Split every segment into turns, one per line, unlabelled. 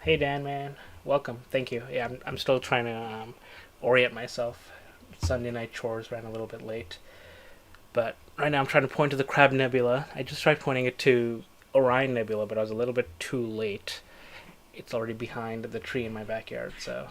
Hey Dan, man, welcome. Thank you. Yeah, I'm still trying to orient myself. Sunday night chores ran a little bit late, but right now I'm trying to point to the Crab Nebula. I just tried pointing it to Orion Nebula, but I was a little bit too late. It's already behind the tree in my backyard. So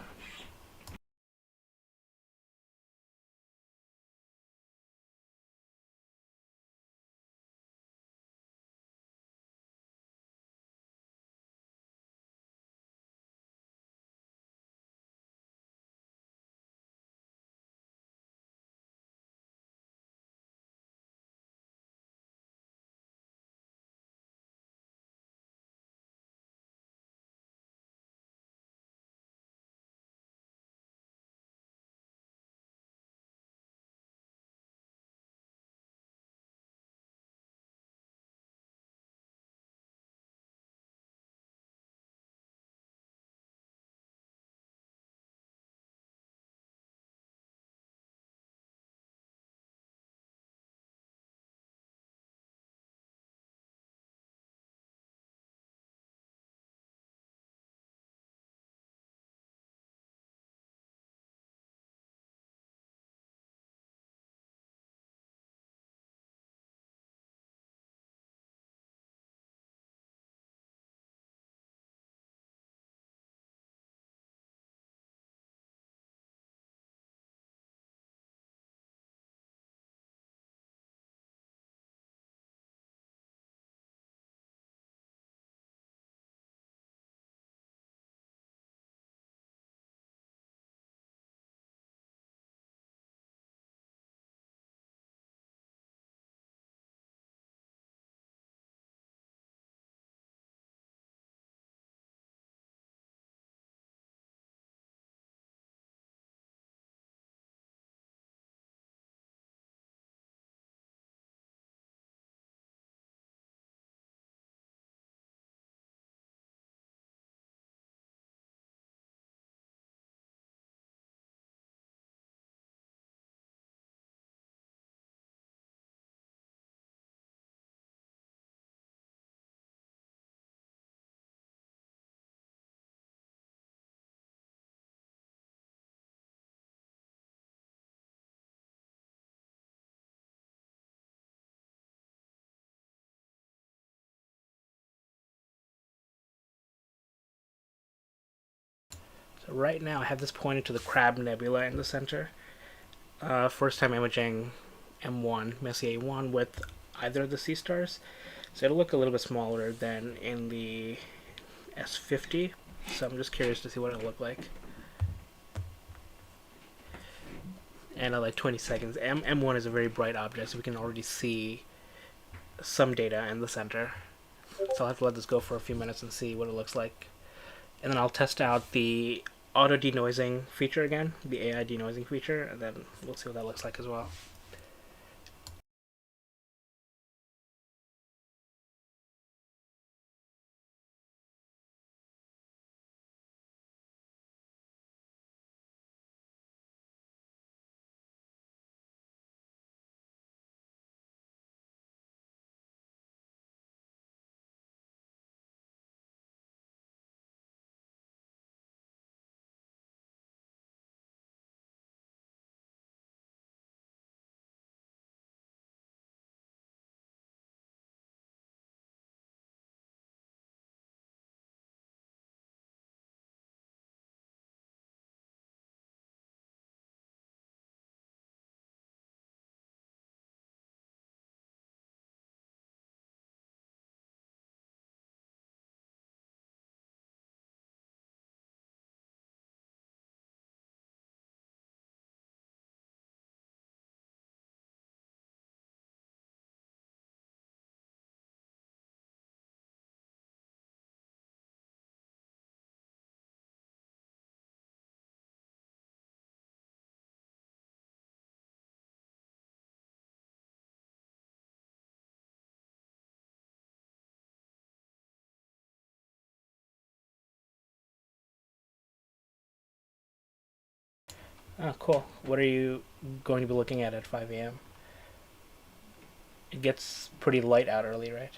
right now I have this pointed to the Crab Nebula in the center. First time imaging M1, Messier 1 with either of the sea stars. So it'll look a little bit smaller than in the S50. So I'm just curious to see what it'll look like. And at like 20 seconds. M1 is a very bright object, so we can already see some data in the center. So I'll have to let this go for a few minutes and see what it looks like. And then I'll test out the auto denoising feature again, the AI denoising feature, and then we'll see what that looks like as well. Oh, cool. What are you going to be looking at 5 a.m.? It gets pretty light out early, right?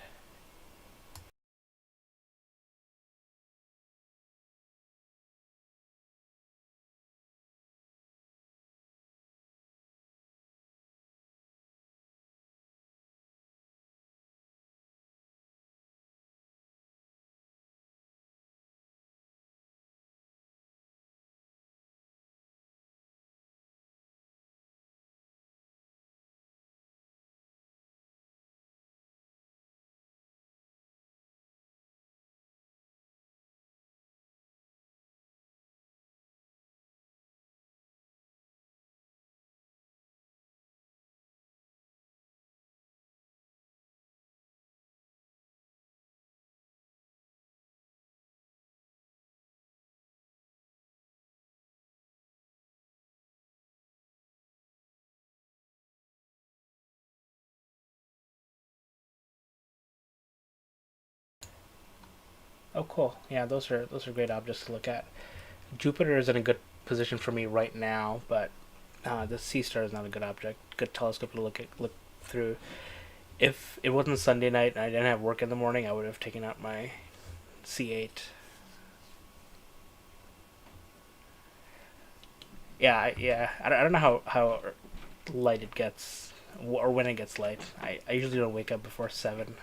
Oh, cool. Yeah, those are great objects to look at. Jupiter is in a good position for me right now, but the Seestar is not a good telescope to look through. If it wasn't Sunday night and I didn't have work in the morning, I would have taken out my C8. I don't know how light it gets or when it gets light. I usually don't wake up before 7.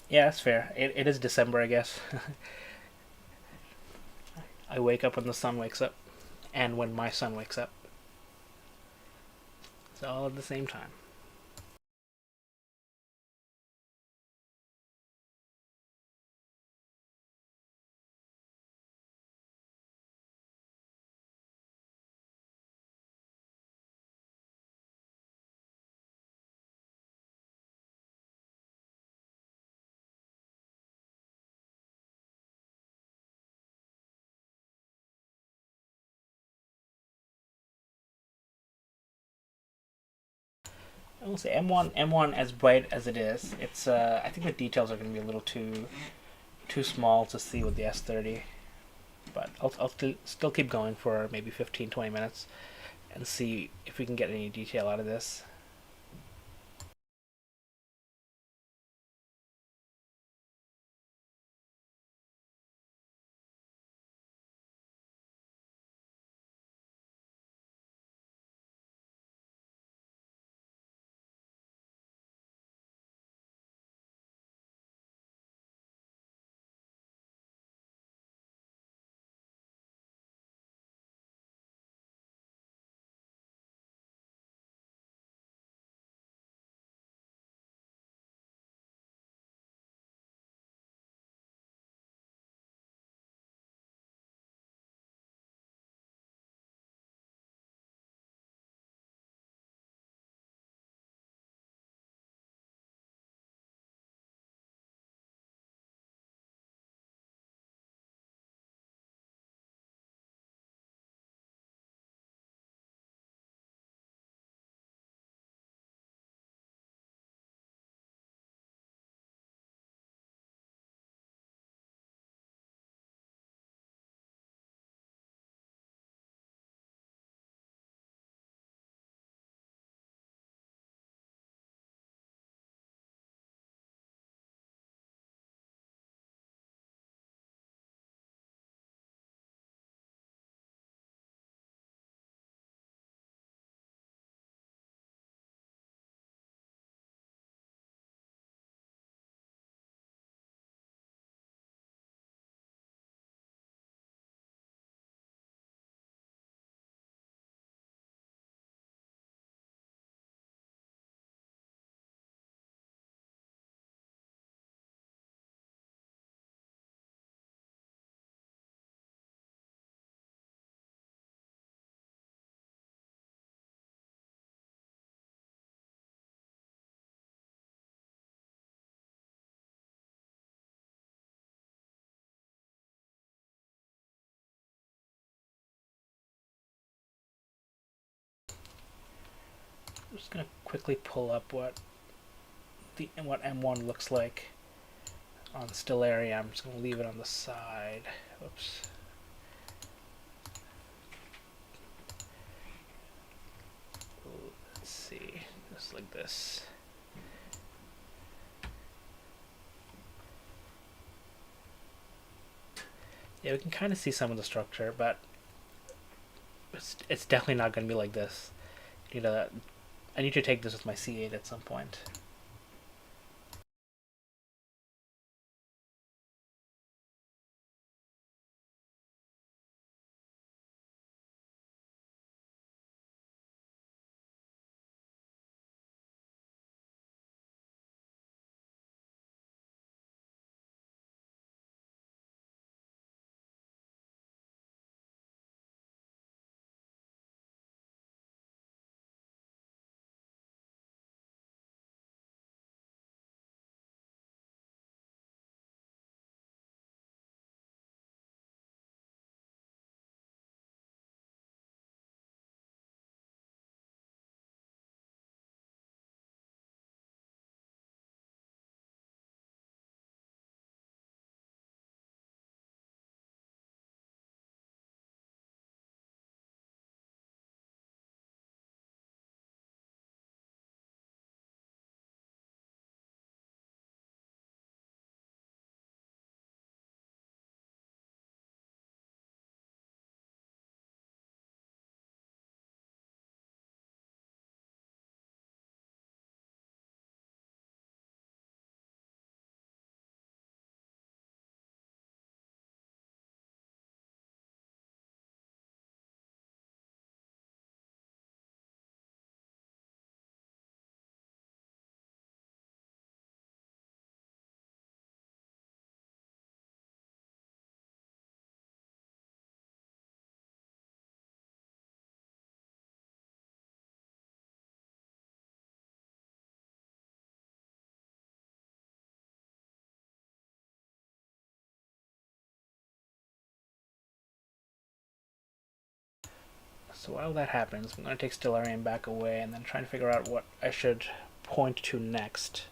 Yeah, that's fair. It is December, I guess. I wake up when the sun wakes up, and when my son wakes up. It's all at the same time. I will say M1 as bright as it is, it's I think the details are going to be a little too small to see with the S30. But I'll still keep going for maybe 15-20 minutes and see if we can get any detail out of this. I'm just gonna quickly pull up what M1 looks like on Stellaria. I'm just gonna leave it on the side. Oops. Let's see, just like this. Yeah, we can kind of see some of the structure, but it's definitely not going to be like this. You know, I need to take this with my C8 at some point. So while that happens, I'm going to take Stellarium back away and then try to figure out what I should point to next.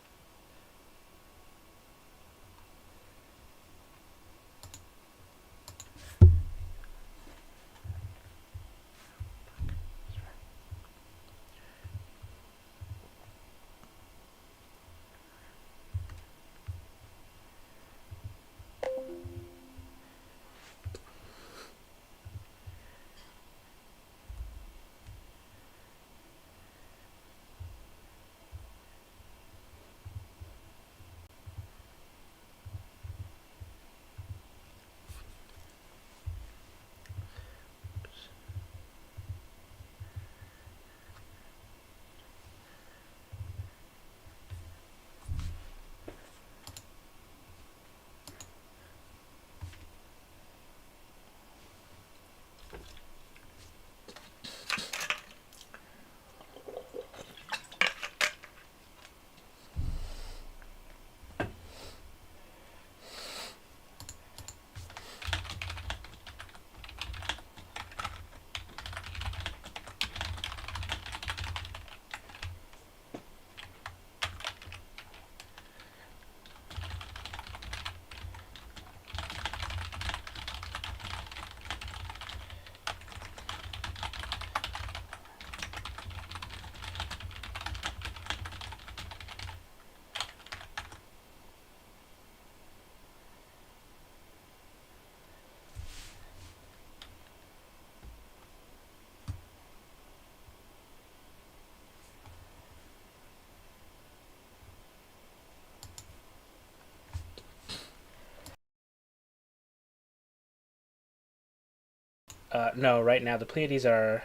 No, right now the Pleiades are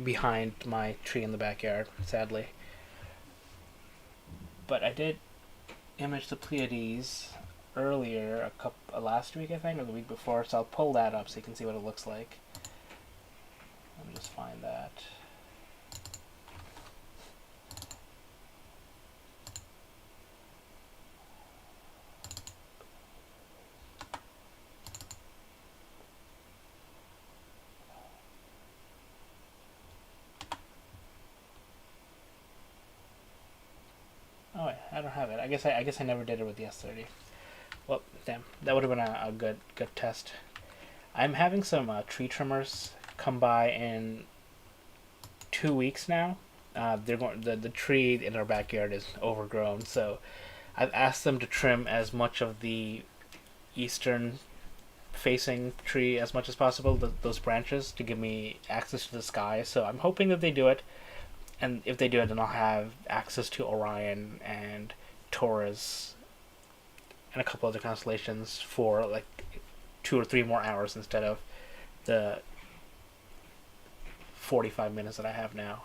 behind my tree in the backyard, sadly. But I did image the Pleiades earlier, last week I think, or the week before. So I'll pull that up so you can see what it looks like. Let me just find that. Oh wait, I don't have it. I guess I never did it with the S30. Well, damn, that would have been a good test. I'm having some tree trimmers come by in 2 weeks now. They're going. The tree in our backyard is overgrown, so I've asked them to trim as much of the eastern facing tree as much as possible, those branches, to give me access to the sky. So I'm hoping that they do it, and if they do it, then I'll have access to Orion and Taurus and a couple other constellations for like 2 or 3 more hours instead of the 45 minutes that I have now.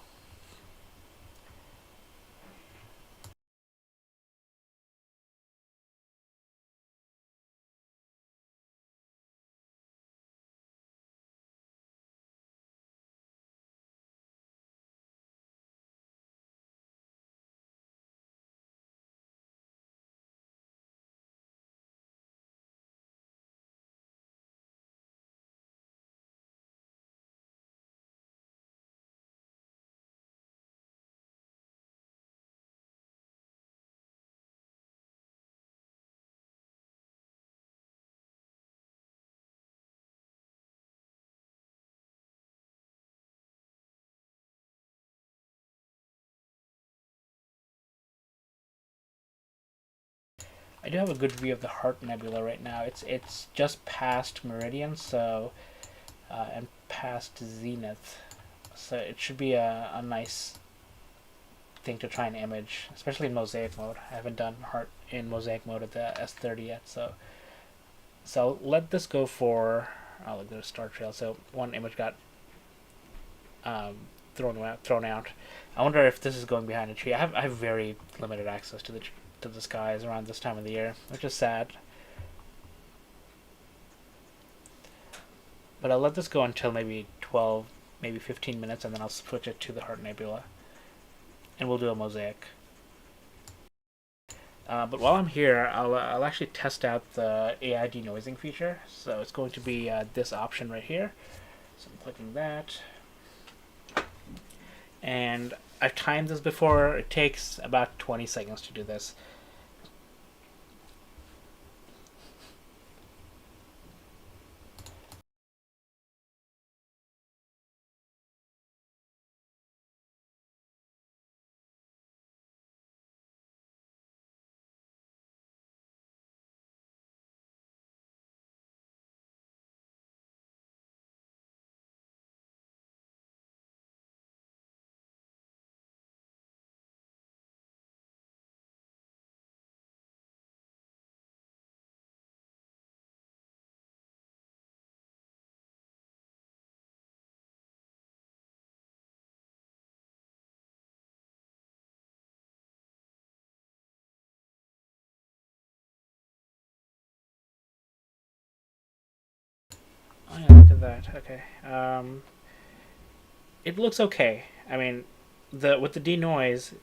I do have a good view of the Heart Nebula right now. It's just past meridian, so and past zenith, so it should be a nice thing to try and image, especially in mosaic mode. I haven't done Heart in mosaic mode at the S30 yet, so let this go for. Oh, look, there's a star trail. So one image got thrown out. I wonder if this is going behind a tree. I have very limited access to the skies around this time of the year, which is sad. But I'll let this go until maybe 12, maybe 15 minutes, and then I'll switch it to the Heart Nebula, and we'll do a mosaic. But while I'm here, I'll actually test out the AI denoising feature. So it's going to be this option right here. So I'm clicking that. And I've timed this before. It takes about 20 seconds to do this. Oh yeah, look at that. Okay. It looks okay. I mean, the with the denoise,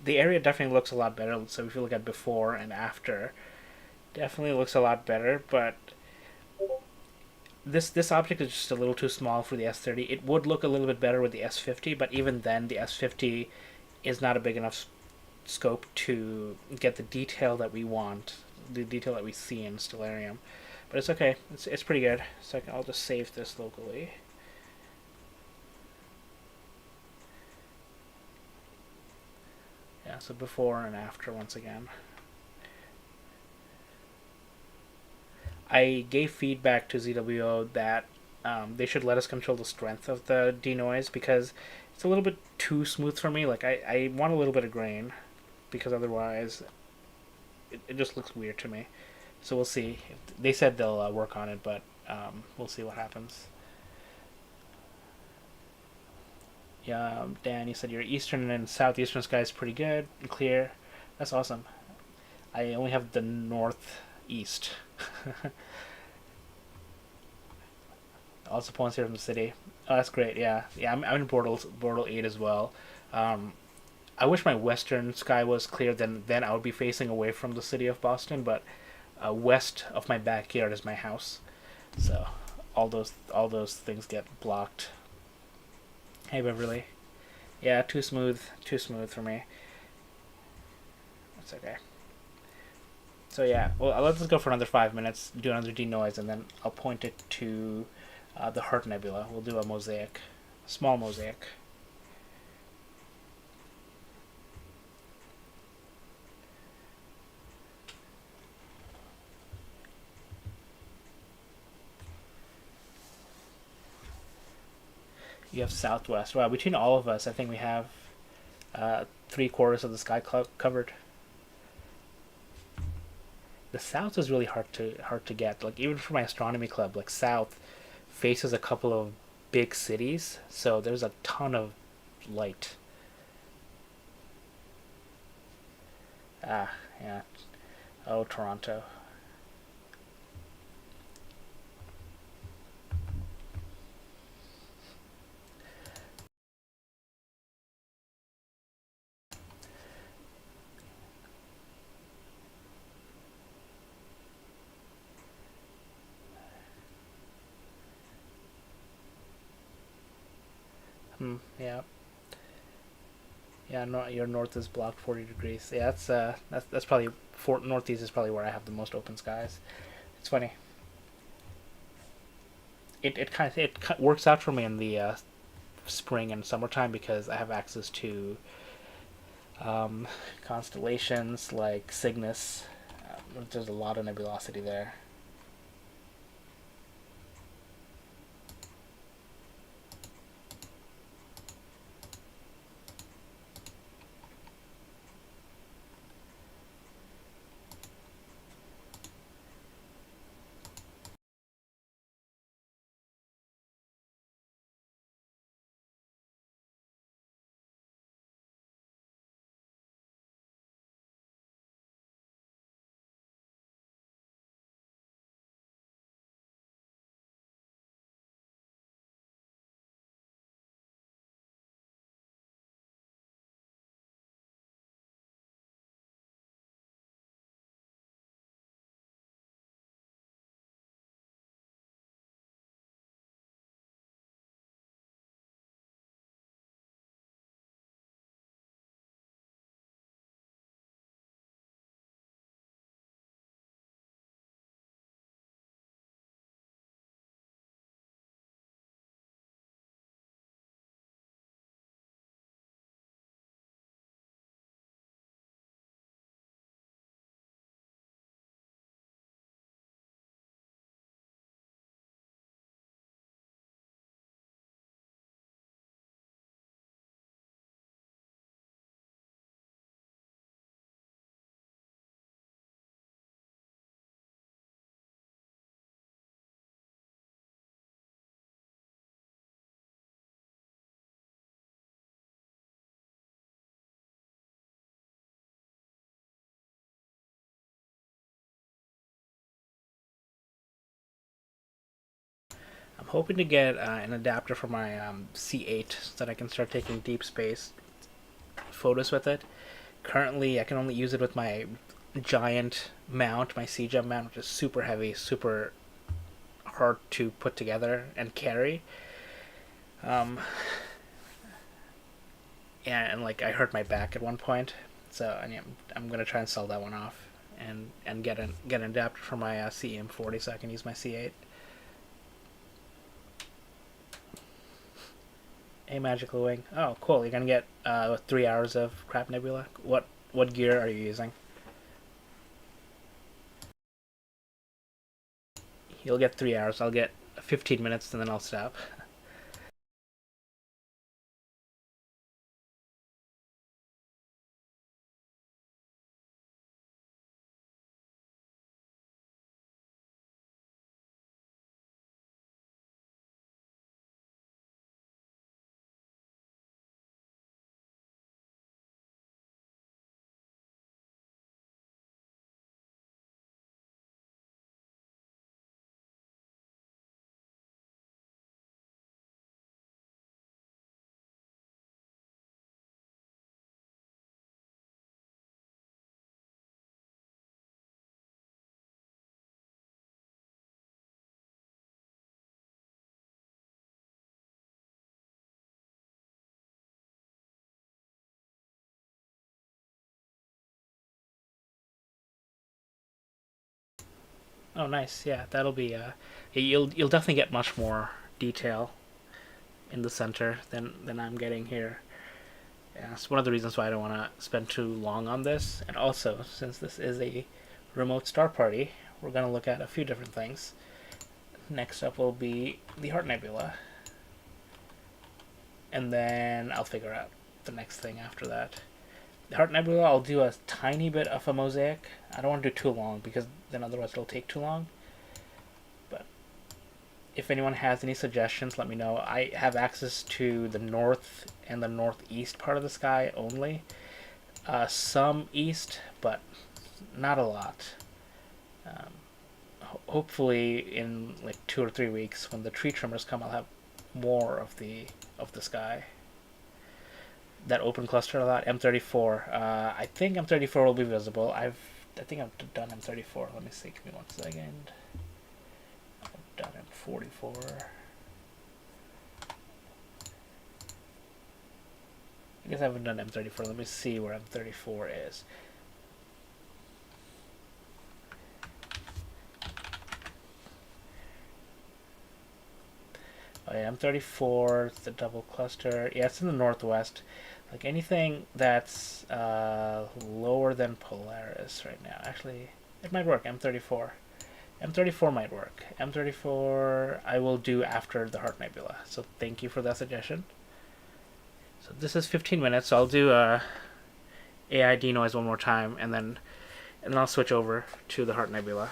the area definitely looks a lot better. So if you look at before and after, definitely looks a lot better. But this object is just a little too small for the S30. It would look a little bit better with the S50, but even then, the S50 is not a big enough scope to get the detail that we want, the detail that we see in Stellarium. But it's okay. It's pretty good. So I'll just save this locally. Yeah, so before and after once again. I gave feedback to ZWO that they should let us control the strength of the denoise because it's a little bit too smooth for me. Like I want a little bit of grain because otherwise it just looks weird to me. So we'll see. They said they'll work on it, but we'll see what happens. Yeah, Dan, you said your eastern and southeastern sky is pretty good and clear. That's awesome. I only have the northeast. Also points here from the city. Oh, that's great. Yeah, yeah. I'm in Bortle 8 as well. Um, I wish my western sky was clear. Then I would be facing away from the city of Boston. But west of my backyard is my house, so all those things get blocked. Hey Beverly. Yeah, too smooth for me. That's okay. So yeah, well, I'll let this go for another 5 minutes, do another denoise, and then I'll point it to the Heart Nebula. We'll do a mosaic, small mosaic. You have southwest. Wow, between all of us, I think we have 3/4 of the sky covered. The south is really hard to get. Like even for my astronomy club, like south faces a couple of big cities, so there's a ton of light. Ah, yeah. Oh, Toronto. Yeah. Yeah, no, your north is blocked 40 degrees. Yeah, that's probably northeast is probably where I have the most open skies. It's funny. It works out for me in the spring and summertime because I have access to um, constellations like Cygnus. There's a lot of nebulosity there. I'm hoping to get an adapter for my C8 so that I can start taking deep space photos with it. Currently, I can only use it with my giant mount, my CGEM mount, which is super heavy, super hard to put together and carry. Um, and like I hurt my back at one point, so I'm gonna try and sell that one off and get an adapter for my CEM40 so I can use my C8. Hey, Magical Wing. Oh, cool. You're gonna get 3 hours of Crap Nebula. What gear are you using? You'll get 3 hours. I'll get 15 minutes and then I'll stop. Oh, nice. Yeah, that'll be. You'll definitely get much more detail in the center than I'm getting here. Yeah, it's one of the reasons why I don't want to spend too long on this. And also, since this is a remote star party, we're gonna look at a few different things. Next up will be the Heart Nebula. and then I'll figure out the next thing after that. The Heart Nebula, I'll do a tiny bit of a mosaic. I don't want to do too long because then otherwise it'll take too long. But if anyone has any suggestions, let me know. I have access to the north and the northeast part of the sky only. Some east, but not a lot. Hopefully, in like 2 or 3 weeks, when the tree trimmers come, I'll have more of the sky. That open cluster a lot. M34. I think M34 will be visible. I think I've done M34. Let me see. Give me 1 second. I've done M44. I guess I haven't done M34. Let me see where M34 is. Oh yeah, M34, the double cluster. Yeah, it's in the northwest. Like anything that's lower than Polaris right now. Actually, it might work. M34. M34 might work. M34 I will do after the Heart Nebula. So thank you for that suggestion. So this is 15 minutes. So I'll do AI denoise one more time, and then I'll switch over to the Heart Nebula.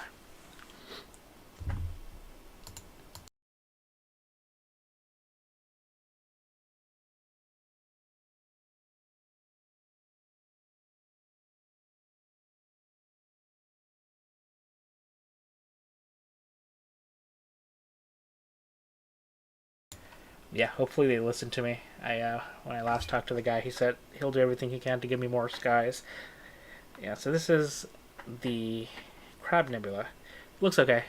Yeah, hopefully they listen to me. When I last talked to the guy, he said he'll do everything he can to give me more skies. Yeah, so this is the Crab Nebula. Looks okay.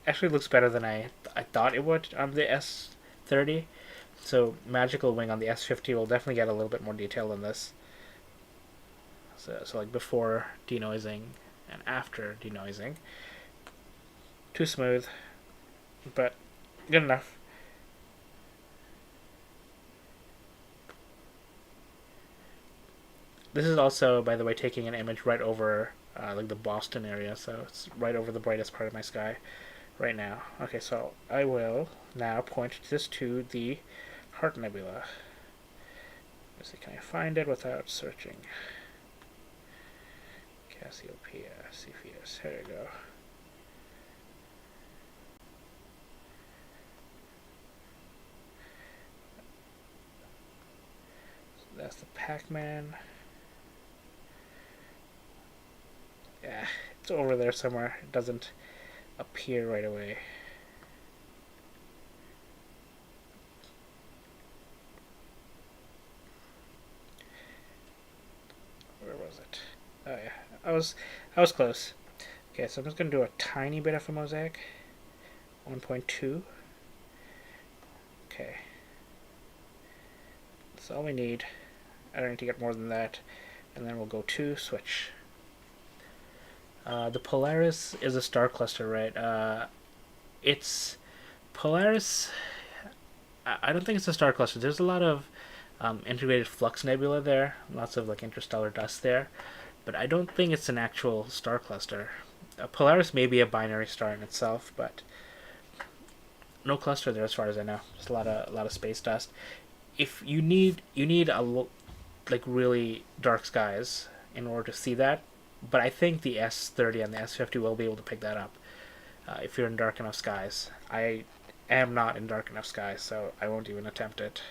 Actually, looks better than I thought it would on the S30. So Magical Wing on the S50 will definitely get a little bit more detail than this. So like before denoising and after denoising. Too smooth, but good enough. This is also, by the way, taking an image right over like the Boston area, so it's right over the brightest part of my sky right now. Okay, so I will now point this to the Heart Nebula. Let's see, can I find it without searching? Cassiopeia, Cepheus, here we go. So that's the Pac-Man. Yeah, it's over there somewhere. It doesn't appear right away. Where was it? Oh yeah, I was close. Okay, so I'm just gonna do a tiny bit of a mosaic. 1.2. Okay. That's all we need. I don't need to get more than that. And then we'll go to switch. The Polaris is a star cluster, right? It's Polaris. I don't think it's a star cluster. There's a lot of integrated flux nebula there, lots of like interstellar dust there, but I don't think it's an actual star cluster. Polaris may be a binary star in itself, but no cluster there as far as I know. Just a lot of space dust. If you need like really dark skies in order to see that, but I think the S30 and the S50 will be able to pick that up if you're in dark enough skies. I am not in dark enough skies, so I won't even attempt it.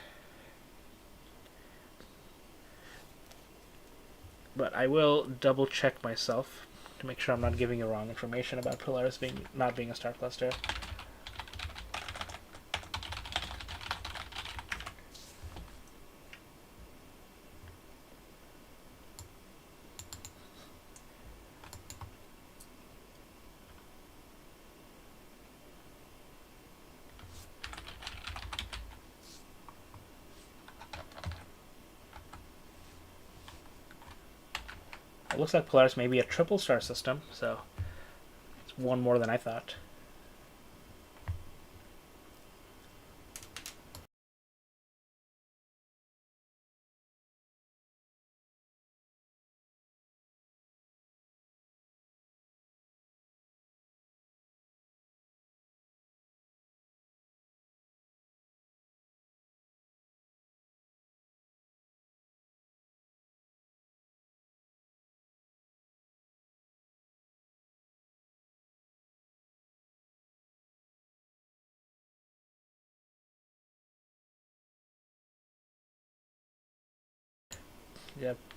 But I will double check myself to make sure I'm not giving you wrong information about Polaris not being a star cluster. It looks like Polaris may be a triple star system, so it's one more than I thought.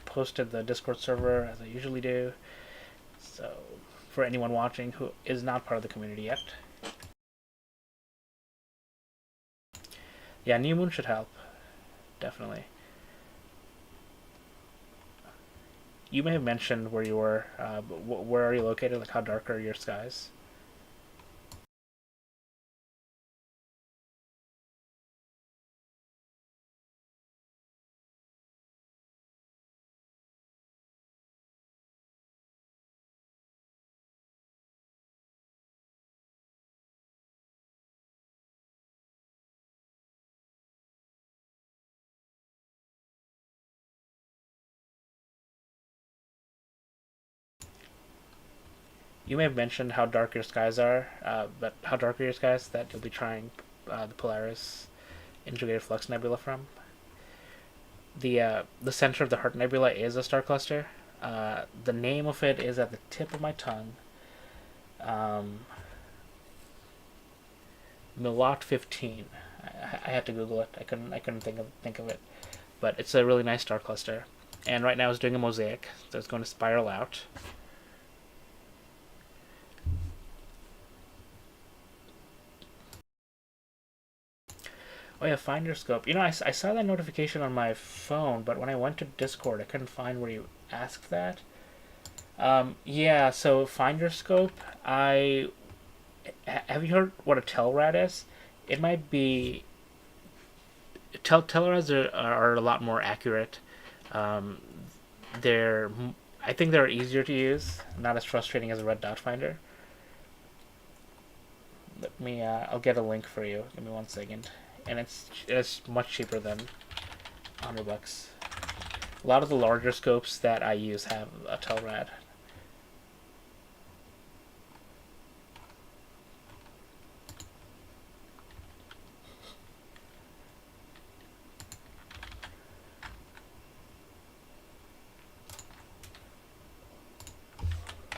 posted the Discord server as I usually do. So for anyone watching who is not part of the community yet. Yeah, new moon should help. Definitely. You may have mentioned where you were, but where are you located? Like, how dark are your skies? You may have mentioned how dark your skies are, but how dark are your skies that you'll be trying the Polaris Integrated Flux Nebula from? The center of the Heart Nebula is a star cluster. The name of it is at the tip of my tongue. Milot 15. I had to Google it. I couldn't think of it, but it's a really nice star cluster. And right now it's doing a mosaic, so it's going to spiral out. Oh yeah, find your scope. I saw that notification on my phone, but when I went to Discord, I couldn't find where you asked that. Yeah, so find your scope. Have you heard what a Telrad is? It might be Telrads are a lot more accurate. Um, they're I think they're easier to use, not as frustrating as a red dot finder. Let me I'll get a link for you. Give me 1 second. And it's much cheaper than $100. A lot of the larger scopes that I use have a Telrad.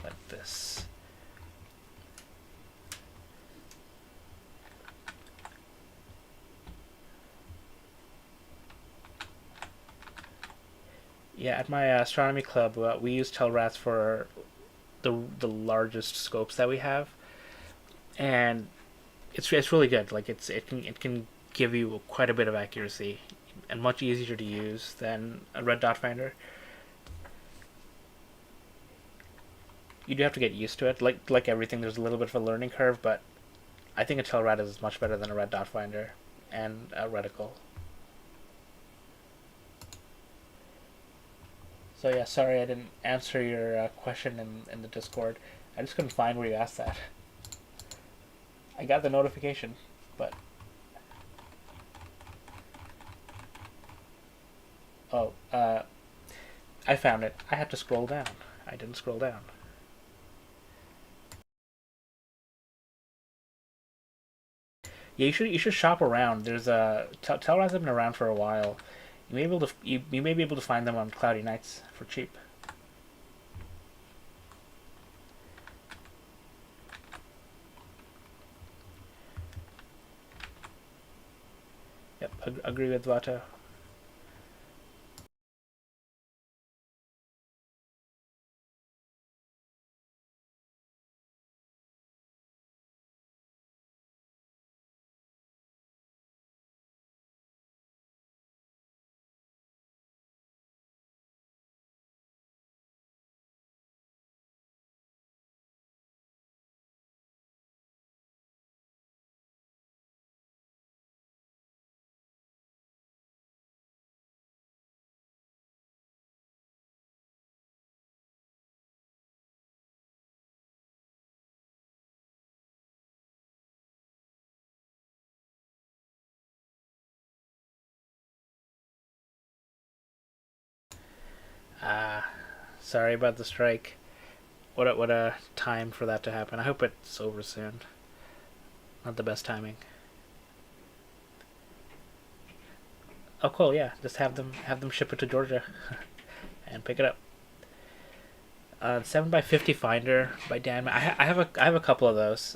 Like this. Yeah, at my astronomy club, we use Telrads for the largest scopes that we have, and it's really good. Like it can give you quite a bit of accuracy, and much easier to use than a red dot finder. You do have to get used to it. Like everything, there's a little bit of a learning curve, but I think a Telrad is much better than a red dot finder and a reticle. So yeah, sorry I didn't answer your question in the Discord. I just couldn't find where you asked that. I got the notification, but oh, I found it. I had to scroll down. I didn't scroll down. Yeah, you should shop around. There's Telrats have been around for a while. You may be able to find them on cloudy nights for cheap. Yep, agree with Vato. Ah, sorry about the strike. What a time for that to happen. I hope it's over soon. Not the best timing. Oh, cool. Yeah, just have them ship it to Georgia, and pick it up. 7x50 Finder by Dan. I have a couple of those.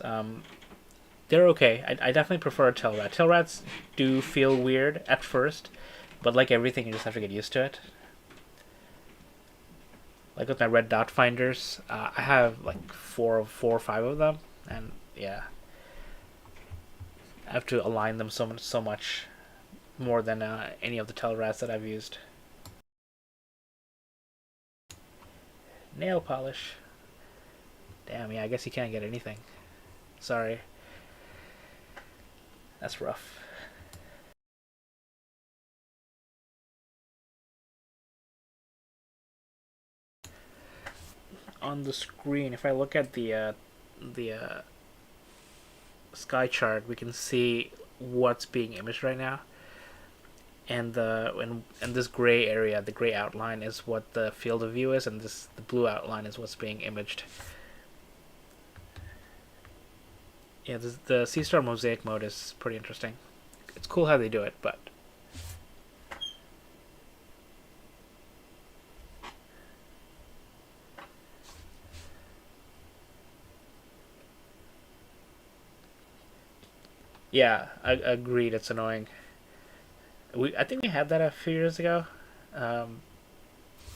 They're okay. I definitely prefer a Telrad. Telrads do feel weird at first, but like everything, you just have to get used to it. Like with my red dot finders, I have like four or five of them, and yeah, I have to align them so much more than any of the Telrats that I've used. Nail polish. Damn, yeah, I guess you can't get anything. Sorry, that's rough. On the screen, if I look at the sky chart, we can see what's being imaged right now, and this gray area, the gray outline, is what the field of view is, and the blue outline is what's being imaged. Yeah, the Seestar mosaic mode is pretty interesting. It's cool how they do it, but yeah, I agreed. It's annoying. I think we had that a few years ago. I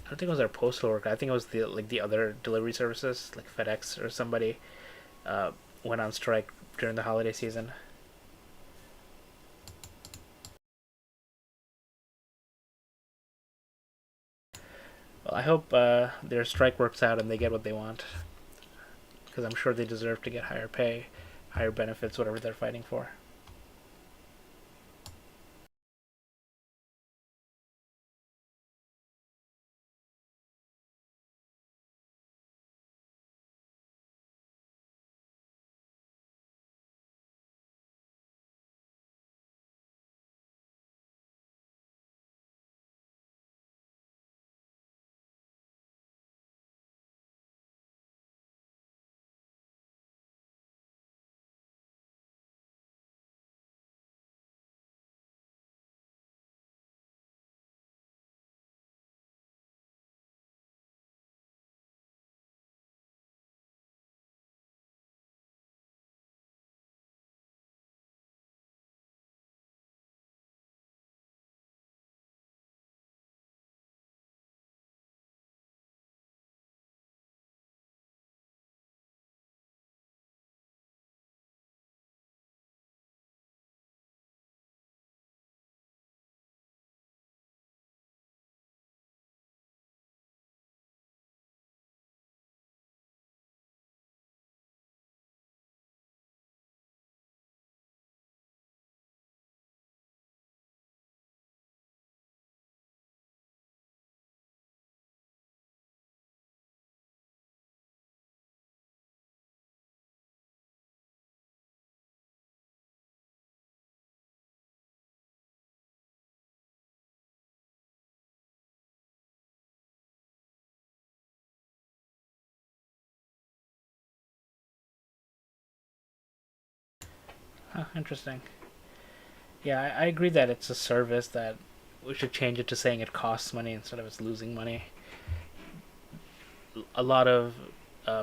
don't think it was our postal worker. I think it was the other delivery services like FedEx or somebody uh, went on strike during the holiday season. Well, I hope their strike works out and they get what they want, because I'm sure they deserve to get higher pay, higher benefits, whatever they're fighting for. Huh, interesting. Yeah, I agree that it's a service that we should change it to saying it costs money instead of it's losing money. A lot of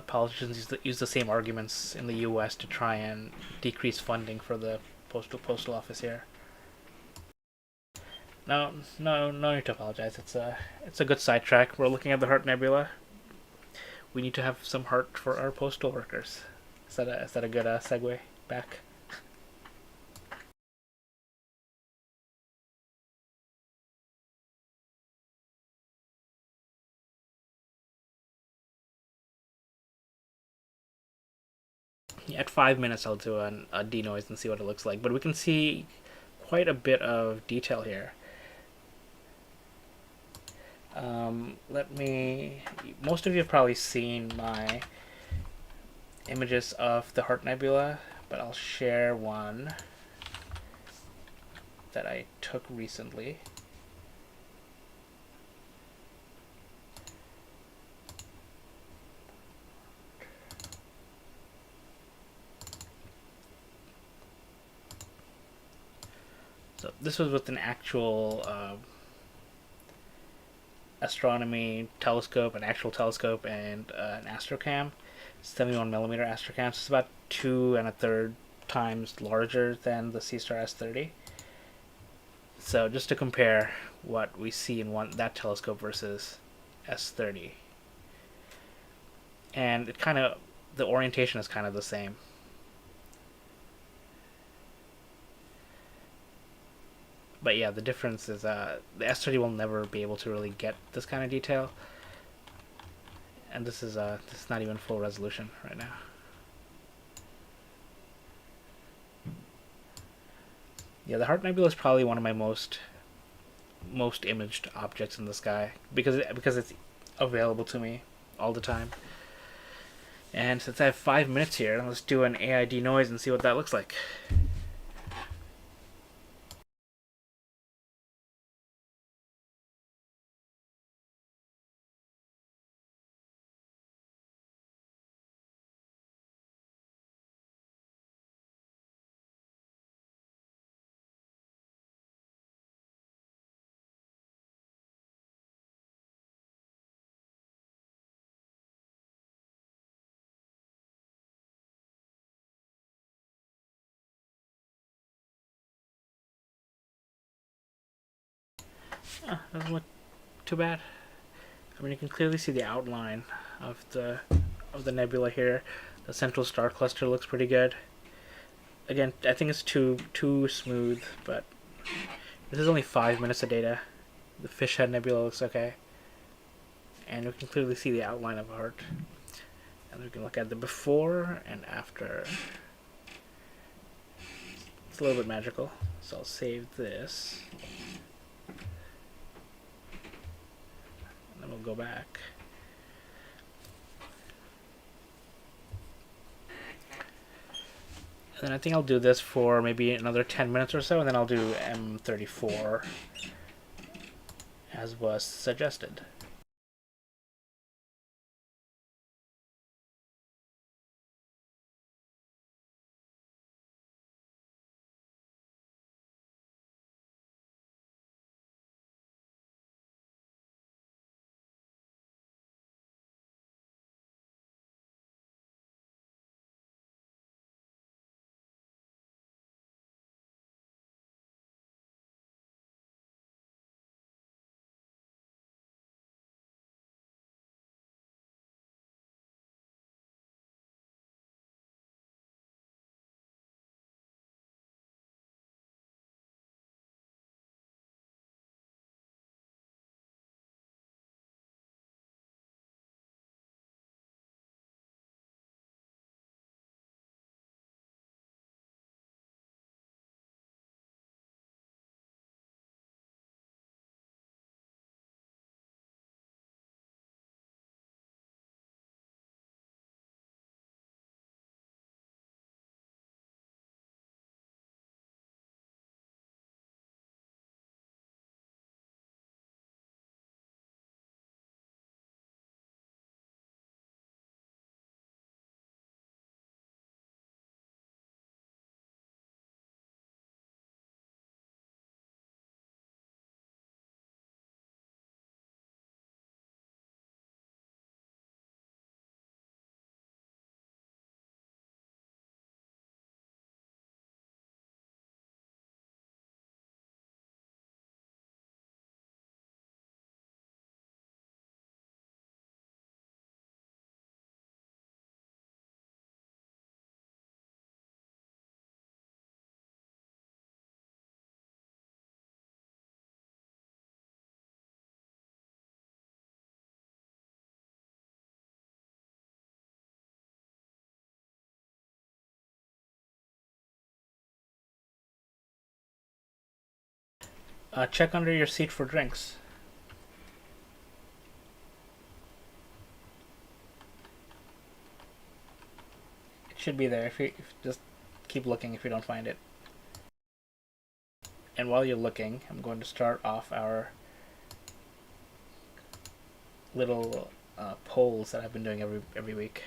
politicians use the same arguments in the U.S. to try and decrease funding for the postal office here. No, no need to apologize. It's a good sidetrack. We're looking at the Heart Nebula. We need to have some heart for our postal workers. Is that a good segue back? Yeah, at 5 minutes, I'll do a denoise and see what it looks like. But we can see quite a bit of detail here. Let me. Most of you have probably seen my images of the Heart Nebula, but I'll share one that I took recently. So this was with an actual astronomy telescope, an actual telescope, and an astrocam, 71mm astrocam. So it's about 2 1/3 times larger than the Seestar S30. So just to compare what we see in that telescope versus S30. and the orientation is kind of the same. But yeah, the difference is the S30 will never be able to really get this kind of detail, and this is not even full resolution right now. Yeah, the Heart Nebula is probably one of my most imaged objects in the sky because it's available to me all the time. And since I have 5 minutes here, let's do an AID noise and see what that looks like. Doesn't look too bad. I mean, you can clearly see the outline of the nebula here. The central star cluster looks pretty good. Again, I think it's too smooth, but this is only 5 minutes of data. The Fishhead Nebula looks okay, and we can clearly see the outline of a heart. And we can look at the before and after. It's a little bit magical, so I'll save this. And then we'll go back. And then I think I'll do this for maybe another 10 minutes or so, and then I'll do M34 as was suggested. Check under your seat for drinks. It should be there if you just keep looking if you don't find it. And while you're looking, I'm going to start off our little polls that I've been doing every week.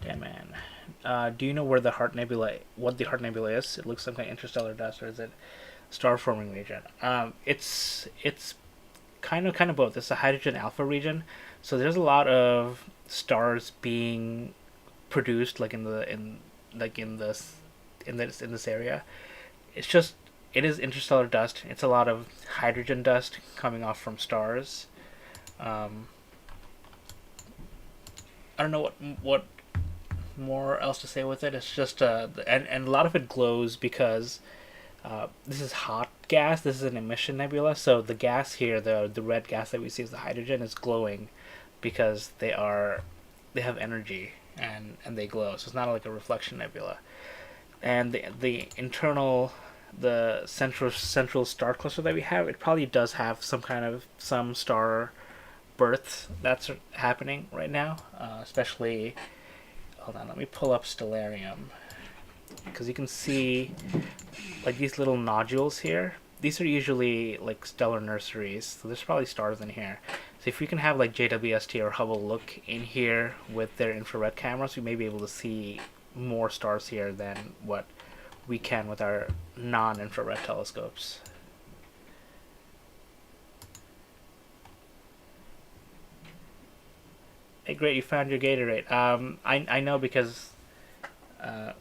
Damn man, do you know where the Heart Nebula? What the Heart Nebula is? It looks like an interstellar dust, or is it star forming region? It's kind of both. It's a hydrogen alpha region, so there's a lot of stars being produced like in this area. It is interstellar dust. It's a lot of hydrogen dust coming off from stars. I don't know what more else to say with it. It's just and a lot of it glows because this is hot gas. This is an emission nebula, so the gas here, the red gas that we see as the hydrogen, is glowing because they have energy and they glow. So it's not like a reflection nebula. And the internal the central star cluster that we have, it probably does have some star birth that's happening right now, especially. Hold on, let me pull up Stellarium because you can see like these little nodules here. These are usually like stellar nurseries, so there's probably stars in here. So if we can have like JWST or Hubble look in here with their infrared cameras, we may be able to see more stars here than what we can with our non-infrared telescopes. Hey, great, you found your Gatorade. I know because uh,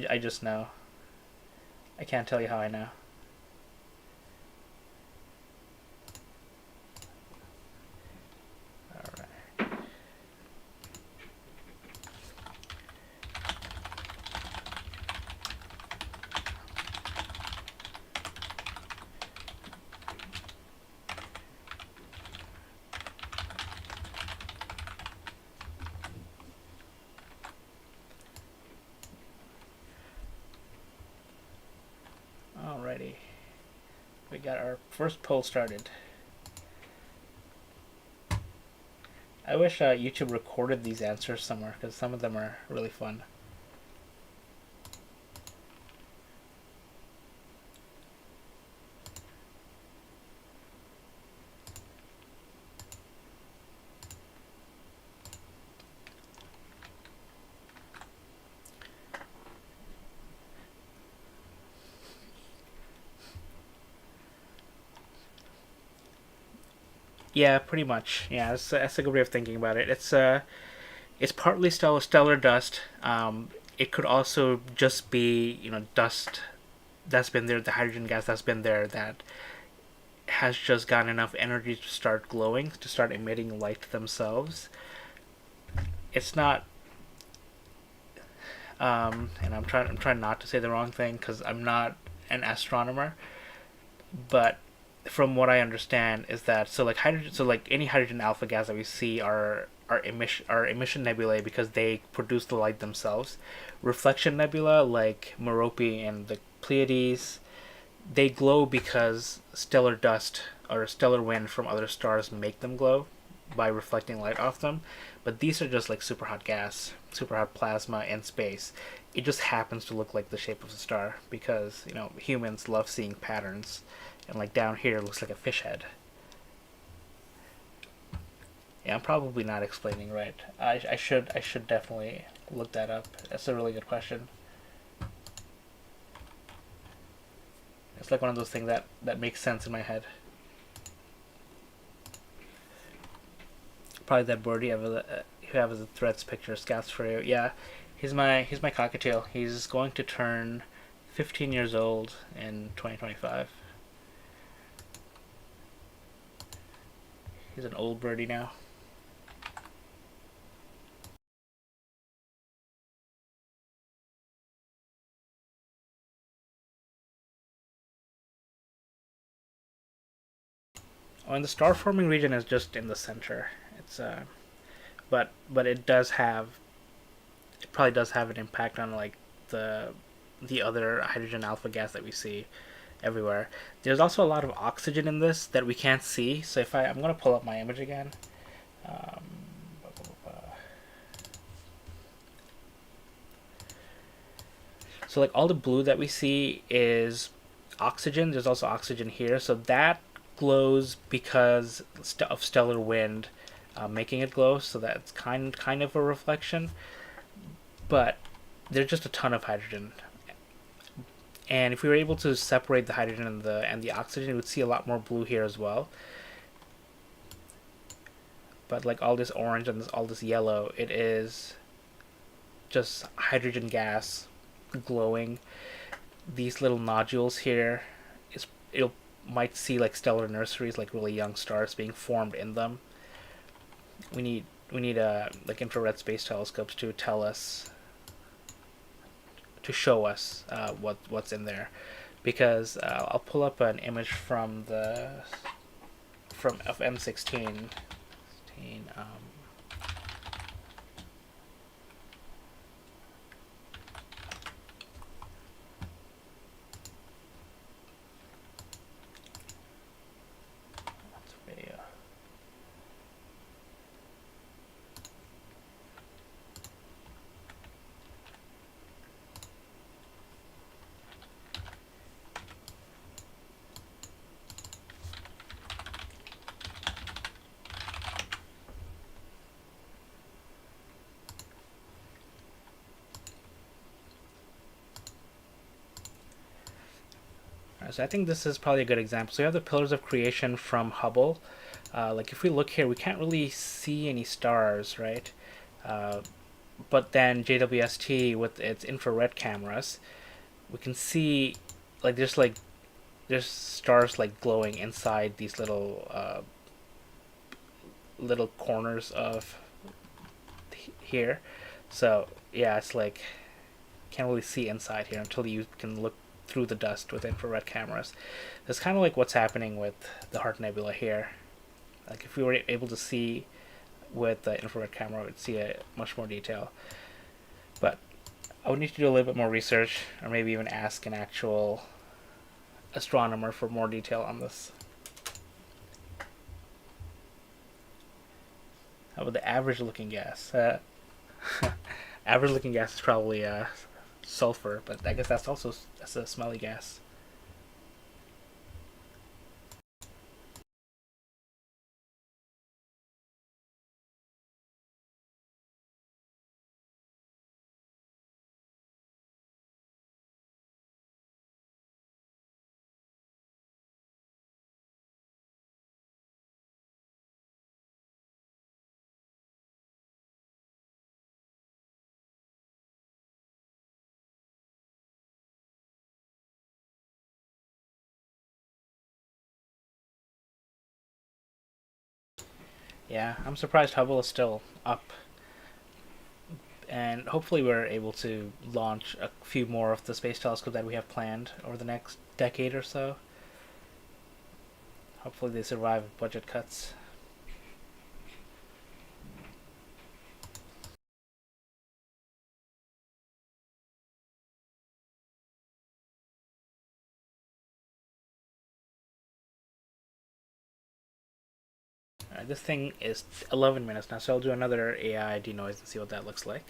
I just know. I can't tell you how I know. All right. Alrighty. We got our first poll started. I wish YouTube recorded these answers somewhere because some of them are really fun. Yeah, pretty much. Yeah, that's a good way of thinking about it. It's partly stellar dust. It could also just be dust that's been there, the hydrogen gas that's been there that has just gotten enough energy to start glowing, to start emitting light themselves. It's not. And I'm trying not to say the wrong thing because I'm not an astronomer, but from what I understand is that so like any hydrogen alpha gas that we see are emission nebulae because they produce the light themselves. Reflection nebula like Merope and the Pleiades, they glow because stellar dust or stellar wind from other stars make them glow by reflecting light off them. But these are just like super hot gas, super hot plasma in space. It just happens to look like the shape of a star because humans love seeing patterns, and like down here it looks like a fish head. Yeah, I'm probably not explaining right. I should definitely look that up. That's a really good question. It's like one of those things that makes sense in my head. Probably that bird you have as a threads picture, scouts for you. Yeah, he's my cockatiel. He's going to turn 15 years old in 2025. He's an old birdie now. Oh, and the star forming region is just in the center. It's but it probably does have an impact on like the the other hydrogen alpha gas that we see everywhere. There's also a lot of oxygen in this that we can't see. So I'm gonna pull up my image again. Um, so like all the blue that we see is oxygen. There's also oxygen here. So that glows because of stellar wind making it glow. So that's kind of a reflection. But there's just a ton of hydrogen. And if we were able to separate the hydrogen and the oxygen, we would see a lot more blue here as well. But like all this orange and all this yellow, it is just hydrogen gas glowing. These little nodules here, you might see like stellar nurseries, like really young stars being formed in them. we need like infrared space telescopes to tell us, to show us what's in there, because I'll pull up an image from of M16. Video. So I think this is probably a good example. So you have the pillars of creation from Hubble. Like if we look here, we can't really see any stars, right? But then JWST with its infrared cameras, we can see like there's stars like glowing inside these little corners of here. So yeah, it's like can't really see inside here until you can look through the dust with infrared cameras. That's kind of like what's happening with the Heart Nebula here. Like if we were able to see with the infrared camera, we'd see a much more detail. But I would need to do a little bit more research, or maybe even ask an actual astronomer for more detail on this. How about the average looking gas? Average looking gas is probably sulfur, but I guess that's a smelly gas. Yeah, I'm surprised Hubble is still up, and hopefully we're able to launch a few more of the space telescopes that we have planned over the next decade or so. Hopefully they survive budget cuts. This thing is 11 minutes now, so I'll do another AI denoise and see what that looks like.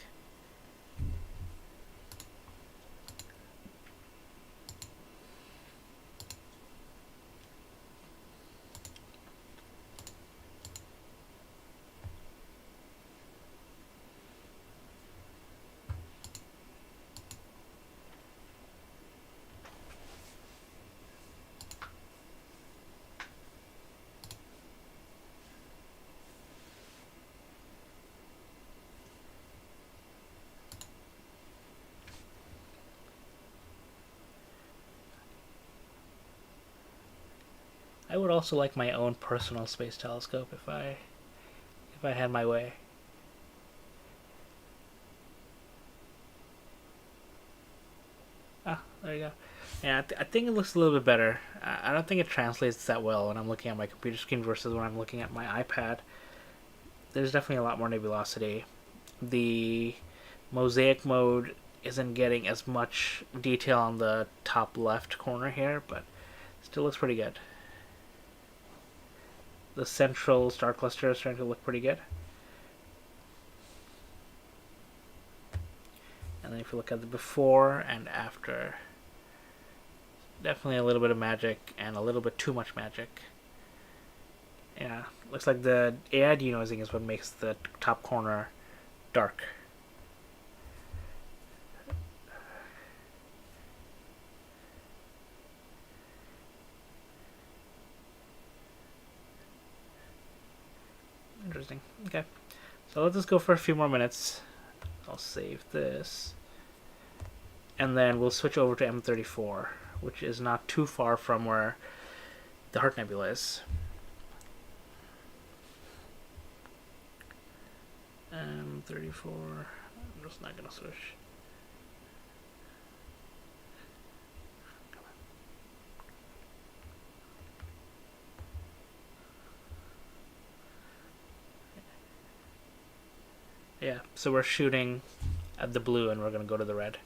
I would also like my own personal space telescope if I had my way. Ah, there you go. Yeah, I think it looks a little bit better. I don't think it translates that well when I'm looking at my computer screen versus when I'm looking at my iPad. There's definitely a lot more nebulosity. The mosaic mode isn't getting as much detail on the top left corner here, but still looks pretty good. The central star cluster is starting to look pretty good. And then if you look at the before and after, definitely a little bit of magic and a little bit too much magic. Yeah, looks like the AI denoising is what makes the top corner dark. Interesting. Okay, so let's just go for a few more minutes. I'll save this. And then we'll switch over to M34, which is not too far from where the Heart Nebula is. M34. I'm just not gonna switch. Yeah, so we're shooting at the blue and we're gonna go to the red.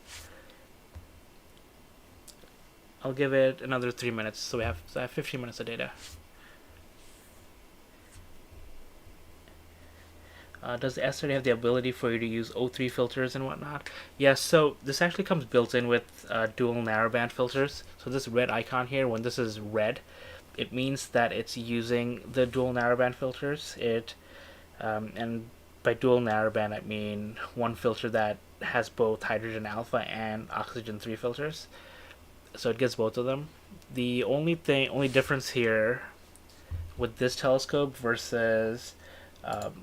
I'll give it another 3 minutes, so I have 15 minutes of data. Does the S30 have the ability for you to use O3 filters and whatnot? Yes, so this actually comes built in with dual narrowband filters. So this red icon here, when this is red, it means that it's using the dual narrowband filters. And by dual narrowband, I mean one filter that has both hydrogen alpha and oxygen 3 filters. So it gets both of them. The only difference here with this telescope versus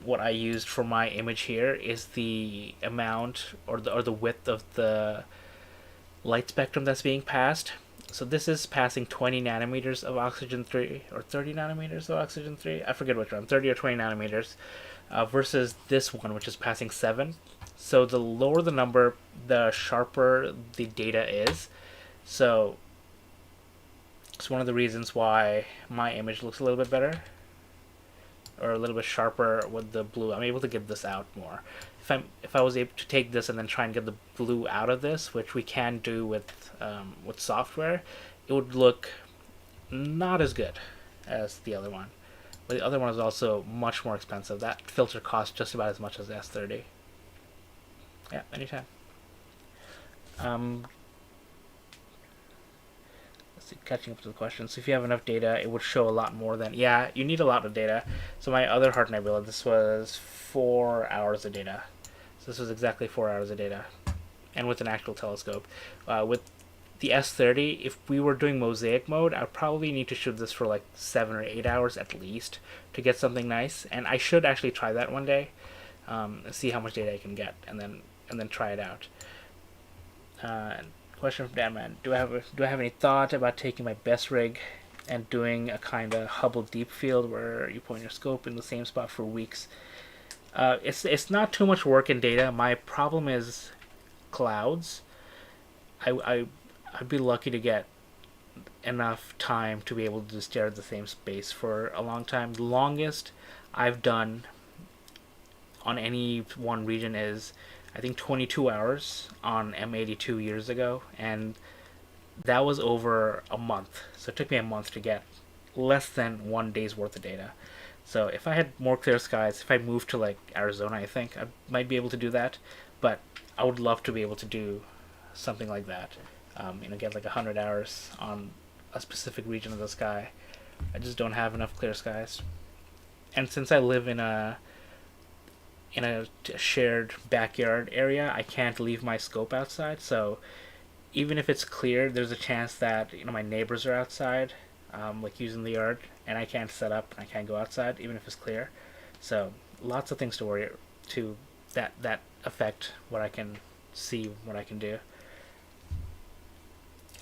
what I used for my image here is the amount or the width of the light spectrum that's being passed. So this is passing 20 nanometers of oxygen 3 or 30 nanometers of oxygen 3. I forget which one, 30 or 20 nanometers, versus this one, which is passing 7. So the lower the number, the sharper the data is. So it's one of the reasons why my image looks a little bit better or a little bit sharper with the blue. I'm able to get this out more. If I was able to take this and then try and get the blue out of this, which we can do with software, it would look not as good as the other one. But the other one is also much more expensive. That filter costs just about as much as the S30. Yeah, anytime. Um, Catching up to the question. So if you have enough data, it would show a lot more than. Yeah, you need a lot of data. So my other Heart Nebula, this was 4 hours of data. So this was exactly 4 hours of data, and with an actual telescope. With the S30, if we were doing mosaic mode, I'd probably need to shoot this for like 7 or 8 hours at least to get something nice. And I should actually try that one day, see how much data I can get, and then try it out. Question from Dan Man: Do I have any thought about taking my best rig and doing a kind of Hubble deep field where you point your scope in the same spot for weeks? It's not too much work in data. My problem is clouds. I'd be lucky to get enough time to be able to stare at the same space for a long time. The longest I've done on any one region is I think 22 hours on M82 years ago, and that was over a month. So it took me a month to get less than 1 day's worth of data. So if I had more clear skies, if I moved to like Arizona, I think I might be able to do that. But I would love to be able to do something like that. Get like 100 hours on a specific region of the sky. I just don't have enough clear skies. And since I live in a shared backyard area, I can't leave my scope outside. So even if it's clear, there's a chance that my neighbors are outside, like using the yard, and I can't set up and I can't go outside even if it's clear. So lots of things to worry to that affect what I can see, what I can do.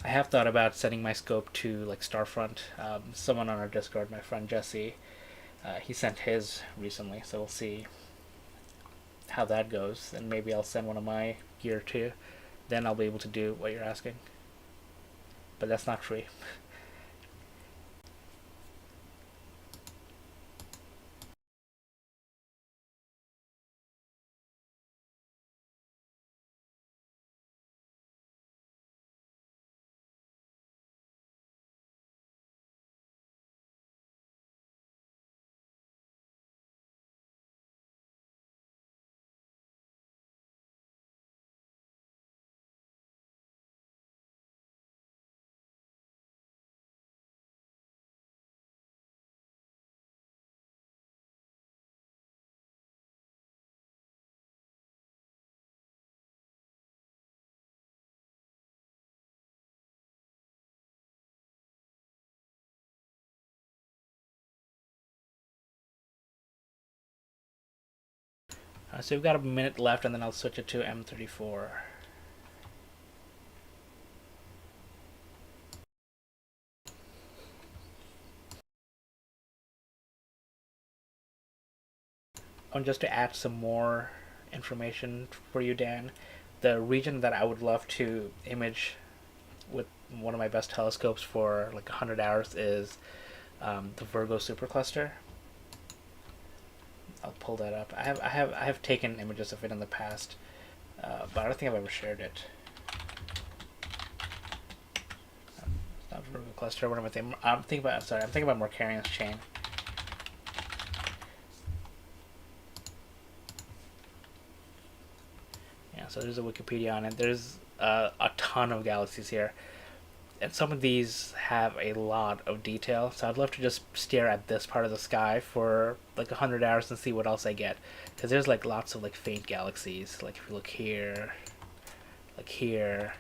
I have thought about setting my scope to like Starfront. Someone on our Discord, my friend Jesse, he sent his recently, so we'll see how that goes, and maybe I'll send one of my gear too. Then I'll be able to do what you're asking. But that's not free. So we've got a minute left, and then I'll switch it to M34. And just to add some more information for you, Dan, the region that I would love to image with one of my best telescopes for like 100 hours is the Virgo supercluster. I'll pull that up. I have taken images of it in the past, but I don't think I've ever shared it. It's not Virgo cluster. What am I thinking? I'm thinking about. Sorry, I'm thinking about Mercurian's chain. Yeah, so there's a Wikipedia on it. There's a ton of galaxies here, and some of these have a lot of detail. So I'd love to just stare at this part of the sky for like 100 hours and see what else I get, because there's like lots of like faint galaxies. Like if you look here, like here,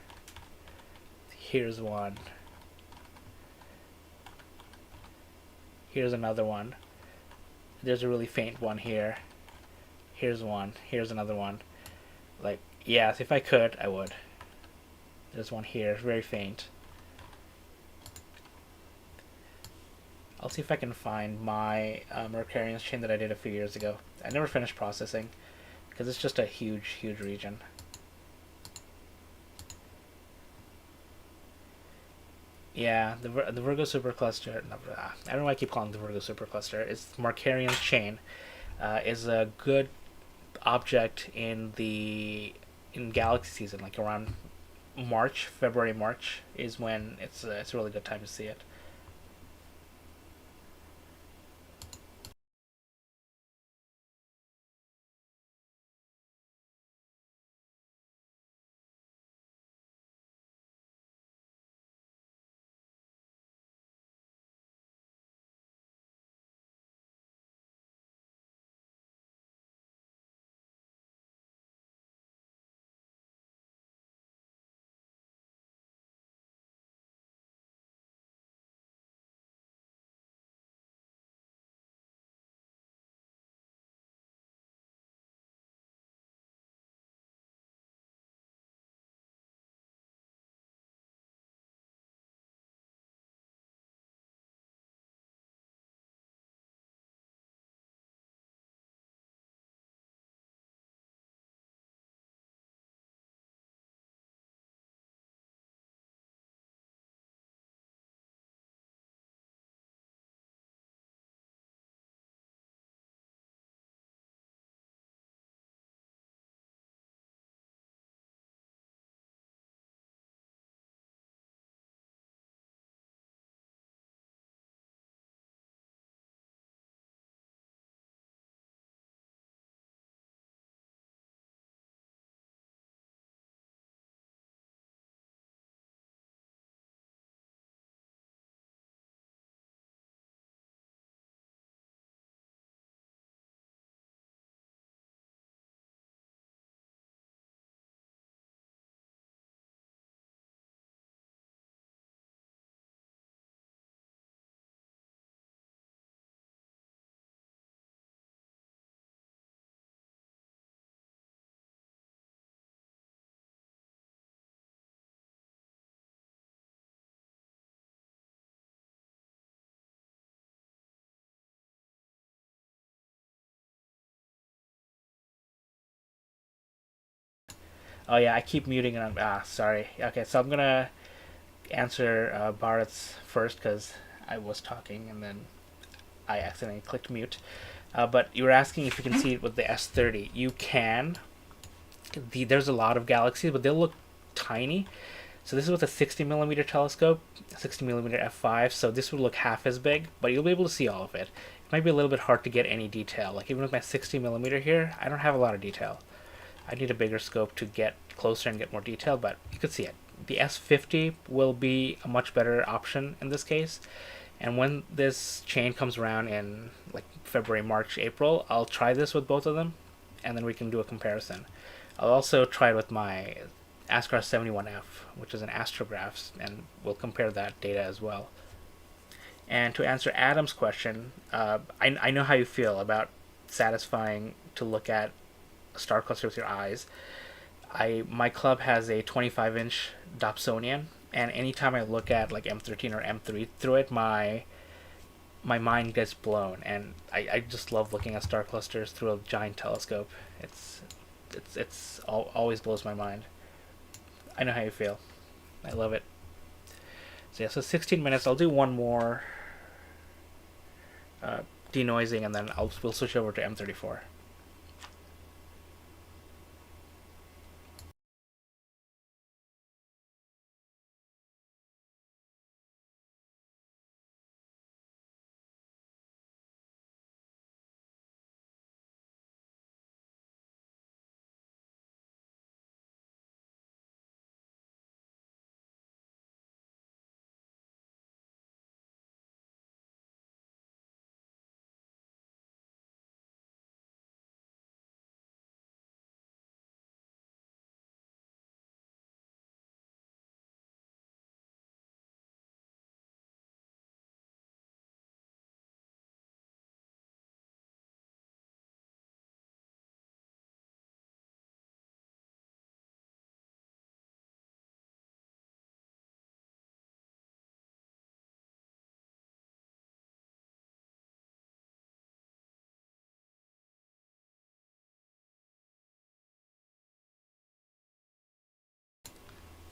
here's one, here's another one. There's a really faint one here. Here's one. Here's another one. Like, yeah, if I could, I would. There's one here, very faint. I'll see if I can find my Mercurian's chain that I did a few years ago. I never finished processing because it's just a huge, huge region. Yeah, the Virgo supercluster. No, I don't know why I keep calling it the Virgo supercluster. It's Mercurian's chain. Is a good object in galaxy season, like around March, February, March is when it's a really good time to see it. Oh yeah, I keep muting it. Sorry. Okay, so I'm gonna answer Bharat's first because I was talking and then I accidentally clicked mute. But you were asking if you can see it with the S30. You can. There's a lot of galaxies, but they'll look tiny. So this is with a 60 millimeter telescope, 60 millimeter f5. So this would look half as big, but you'll be able to see all of it. It might be a little bit hard to get any detail. Like even with my 60 millimeter here, I don't have a lot of detail. I need a bigger scope to get closer and get more detail, but you could see it. The S50 will be a much better option in this case. And when this chain comes around in like February, March, April, I'll try this with both of them, and then we can do a comparison. I'll also try it with my ASCAR 71F, which is an astrograph, and we'll compare that data as well. And to answer Adam's question, I know how you feel about satisfying to look at a star cluster with your eyes. My club has a 25-inch Dobsonian, and anytime I look at like M13 or M3 through it, my my mind gets blown, and I just love looking at star clusters through a giant telescope. Always blows my mind. I know how you feel. I love it. So yeah, so 16 minutes. I'll do one more uh, denoising, and then we'll switch over to M34.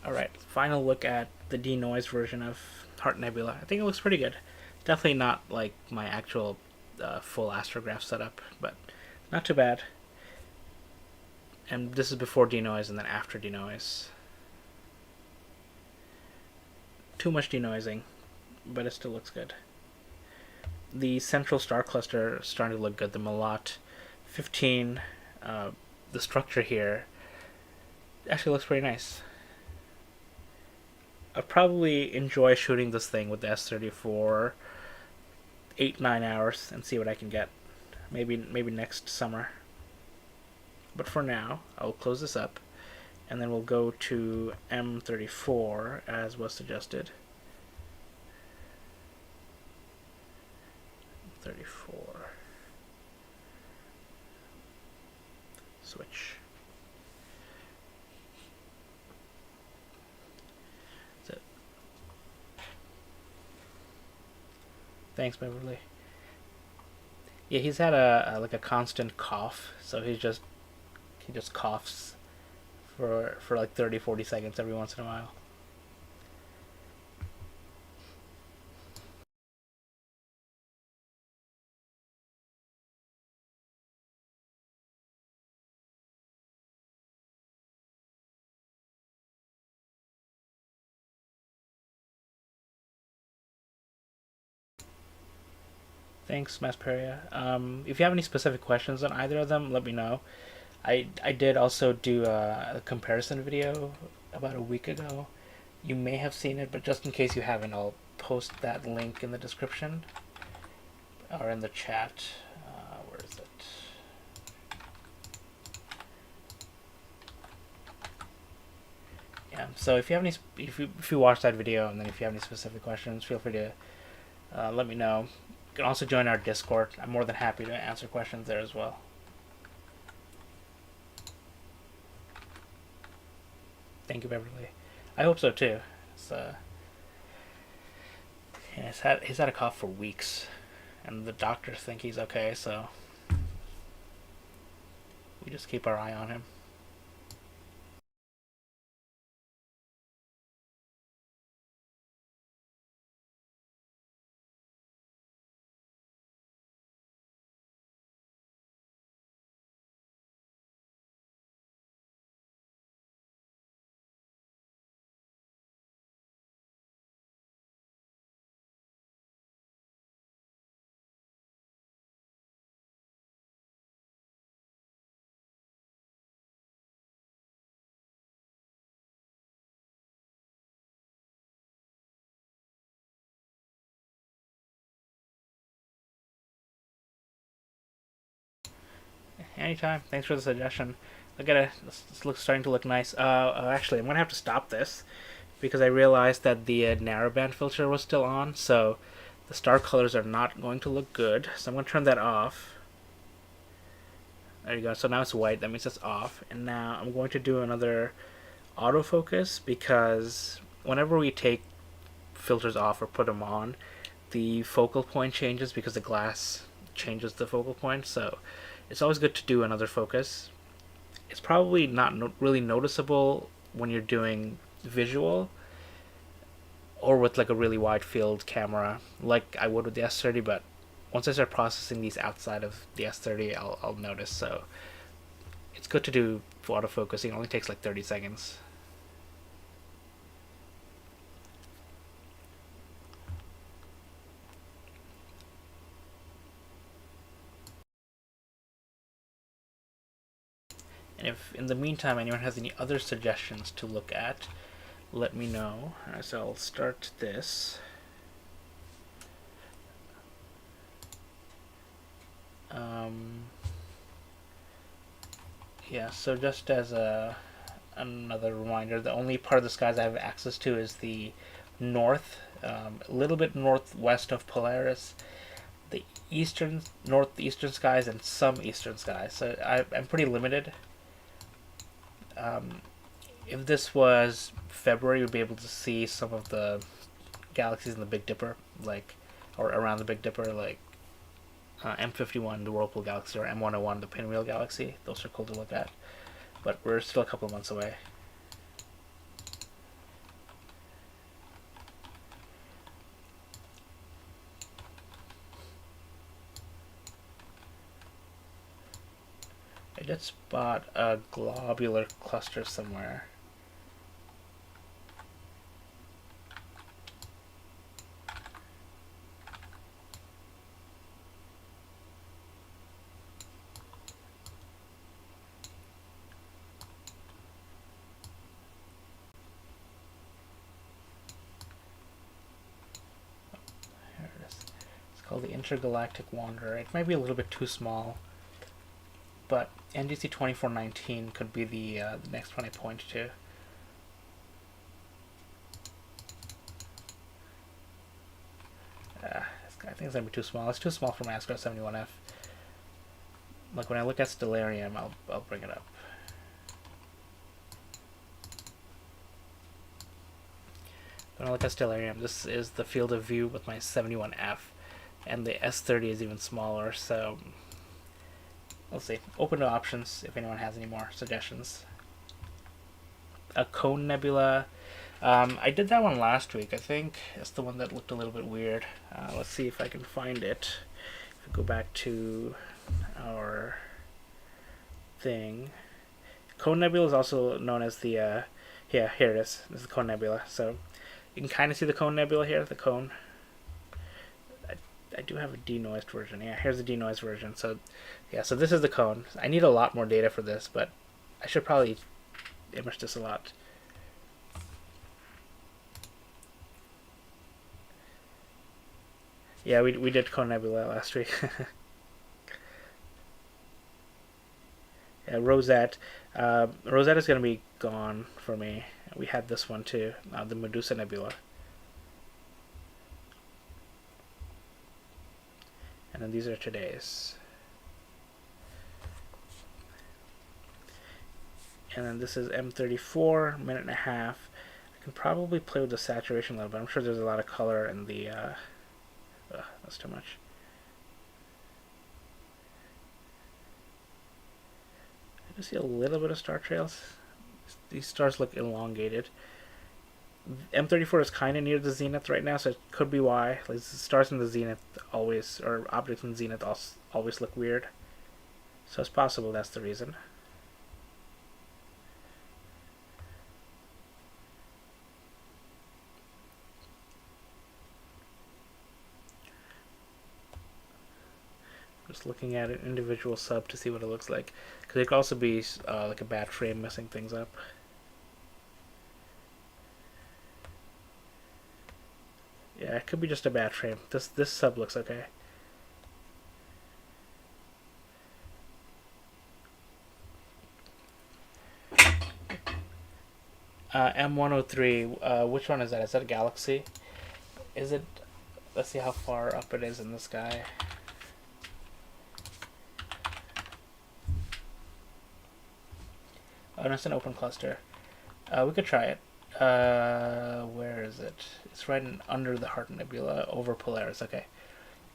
All right, final look at the denoised version of Heart Nebula. I think it looks pretty good. Definitely not like my actual full astrograph setup, but not too bad. And this is before denoise and then after denoise. Too much denoising, but it still looks good. The central star cluster is starting to look good. The Malat 15, the structure here actually looks pretty nice. I'd probably enjoy shooting this thing with the S30 for 8-9 hours and see what I can get. Maybe next summer. But for now, I'll close this up, and then we'll go to M34 as was suggested. 34. Switch. That's it. Thanks, Beverly. Yeah, he's had a like a constant cough, so he just coughs for like 30-40 seconds every once in a while. Thanks, Masperia. If you have any specific questions on either of them, let me know. I did also do a comparison video about a week ago. You may have seen it, but just in case you haven't, I'll post that link in the description or in the chat. Where is it? Yeah. So if you have any, if you watch that video, and then if you have any specific questions, feel free to let me know. You can also join our Discord. I'm more than happy to answer questions there as well. Thank you, Beverly. I hope so too. Yeah, he's had a cough for weeks, and the doctors think he's okay. So we just keep our eye on him. Anytime. Thanks for the suggestion. Look at it. This looks starting to look nice. Actually, I'm gonna have to stop this because I realized that the narrowband filter was still on, so the star colors are not going to look good. So I'm gonna turn that off. There you go. So now it's white. That means it's off. And now I'm going to do another autofocus because whenever we take filters off or put them on, the focal point changes because the glass changes the focal point. So it's always good to do another focus. It's probably not really noticeable when you're doing visual or with like a really wide field camera like I would with the S30, but once I start processing these outside of the S30, I'll notice. So it's good to do for autofocusing. It only takes like 30 seconds. And if in the meantime anyone has any other suggestions to look at, let me know. Alright, so I'll start this. Yeah, so just as another reminder, the only part of the skies I have access to is the north, a little bit northwest of Polaris, the northeastern skies, and some eastern skies. So I'm pretty limited. If this was February, you'd be able to see some of the galaxies in the Big Dipper, or around the Big Dipper, like M51, the Whirlpool Galaxy, or M101, the Pinwheel Galaxy. Those are cool to look at. But we're still a couple of months away. I did spot a globular cluster somewhere. Here it is. It's called the Intergalactic Wanderer. It might be a little bit too small, but NGC 2419 could be the next one I point to. I think it's going to be too small. It's too small for my Astro 71F. Like when I look at Stellarium, I'll bring it up. When I look at Stellarium, this is the field of view with my 71F, and the S30 is even smaller, so we'll see. Open to options if anyone has any more suggestions. A cone nebula. I did that one last week. I think it's the one that looked a little bit weird. Let's see if I can find it. If we go back to our thing. Cone nebula is also known as the yeah, here it is. This is the Cone nebula. So you can kind of see the Cone nebula here, the cone. I do have a denoised version. Yeah, here's the denoised version. So yeah, so this is the cone. I need a lot more data for this, but I should probably image this a lot. Yeah, we did Cone nebula last week. Yeah, Rosette. Rosette is going to be gone for me. We had this one too, the Medusa Nebula. And then these are today's. And then this is M34, minute and a half. I can probably play with the saturation level, but I'm sure there's a lot of color in the... that's too much. I just see a little bit of star trails. These stars look elongated. M34 is kind of near the zenith right now, so it could be why. Like, stars in the zenith always, or objects in the zenith always look weird. So it's possible that's the reason. Just looking at an individual sub to see what it looks like, because it could also be like a bad frame messing things up. Yeah, it could be just a bad frame. This sub looks okay. M103. Which one is that? Is that a galaxy? Is it? Let's see how far up it is in the sky. Oh, no, it's an open cluster. We could try it. Where is it? It's right under the Heart Nebula, over Polaris. Okay.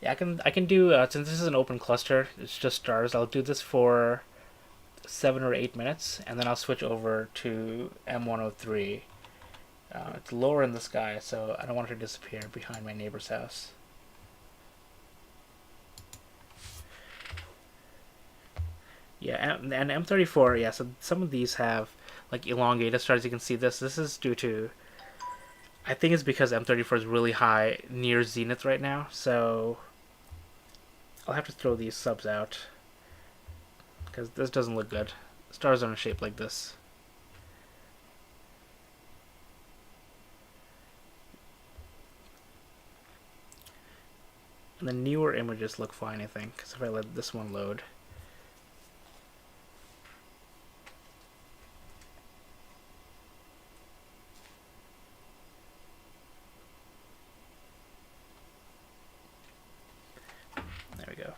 Yeah, I can do since this is an open cluster, it's just stars. I'll do this for 7 or 8 minutes, and then I'll switch over to M103. It's lower in the sky, so I don't want it to disappear behind my neighbor's house. Yeah, and M34. Yeah, so some of these have like elongated stars. You can see this. This is due to, I think it's because M34 is really high near zenith right now. So I'll have to throw these subs out because this doesn't look good. Stars aren't shaped like this. And the newer images look fine, I think. Because if I let this one load. There we go.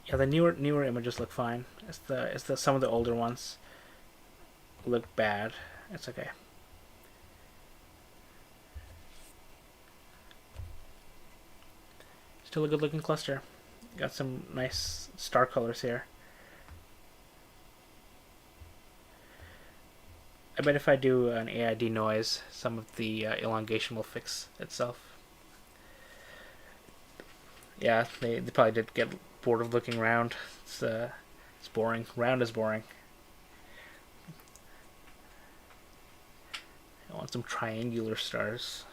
Yeah, the newer images look fine. It's the some of the older ones look bad. It's okay. Still a good looking cluster. Got some nice star colors here. I bet if I do an AID noise, some of the elongation will fix itself. Yeah, they probably did get bored of looking round. It's boring. Round is boring. I want some triangular stars.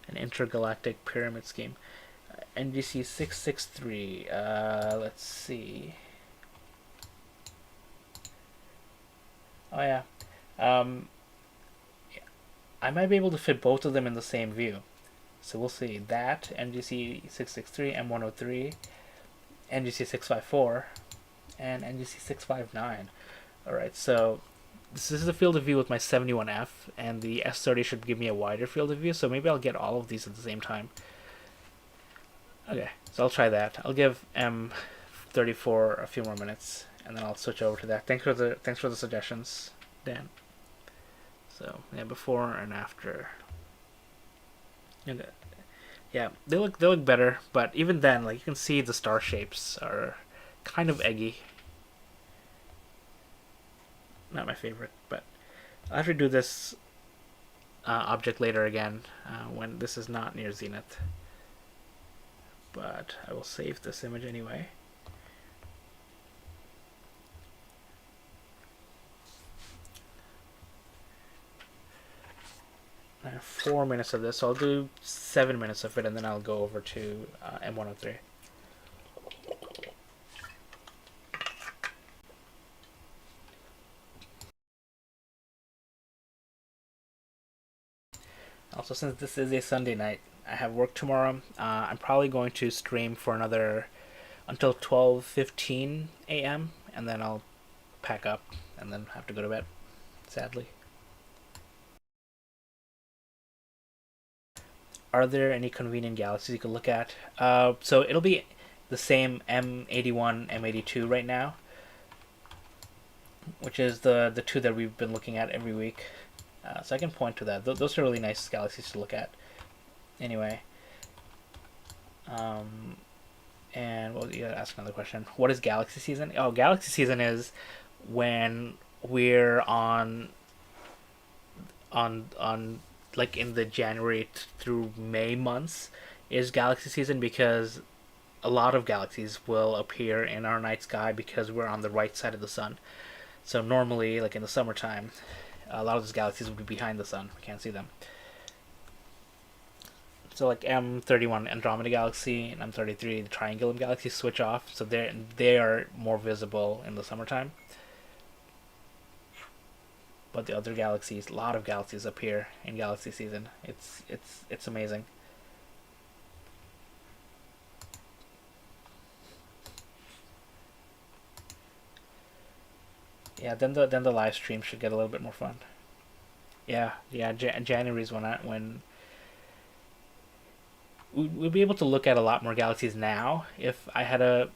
An intergalactic pyramid scheme. NGC 663. Let's see. Oh yeah. I might be able to fit both of them in the same view. So we'll see. That, NGC 663, M103, NGC 654, and NGC 659. Alright, so this is the field of view with my 71F, and the S30 should give me a wider field of view, so maybe I'll get all of these at the same time. Okay, so I'll try that. I'll give M34 a few more minutes, and then I'll switch over to that. Thanks for the suggestions, Dan. So yeah, before and after. And yeah, they look better, but even then, like you can see the star shapes are kind of eggy. Not my favorite, but I'll have to do this object later again when this is not near zenith. But I will save this image anyway. I have 4 minutes of this, so I'll do 7 minutes of it, and then I'll go over to M103. Also, since this is a Sunday night, I have work tomorrow. I'm probably going to stream for another until 12:15 a.m. and then I'll pack up and then have to go to bed. Sadly. Are there any convenient galaxies you could look at? So it'll be the same M81, M82 right now, which is the two that we've been looking at every week. So I can point to that. Those are really nice galaxies to look at. Anyway, and well, you gotta ask another question. What is galaxy season? Oh, galaxy season is when we're on like in the January through May months is galaxy season, because a lot of galaxies will appear in our night sky because we're on the right side of the sun. So normally, like in the summertime, a lot of those galaxies would be behind the sun. We can't see them. So like M31 Andromeda Galaxy and M33 the Triangulum Galaxy switch off, so they are more visible in the summertime. But the other galaxies, a lot of galaxies appear in galaxy season. It's amazing. Yeah, then the live stream should get a little bit more fun. Yeah, January is when we'll be able to look at a lot more galaxies now. If I had a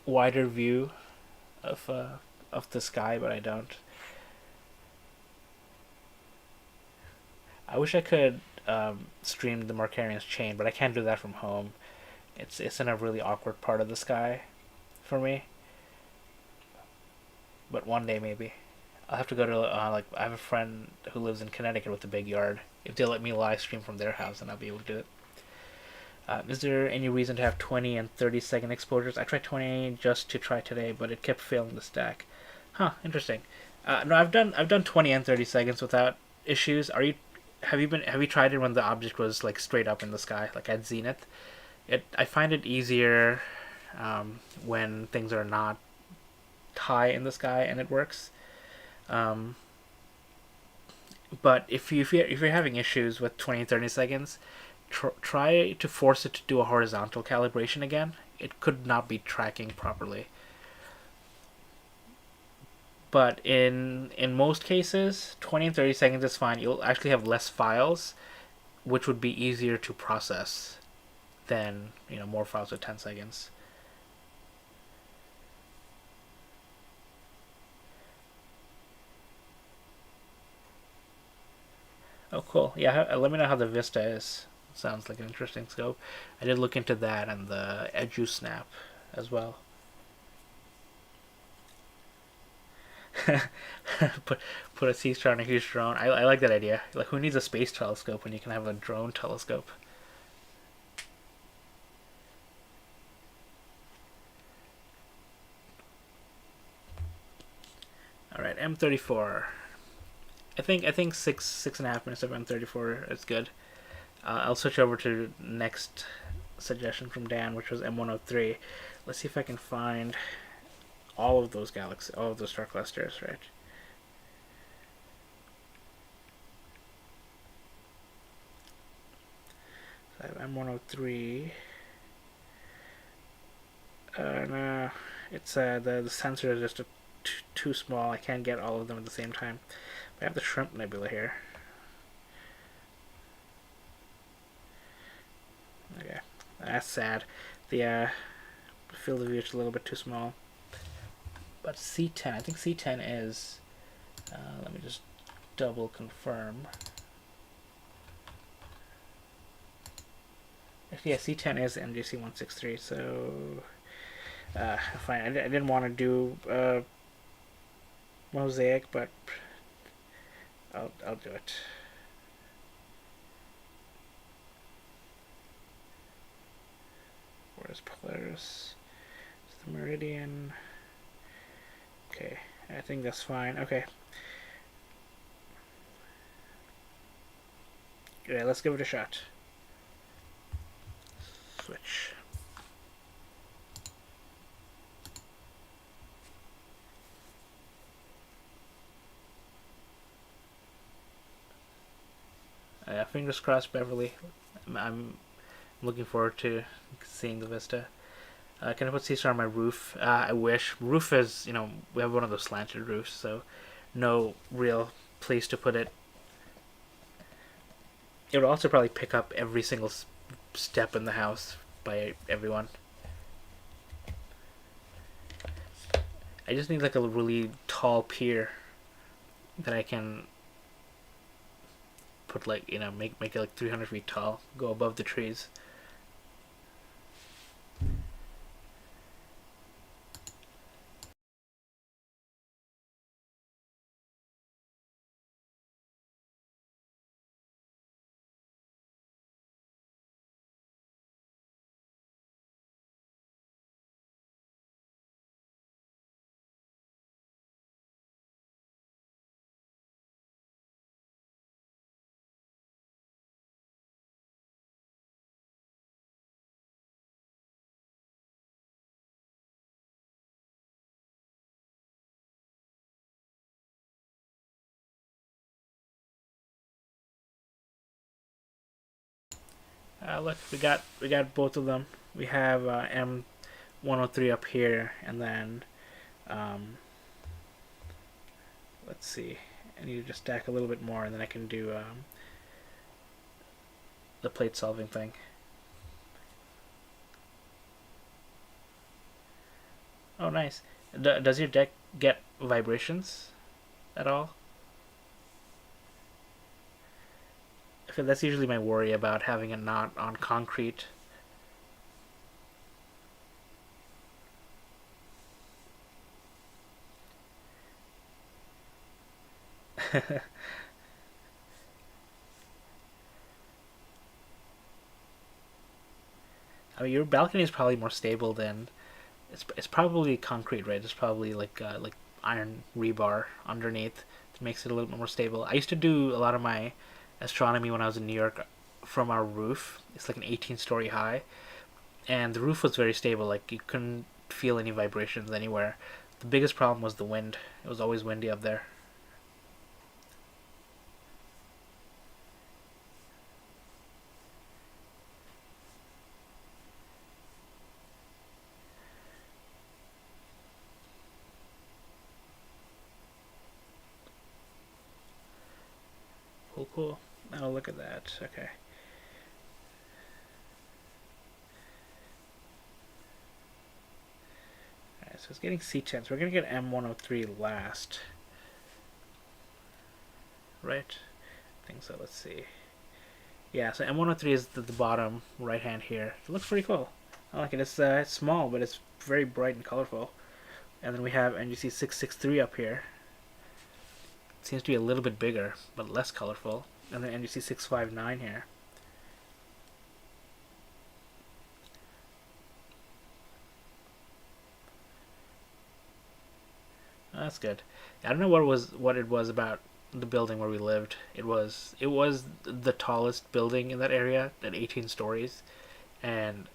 wider view of the sky, but I don't. I wish I could stream the Markarian's chain, but I can't do that from home. It's in a really awkward part of the sky for me. But one day maybe. I'll have to go to like I have a friend who lives in Connecticut with a big yard. If they let me live stream from their house, then I'll be able to do it. Is there any reason to have 20 and 30-second exposures? I tried 20 just to try today, but it kept failing to stack. Huh, interesting. No, I've done 20 and 30 seconds without issues. Have you tried it when the object was like straight up in the sky, like at zenith? I find it easier when things are not high in the sky, and it works. Um, but if you're having issues with 20 and 30 seconds, try to force it to do a horizontal calibration again. It could not be tracking properly. But in most cases, 20 and 30 seconds is fine. You'll actually have less files, which would be easier to process than more files with 10 seconds. Oh, cool. Yeah, let me know how the Vista is. Sounds like an interesting scope. I did look into that and the Edu Snap as well. put put a Seestar on a huge drone. I like that idea. Like, who needs a space telescope when you can have a drone telescope? All right, M34. I think 6.5 minutes of M34 is good. I'll switch over to next suggestion from Dan, which was M103. Let's see if I can find all of those all of those star clusters, right? So I have M103. No, it's the sensor is just too small. I can't get all of them at the same time. But I have the Shrimp Nebula here. Okay, that's sad. The field of view is a little bit too small. But C10, I think C10 is. Let me just double confirm. Yeah, C10 is NGC 163. So fine. I didn't want to do mosaic, but I'll do it. Where's Polaris? It's the meridian. Okay, I think that's fine. Okay. Okay, let's give it a shot. Switch. Fingers crossed, Beverly. I'm looking forward to seeing the Vista. Can I put Seestar on my roof? I wish. Roof is, we have one of those slanted roofs, so no real place to put it. It would also probably pick up every single step in the house by everyone. I just need like a really tall pier that I can put like, make it like 300 feet tall, go above the trees. Look, we got both of them. We have M103 up here, and then let's see. I need to just stack a little bit more, and then I can do the plate solving thing. Oh, nice. Does your deck get vibrations at all? I feel that's usually my worry about having it not on concrete. I mean, your balcony is probably more stable than it's probably concrete, right? It's probably like iron rebar underneath that makes it a little bit more stable. I used to do a lot of my astronomy when I was in New York from our roof. It's like an 18-story high, and the roof was very stable. Like you couldn't feel any vibrations anywhere. The biggest problem was the wind. It was always windy up there. Cool, cool. Oh, look at that. Okay. Alright, so it's getting C10s. We're gonna get M103 last, right? I think so. Let's see. Yeah, so M103 is the bottom right hand here. It looks pretty cool. I like it. It's small, but it's very bright and colorful. And then we have NGC 663 up here. It seems to be a little bit bigger, but less colorful. And then NGC 659 here. Oh, that's good. I don't know what it was about the building where we lived. It was the tallest building in that area at 18 stories, and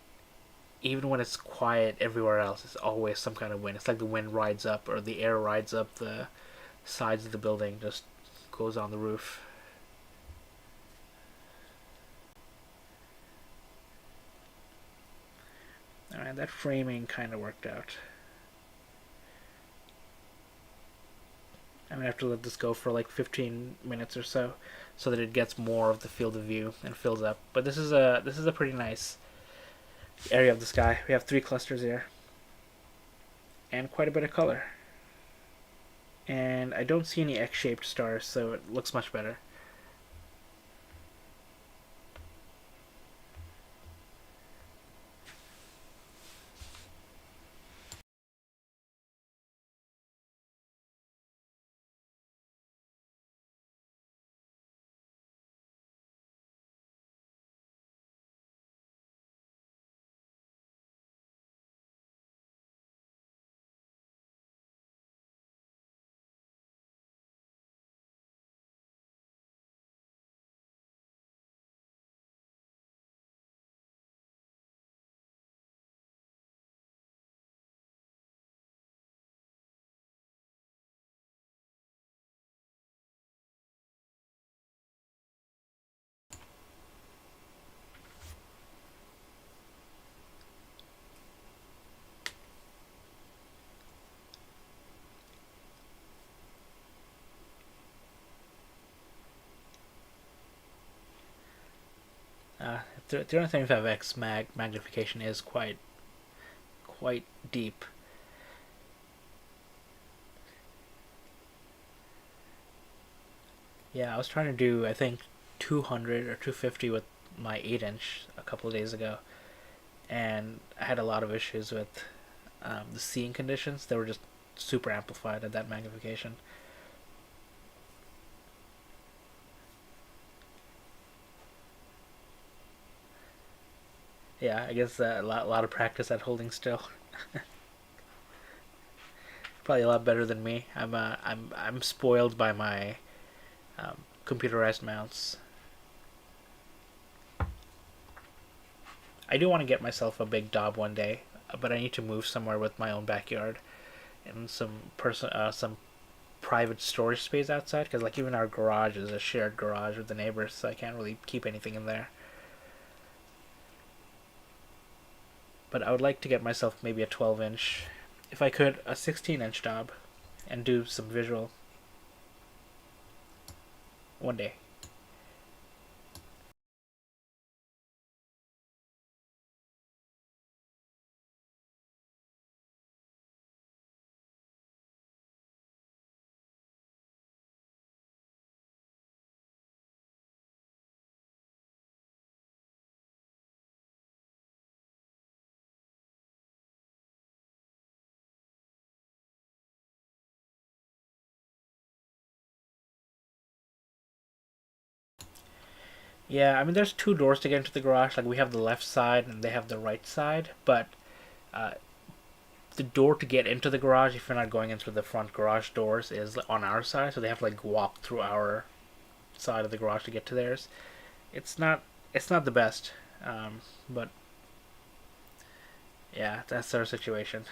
even when it's quiet everywhere else, it's always some kind of wind. It's like the wind rides up or the air rides up the sides of the building, just goes on the roof. Alright, that framing kind of worked out. I'm gonna have to let this go for like 15 minutes or so that it gets more of the field of view and fills up. But this is a pretty nice area of the sky. We have three clusters here, and quite a bit of color. And I don't see any X-shaped stars, so it looks much better. Uh, 375x magnification is quite deep. Yeah, I was trying to do I think 200 or 250 with my 8 inch a couple of days ago, and I had a lot of issues with the seeing conditions. They were just super amplified at that magnification. Yeah, I guess a lot of practice at holding still. Probably a lot better than me. I'm spoiled by my computerized mounts. I do want to get myself a big Dob one day, but I need to move somewhere with my own backyard and some private storage space outside. Because like even our garage is a shared garage with the neighbors, so I can't really keep anything in there. But I would like to get myself maybe a 12 inch, if I could, a 16 inch Dob, and do some visual one day. Yeah, I mean, there's two doors to get into the garage. Like we have the left side and they have the right side, but uh, the door to get into the garage, if you're not going in through the front garage doors, is on our side. So they have to like walk through our side of the garage to get to theirs. It's not it's not the best, but yeah, that's our situation.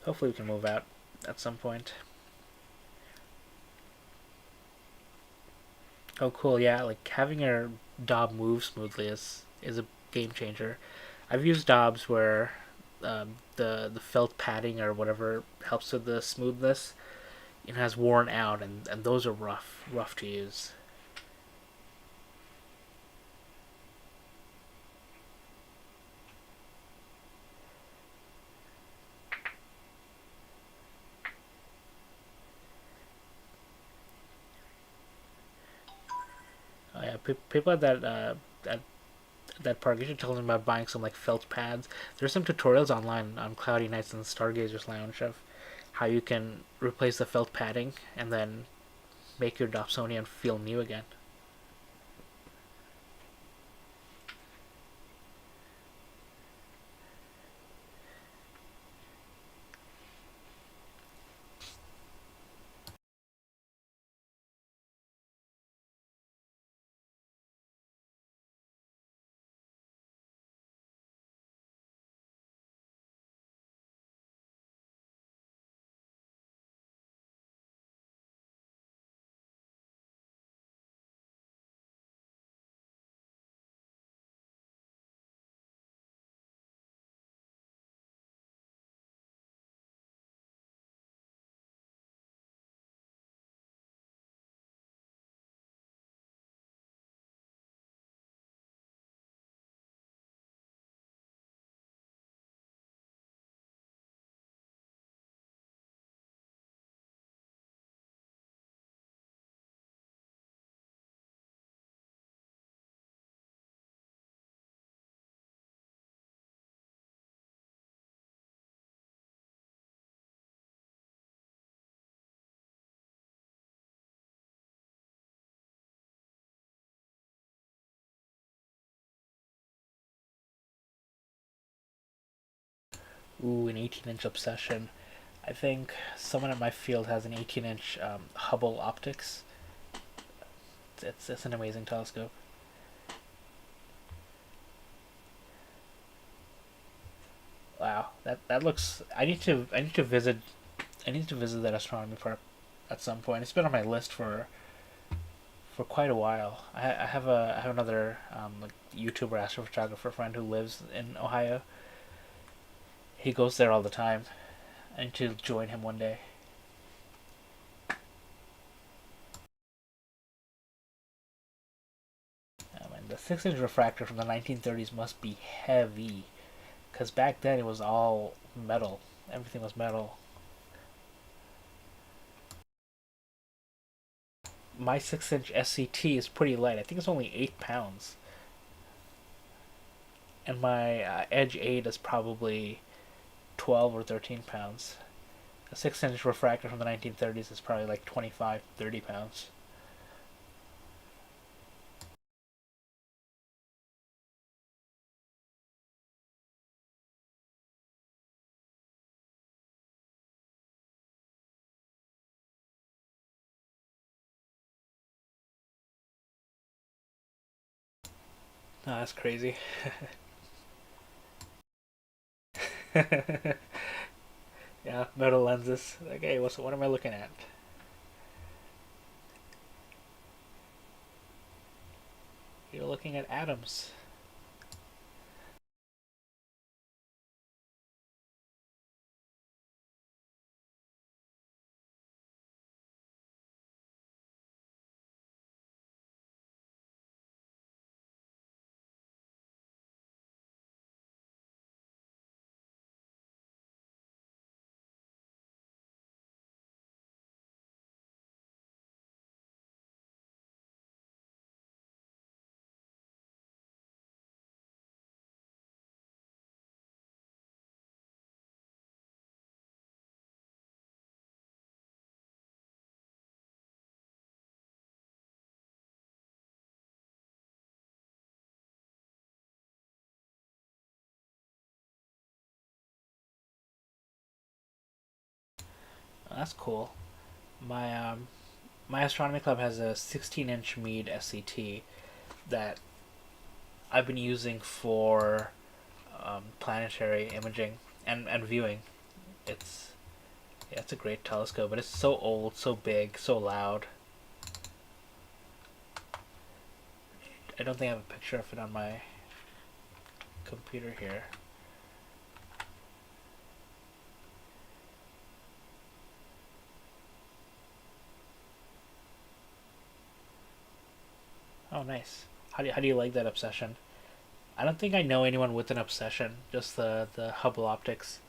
Hopefully, we can move out at some point. Oh, cool! Yeah, like having your Dob move smoothly is a game changer. I've used Dobs where the felt padding or whatever helps with the smoothness. It has worn out, and those are rough to use. Yeah, people at that park, you should tell them about buying some like felt pads. There's some tutorials online on Cloudy Nights and Stargazers Lounge of how you can replace the felt padding and then make your Dobsonian feel new again. Ooh, an 18-inch obsession. I think someone in my field has an 18-inch Hubble optics. It's an amazing telescope. Wow, that looks. I need to visit that astronomy park at some point. It's been on my list for quite a while. I have another like YouTuber astrophotographer friend who lives in Ohio. He goes there all the time. I need to join him one day. And the 6-inch refractor from the 1930s must be heavy, because back then it was all metal. Everything was metal. My 6-inch SCT is pretty light. I think it's only 8 pounds, and my Edge 8 is probably 12 or 13 pounds. A 6-inch refractor from the 1930s is probably like 25, 30 pounds. Oh, that's crazy. Yeah, metal lenses. Like, hey, what am I looking at? You're looking at atoms. That's cool. My astronomy club has a 16-inch Meade SCT that I've been using for planetary imaging and viewing. It's Yeah, it's a great telescope, but it's so old, so big, so loud. I don't think I have a picture of it on my computer here. Oh, nice. How do you like that obsession? I don't think I know anyone with an obsession. Just the Hubble optics.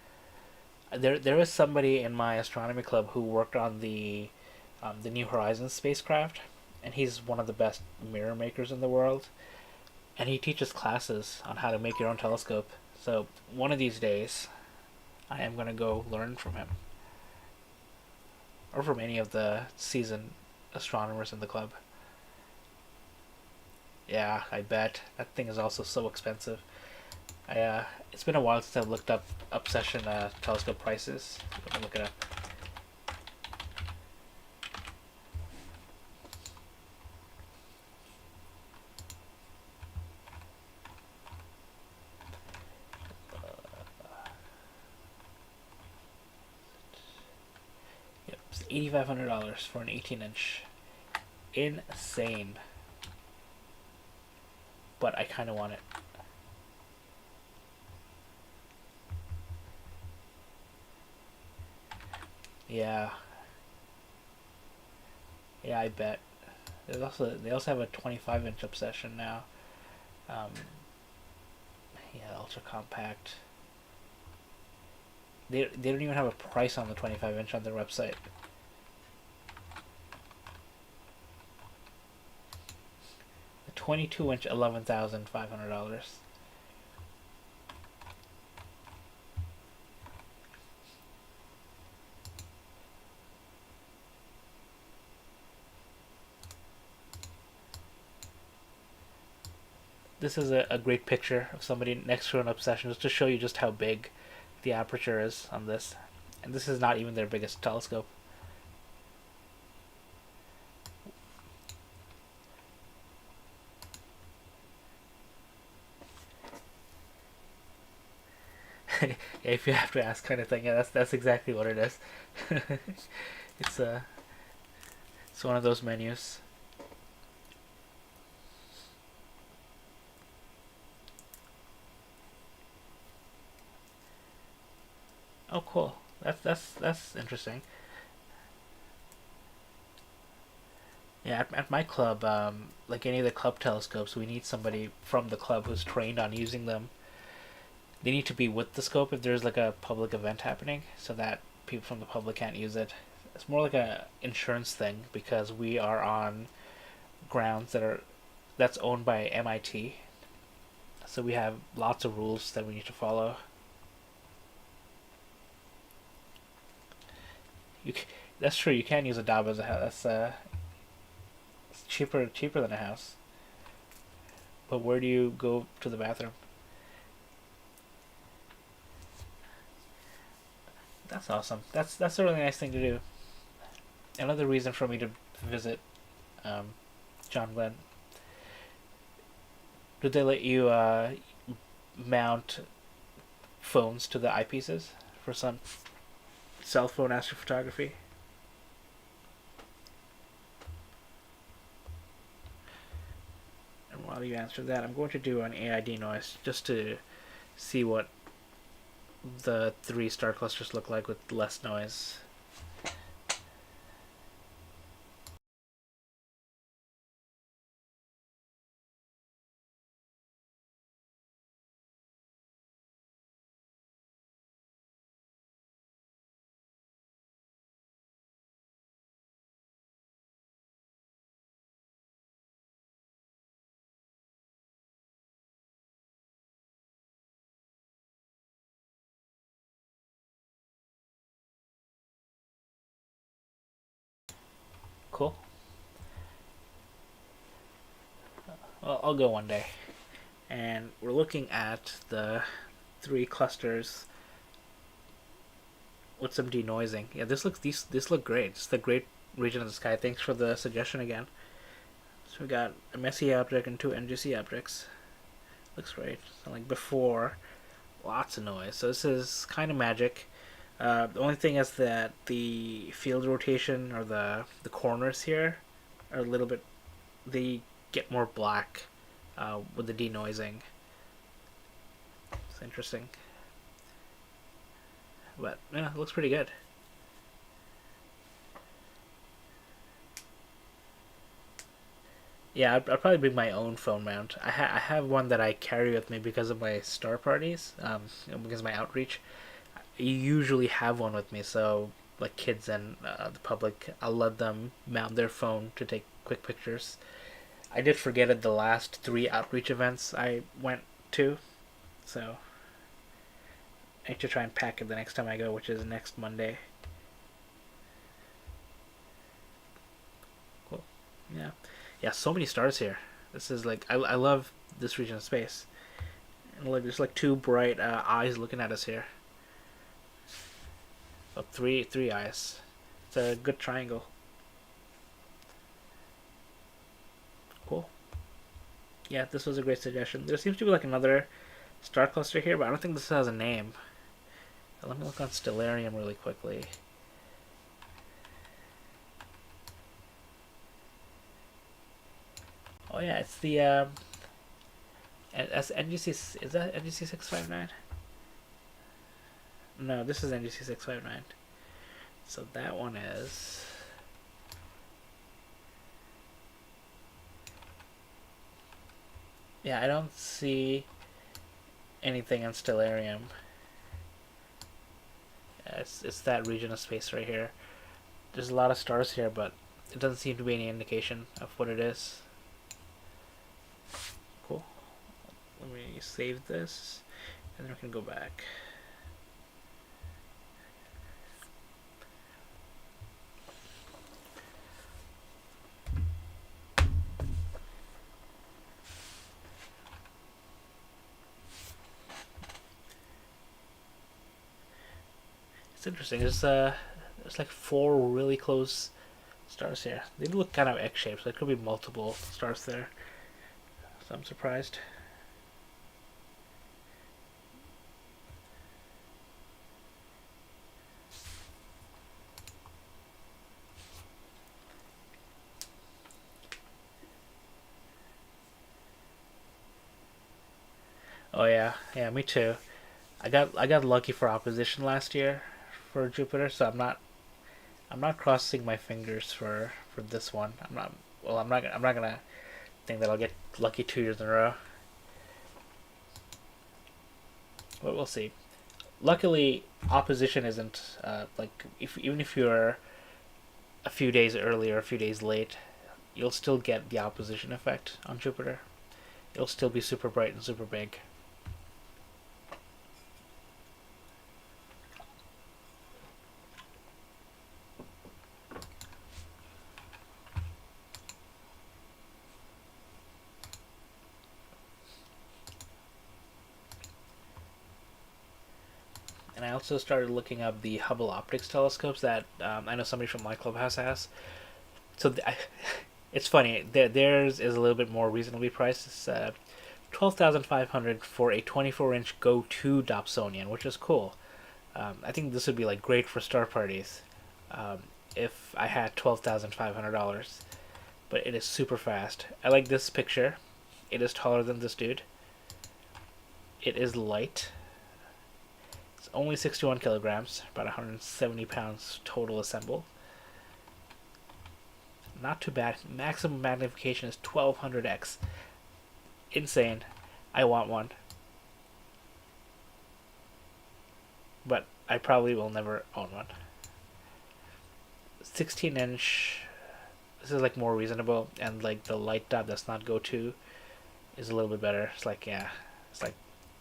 There is somebody in my astronomy club who worked on the New Horizons spacecraft, and he's one of the best mirror makers in the world. And he teaches classes on how to make your own telescope. So one of these days, I am gonna go learn from him, or from any of the seasoned astronomers in the club. Yeah, I bet that thing is also so expensive. It's been a while since I've looked up obsession telescope prices. Let me look it up. Yep, it's $8,500 for an 18-inch. Insane, but I kind of want it. Yeah, yeah, I bet. They also have a 25-inch obsession now. Um, yeah, ultra compact. They don't even have a price on the 25-inch on their website. The 22-inch, $11,500. This is a great picture of somebody next to an obsession, just to show you just how big the aperture is on this. And this is not even their biggest telescope. Yeah, if you have to ask kind of thing, yeah, that's exactly what it is. it's a it's one of those menus. Oh, cool. That's interesting. Yeah, at my club, like any of the club telescopes, we need somebody from the club who's trained on using them. They need to be with the scope if there's like a public event happening, so that people from the public can't use it. It's more like a insurance thing because we are on grounds that's owned by MIT, so we have lots of rules that we need to follow. You, that's true. You can use a dab as a house. It's cheaper than a house. But where do you go to the bathroom? That's awesome. That's a really nice thing to do. Another reason for me to visit um, John Glenn. Do they let you mount phones to the eyepieces for some cell phone astrophotography? And while you answer that, I'm going to do an AID noise just to see what the three star clusters look like with less noise. Cool. Well, I'll go one day. And we're looking at the three clusters with some denoising. Yeah, this look great. It's the great region of the sky. Thanks for the suggestion again. So we got a messy object and two NGC objects. Looks great. So like before, lots of noise. So this is kind of magic. The only thing is that the field rotation or the corners here are a little bit. They get more black with the denoising. It's interesting, but yeah, it looks pretty good. Yeah, I'd probably bring my own phone mount. I have one that I carry with me because of my star parties, because of my outreach. I usually have one with me, so like kids and the public, I'll let them mount their phone to take quick pictures. I did forget it the last three outreach events I went to, so I need to try and pack it the next time I go, which is next Monday. Cool. Yeah. Yeah, so many stars here. This is like I love this region of space. And like there's like two bright eyes looking at us here. Oh, three eyes. It's a good triangle. Cool. Yeah, this was a great suggestion. There seems to be like another star cluster here, but I don't think this has a name. Let me look on Stellarium really quickly. Oh yeah, it's the NGC. Is that NGC 659? No, this is NGC 659. So that one is. Yeah, I don't see anything on Stellarium. Yeah, it's that region of space right here. There's a lot of stars here, but it doesn't seem to be any indication of what it is. Cool. Let me save this, and then we can go back. It's interesting. There's like four really close stars here. They look kind of egg-shaped, so there could be multiple stars there. So I'm surprised. Oh yeah, yeah, me too. I got lucky for opposition last year for Jupiter, so I'm not crossing my fingers for this one. I'm not gonna think that I'll get lucky 2 years in a row. But we'll see. Luckily, opposition isn't like if even if you're a few days early or a few days late, you'll still get the opposition effect on Jupiter. It'll still be super bright and super big. And I also started looking up the Hubble optics telescopes that I know somebody from my clubhouse has. So it's funny. Theirs is a little bit more reasonably priced. It's 12,500 for a 24-inch Go 2 Dobsonian, which is cool. I think this would be like great for star parties um, if I had $12,500. But it is super fast. I like this picture. It is taller than this dude. It is light. It's only 61 kilograms, about 170 pounds total assembled. Not too bad. Maximum magnification is 1200x. Insane. I want one. But I probably will never own one. 16-inch. This is like more reasonable, and like the light dot that's not Go 2 is a little bit better. It's like, yeah, it's like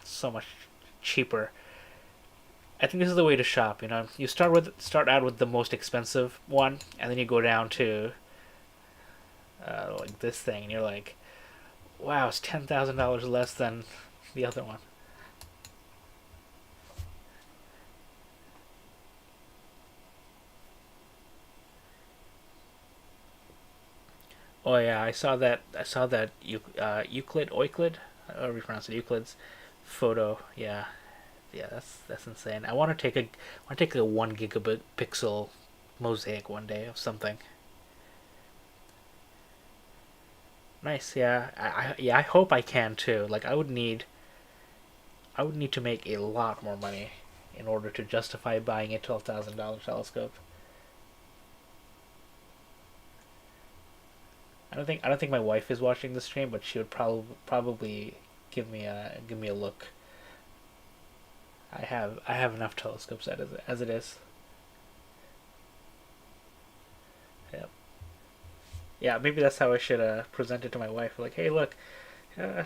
so much cheaper. I think this is the way to shop. You know, you start out with the most expensive one, and then you go down to like this thing, and you're like, wow, it's $10,000 less than the other one. Oh yeah, I saw that. I saw that Euclid, however you pronounce it, Euclid's photo. Yeah, yeah, that's insane. I want to take a 1 gigabit pixel mosaic one day of something. Nice. Yeah, yeah, I hope I can too. Like I would need to make a lot more money in order to justify buying a $12,000 telescope. I don't think my wife is watching the stream, but she would probably give me a look. I have enough telescopes as it is. Yeah, yeah. Maybe that's how I should present it to my wife. Like, hey, look, uh,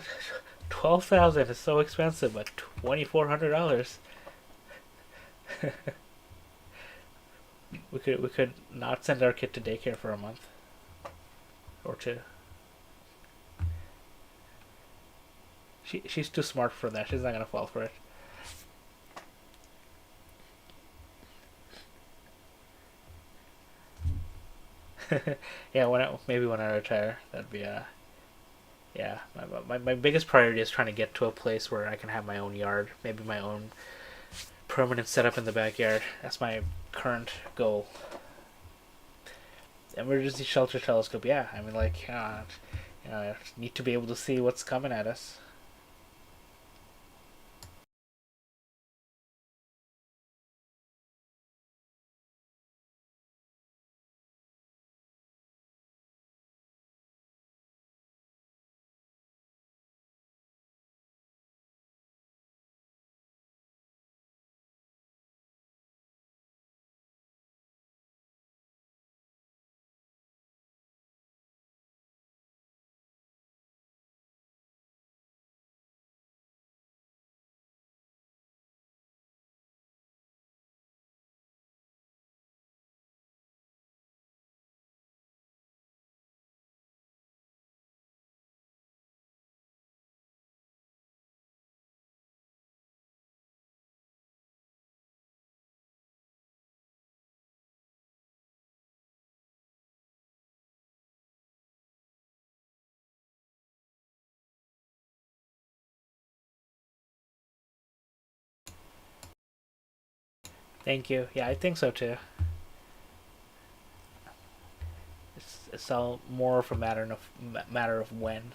12,000 is so expensive, but $2,400. We could not send our kid to daycare for a month or two. She's too smart for that. She's not gonna fall for it. Yeah, maybe when I retire, that'd be yeah. My biggest priority is trying to get to a place where I can have my own yard, maybe my own permanent setup in the backyard. That's my current goal. Emergency shelter telescope. Yeah, I mean, like, I need to be able to see what's coming at us. Thank you. Yeah, I think so too. It's all more of a matter of when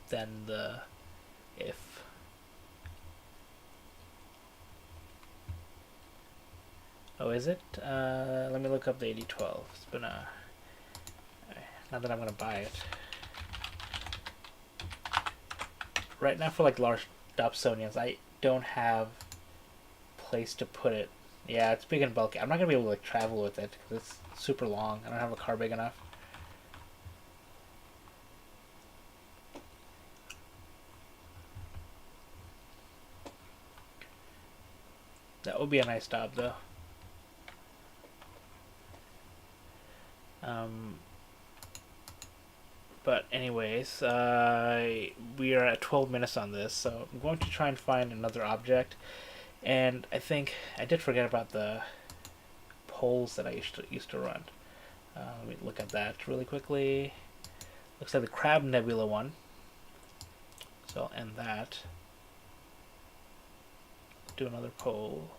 than the if. Oh, is it? Let me look up the 8012. It's been a not that I'm gonna buy it right now for like large Dobsonians. I don't have place to put it. Yeah, it's big and bulky. I'm not gonna be able to like travel with it because it's super long. I don't have a car big enough. That would be a nice Dob though. Um, but anyways, we are at 12 minutes on this, so I'm going to try and find another object. And I think I did forget about the polls that I used to run. Let me look at that really quickly. Looks like the Crab Nebula one. So I'll end that. Do another poll.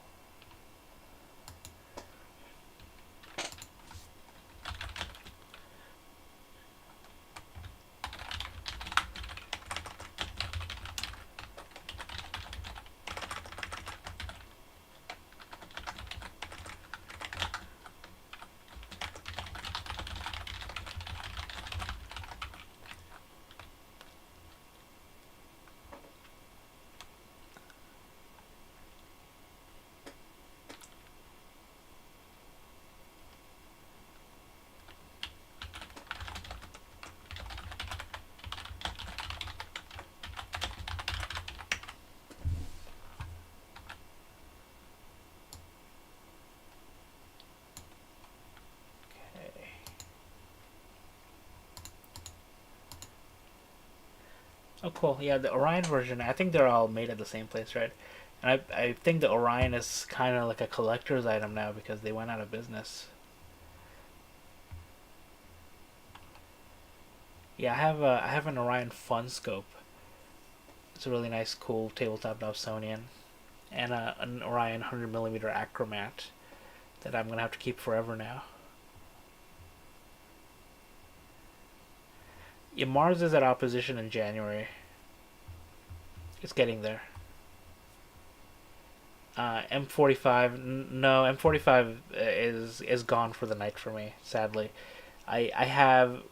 Okay. Oh, cool. Yeah, the Orion version. I think they're all made at the same place, right? And I think the Orion is kind of like a collector's item now because they went out of business. Yeah, I have an Orion Fun Scope. It's a really nice, cool tabletop Dobsonian, and an Orion 100 millimeter Acromat that I'm gonna have to keep forever now. Yeah, Mars is at opposition in January. It's getting there. M45, no, M45 is gone for the night for me. Sadly, I have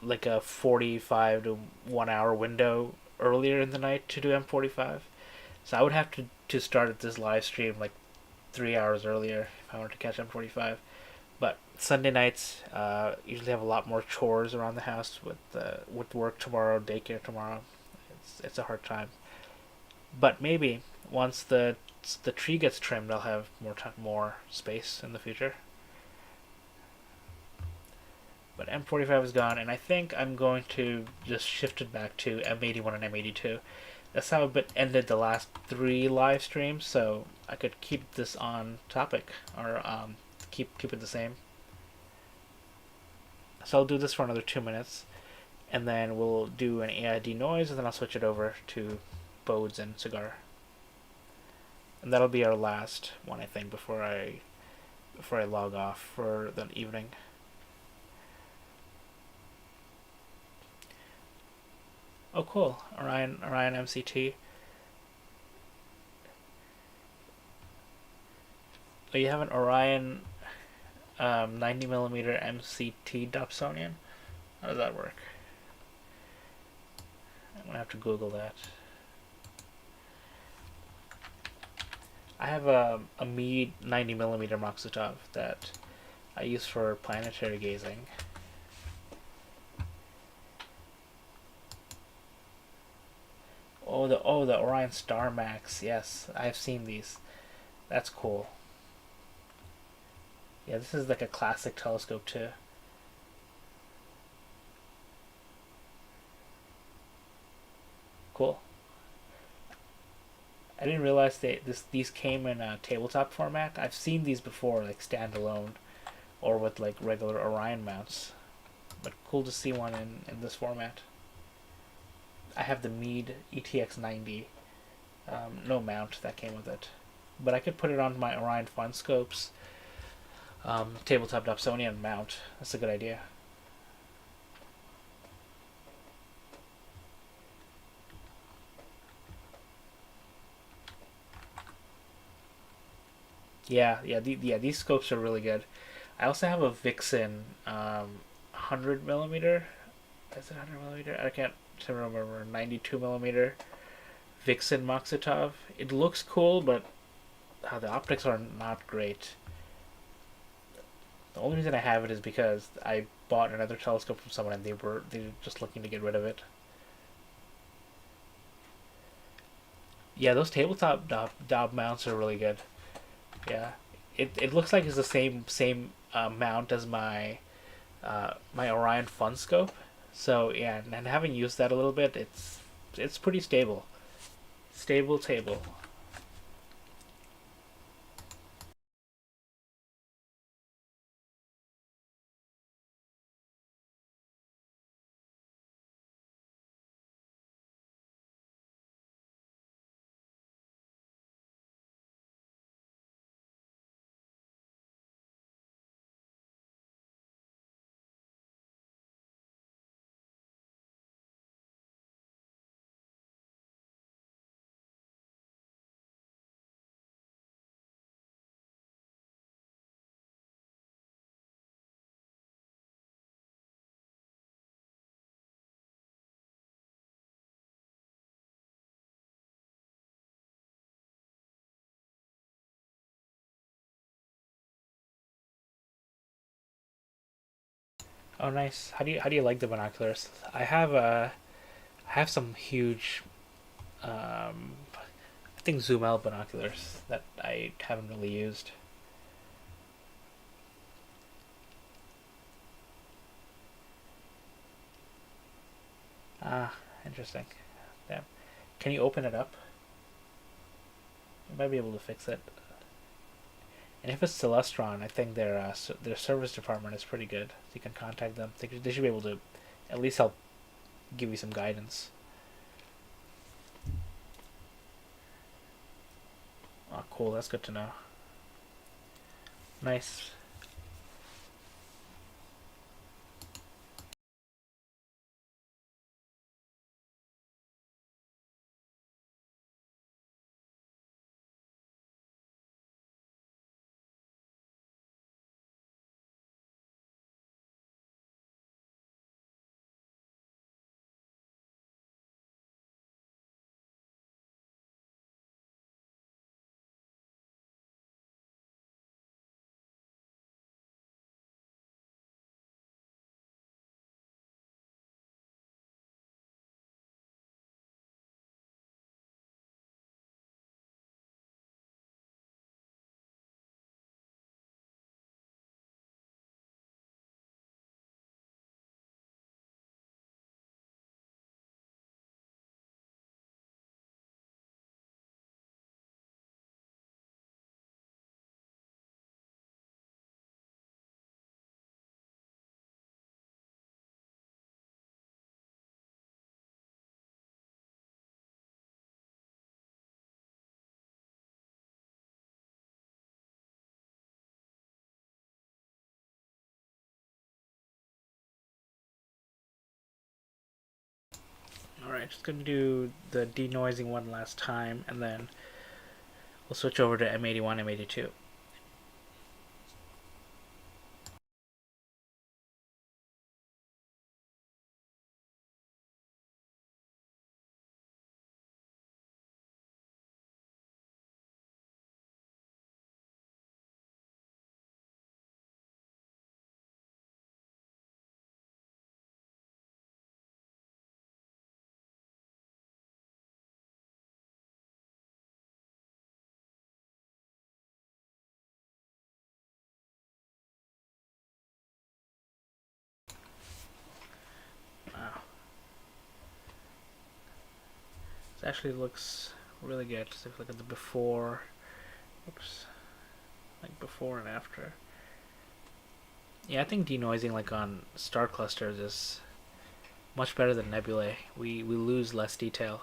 like a 45 to 1 hour window earlier in the night to do M45, so I would have to start at this live stream like 3 hours earlier if I wanted to catch M45. But Sunday nights usually have a lot more chores around the house with work tomorrow, daycare tomorrow. It's a hard time. But maybe once the tree gets trimmed, I'll have more space in the future. But M45 is gone, and I think I'm going to just shift it back to M81 and M82. That's how it ended the last three live streams, so I could keep this on topic or keep it the same. So I'll do this for another 2 minutes, and then we'll do an AID noise, and then I'll switch it over to Bodes and Cigar, and that'll be our last one, I think, before I log off for the evening. Oh, cool. Orion MCT. Oh, you have an Orion 90 millimeter MCT Dobsonian? How does that work? I'm gonna have to Google that. I have a Meade 90 millimeter Maksutov that I use for planetary gazing. The Orion Star Max. Yes, I've seen these. That's cool. Yeah, this is like a classic telescope too. Cool. I didn't realize these came in a tabletop format. I've seen these before, like standalone, or with like regular Orion mounts. But cool to see one in this format. I have the Meade ETX 90, no mount that came with it, but I could put it on my Orion Fun Scopes tabletop Dobsonian mount. That's a good idea. Yeah, these scopes are really good. I also have a Vixen 100 millimeter. Is it 100 millimeter? I can't remember. 92 millimeter Vixen Maksutov. It looks cool, but the optics are not great. The only reason I have it is because I bought another telescope from someone and they were just looking to get rid of it. Yeah, those tabletop Dob mounts are really good. Yeah, it looks like it's the same mount as my Orion Fun Scope. So yeah, and having used that a little bit, it's pretty stable. Stable table. Oh, nice. How do you like the binoculars? I have some huge, I think zoom out binoculars that I haven't really used. Ah, interesting. Damn. Can you open it up? You might be able to fix it. And if it's Celestron, I think their service department is pretty good. So you can contact them. They should be able to at least help give you some guidance. Oh, cool. That's good to know. Nice. Alright, just gonna do the denoising one last time, and then we'll switch over to M81, M82. Wow. This actually looks really good. So if you look at the before, oops, like before and after. Yeah, I think denoising like on star clusters is much better than nebulae. We lose less detail.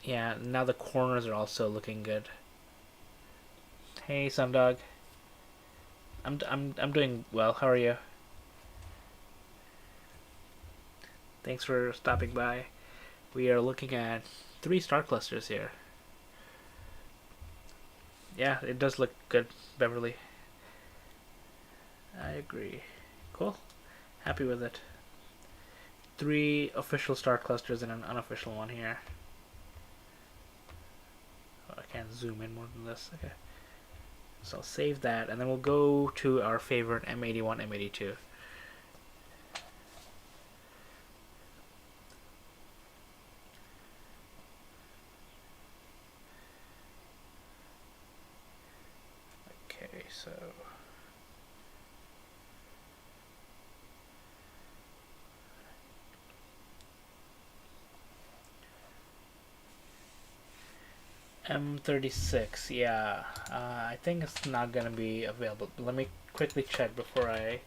Yeah, now the corners are also looking good. Hey, Sundog. I'm doing well. How are you? Thanks for stopping by. We are looking at 3 star clusters here. Yeah, it does look good, Beverly. I agree. Cool. Happy with it. 3 official star clusters and an unofficial one here. Oh, I can't zoom in more than this. Okay. So I'll save that, and then we'll go to our favorite M81, M82. Okay, so M36, yeah. I think it's not gonna be available. Let me quickly check before I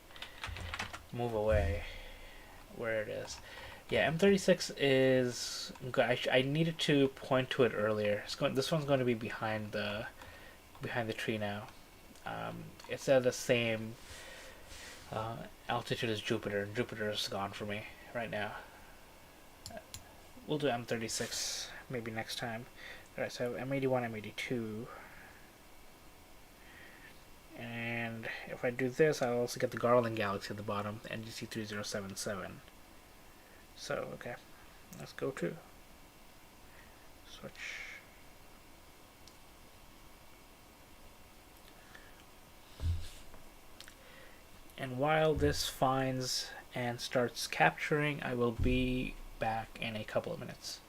move away where it is. Yeah, M36 is. I needed to point to it earlier. This one's going to be behind the tree now. It's at the same altitude as Jupiter, and Jupiter's gone for me right now. We'll do M36 maybe next time. Alright, so M81, M82. And if I do this, I'll also get the Garland Galaxy at the bottom, NGC 3077. So, okay, let's go to switch. And while this finds and starts capturing, I will be back in a couple of minutes.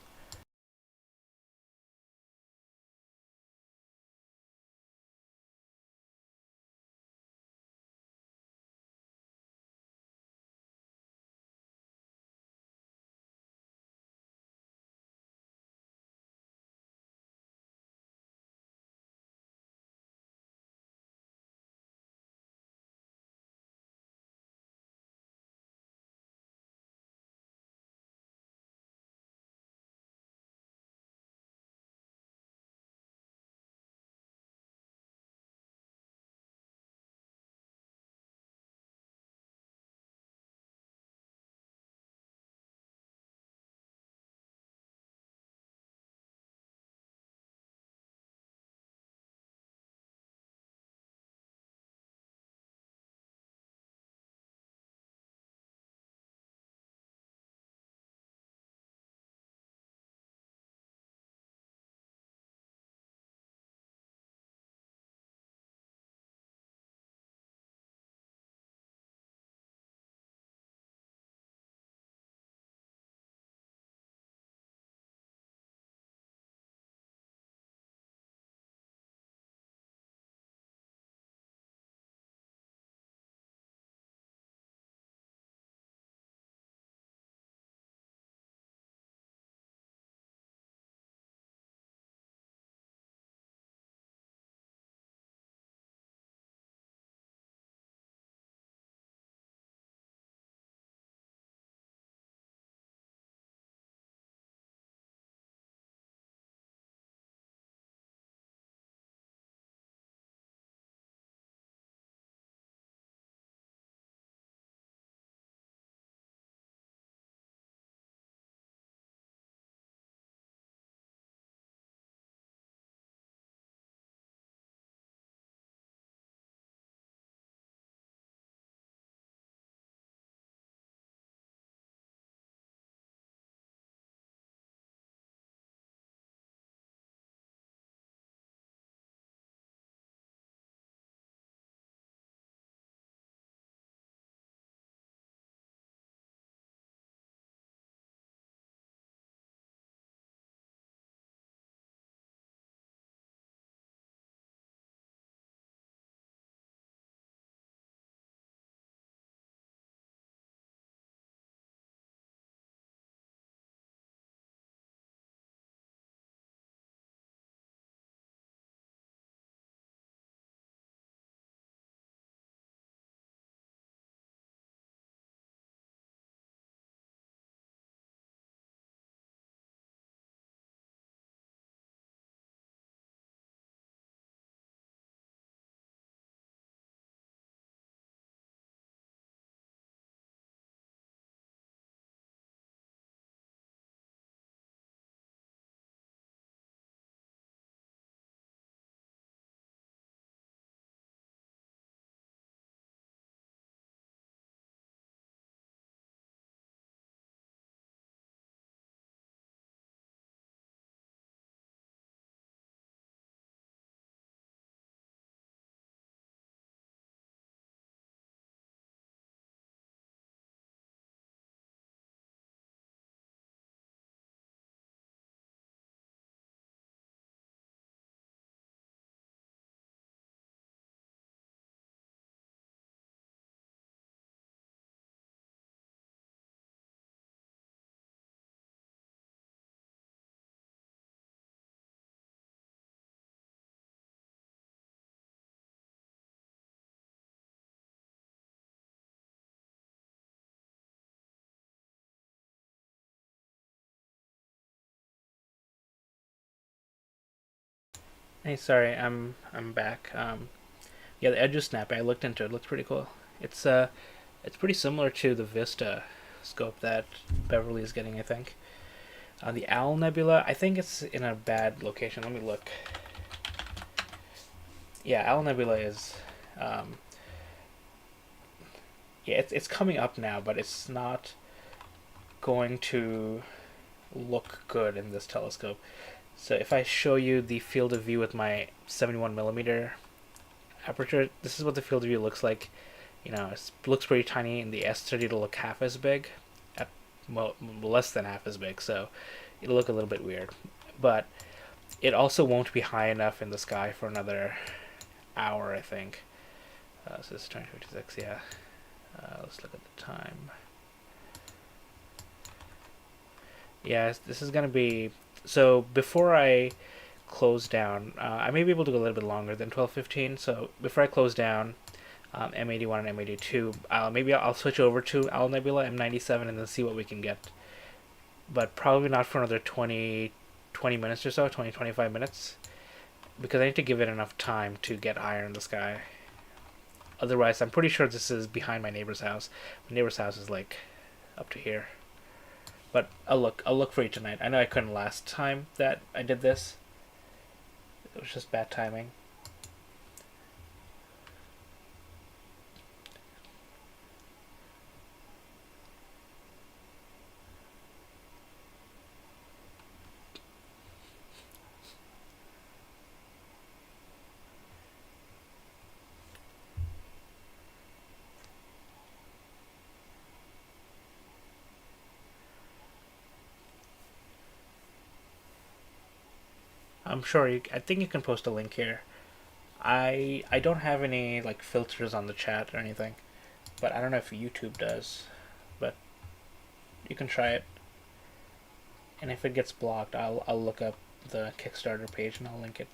Hey, sorry, I'm back. Yeah, the edge is snappy. I looked into it. It looks pretty cool. It's pretty similar to the Vista scope that Beverly is getting, I think. The Owl Nebula, I think it's in a bad location. Let me look. Yeah, Owl Nebula is, um, yeah, it's coming up now, but it's not going to look good in this telescope. So if I show you the field of view with my 71 millimeter aperture, this is what the field of view looks like. It looks pretty tiny. In the S30, it'll look half as big, at well, less than half as big. So it'll look a little bit weird. But it also won't be high enough in the sky for another hour, I think. So it's 2056, yeah. Let's look at the time. Yeah, this is gonna be. So before I close down, I may be able to go a little bit longer than 12:15. So before I close down, M81 and M82, maybe I'll switch over to Owl Nebula M97 and then see what we can get. But probably not for another 20 minutes or so, 25 minutes, because I need to give it enough time to get higher in the sky. Otherwise, I'm pretty sure this is behind my neighbor's house. My neighbor's house is like up to here. But I'll look for you tonight. I know I couldn't last time that I did this. It was just bad timing. I'm sure you. I think you can post a link here. I don't have any like filters on the chat or anything, but I don't know if YouTube does. But you can try it, and if it gets blocked, I'll look up the Kickstarter page and I'll link it.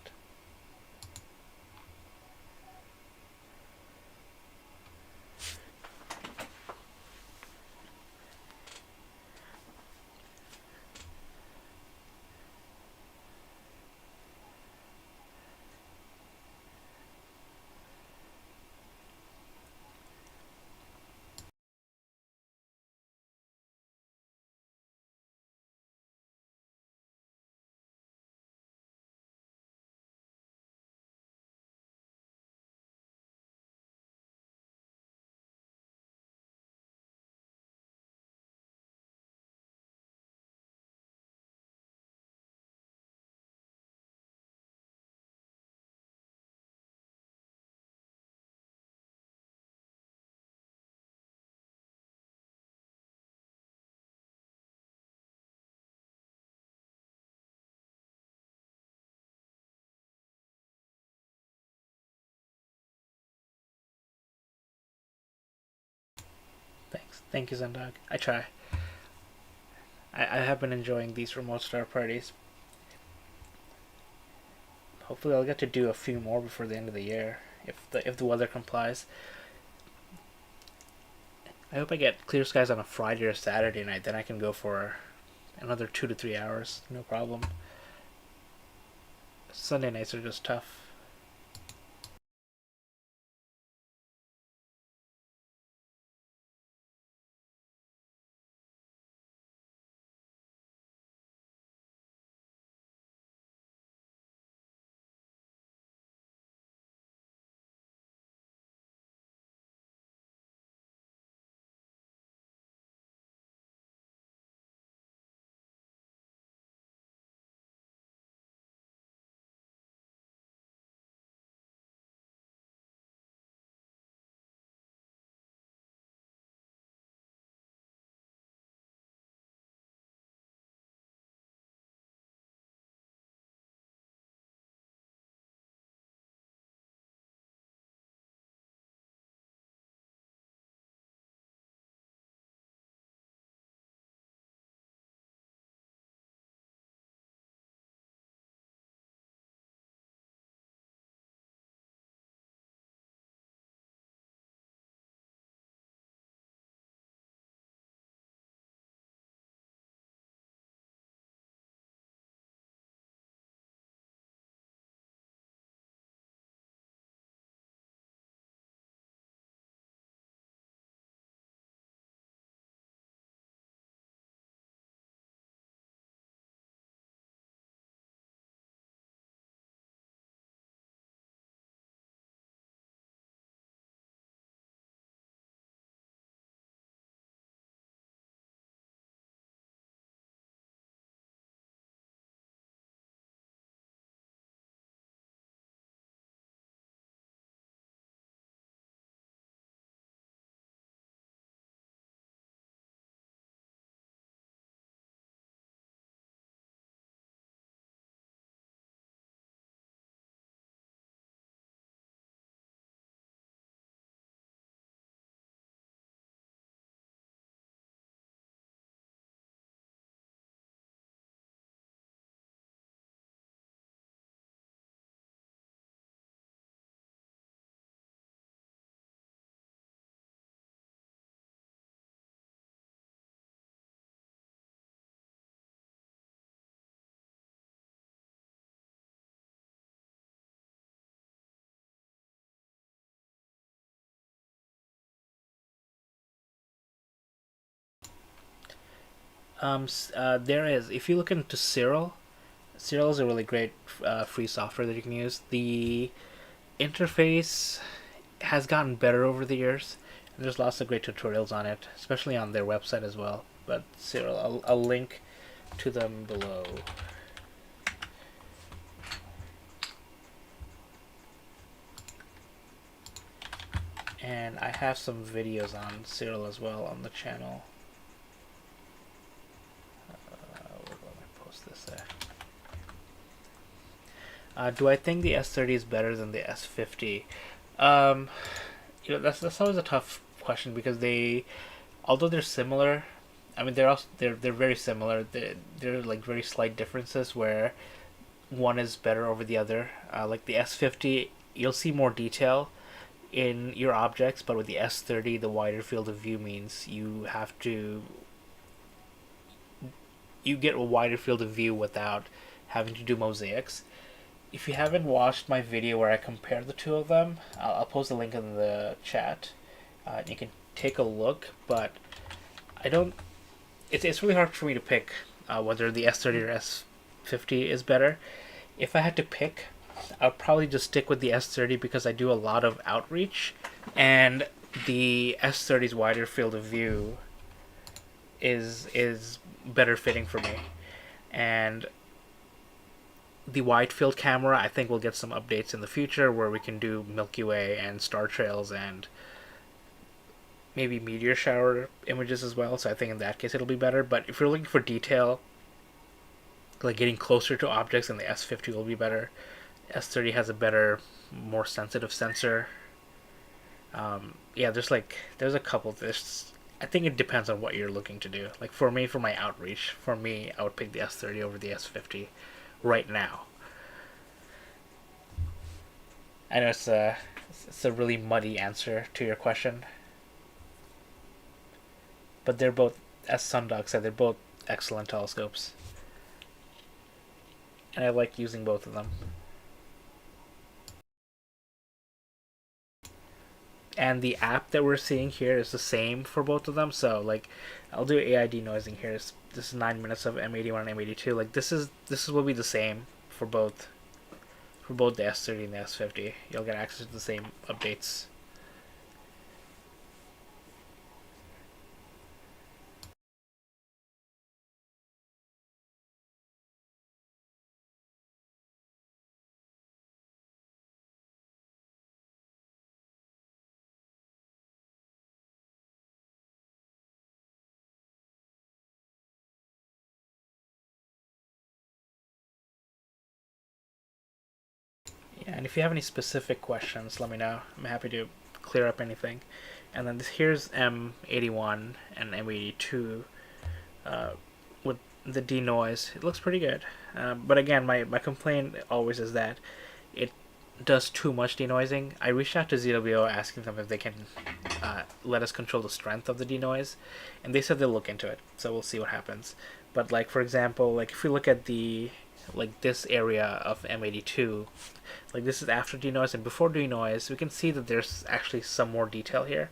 Thanks, thank you, Zendog. I try. I have been enjoying these remote star parties. Hopefully, I'll get to do a few more before the end of the year if the weather complies. I hope I get clear skies on a Friday or Saturday night. Then I can go for another 2 to 3 hours, no problem. Sunday nights are just tough. There is. If you look into Cyril is a really great free software that you can use. The interface has gotten better over the years. And there's lots of great tutorials on it, especially on their website as well. But Cyril, I'll link to them below. And I have some videos on Cyril as well on the channel. Where do I post this there? Do I think the S30 is better than the S50? Um, that's always a tough question because although they're similar, I mean they're very similar. They're like very slight differences where one is better over the other. Like the S50, you'll see more detail in your objects, but with the S30, the wider field of view means you get a wider field of view without having to do mosaics. If you haven't watched my video where I compare the two of them, I'll post a link in the chat. You can take a look, but I don't. It's really hard for me to pick whether the S30 or S50 is better. If I had to pick, I'll probably just stick with the S30 because I do a lot of outreach, and the S30's wider field of view is better fitting for me. And the wide field camera, I think we'll get some updates in the future where we can do Milky Way and star trails and maybe meteor shower images as well. So I think in that case it'll be better. But if you're looking for detail, like getting closer to objects, then the S50 will be better. S30 has a better, more sensitive sensor. Yeah, there's a couple. I think it depends on what you're looking to do. Like for me, for my outreach, I would pick the S30 over the S50 right now. I know it's a really muddy answer to your question, but they're both, as Sundog said, they're both excellent telescopes, and I like using both of them. And the app that we're seeing here is the same for both of them. So like, I'll do AI denoising here. This is 9 minutes of M81 and M82. Like this will be the same for both the S30 and the S50. You'll get access to the same updates. Yeah, and if you have any specific questions, let me know. I'm happy to clear up anything. And then here's M81 and M82 uh, with the denoise. It looks pretty good. But again, my complaint always is that it does too much denoising. I reached out to ZWO asking them if they can let us control the strength of the denoise, and they said they'll look into it. So we'll see what happens. But like for example, like if we look at this area of M82, like this is after denoise and before denoise, we can see that there's actually some more detail here,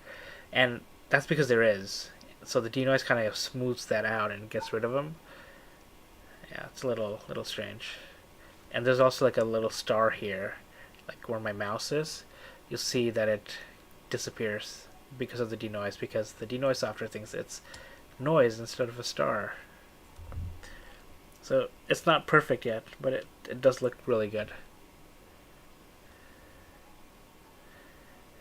and that's because there is. So the denoise kind of smooths that out and gets rid of them. Yeah, it's a little strange. And there's also like a little star here, like where my mouse is. You'll see that it disappears because of the denoise, because the denoise software thinks it's noise instead of a star. So it's not perfect yet, but it does look really good.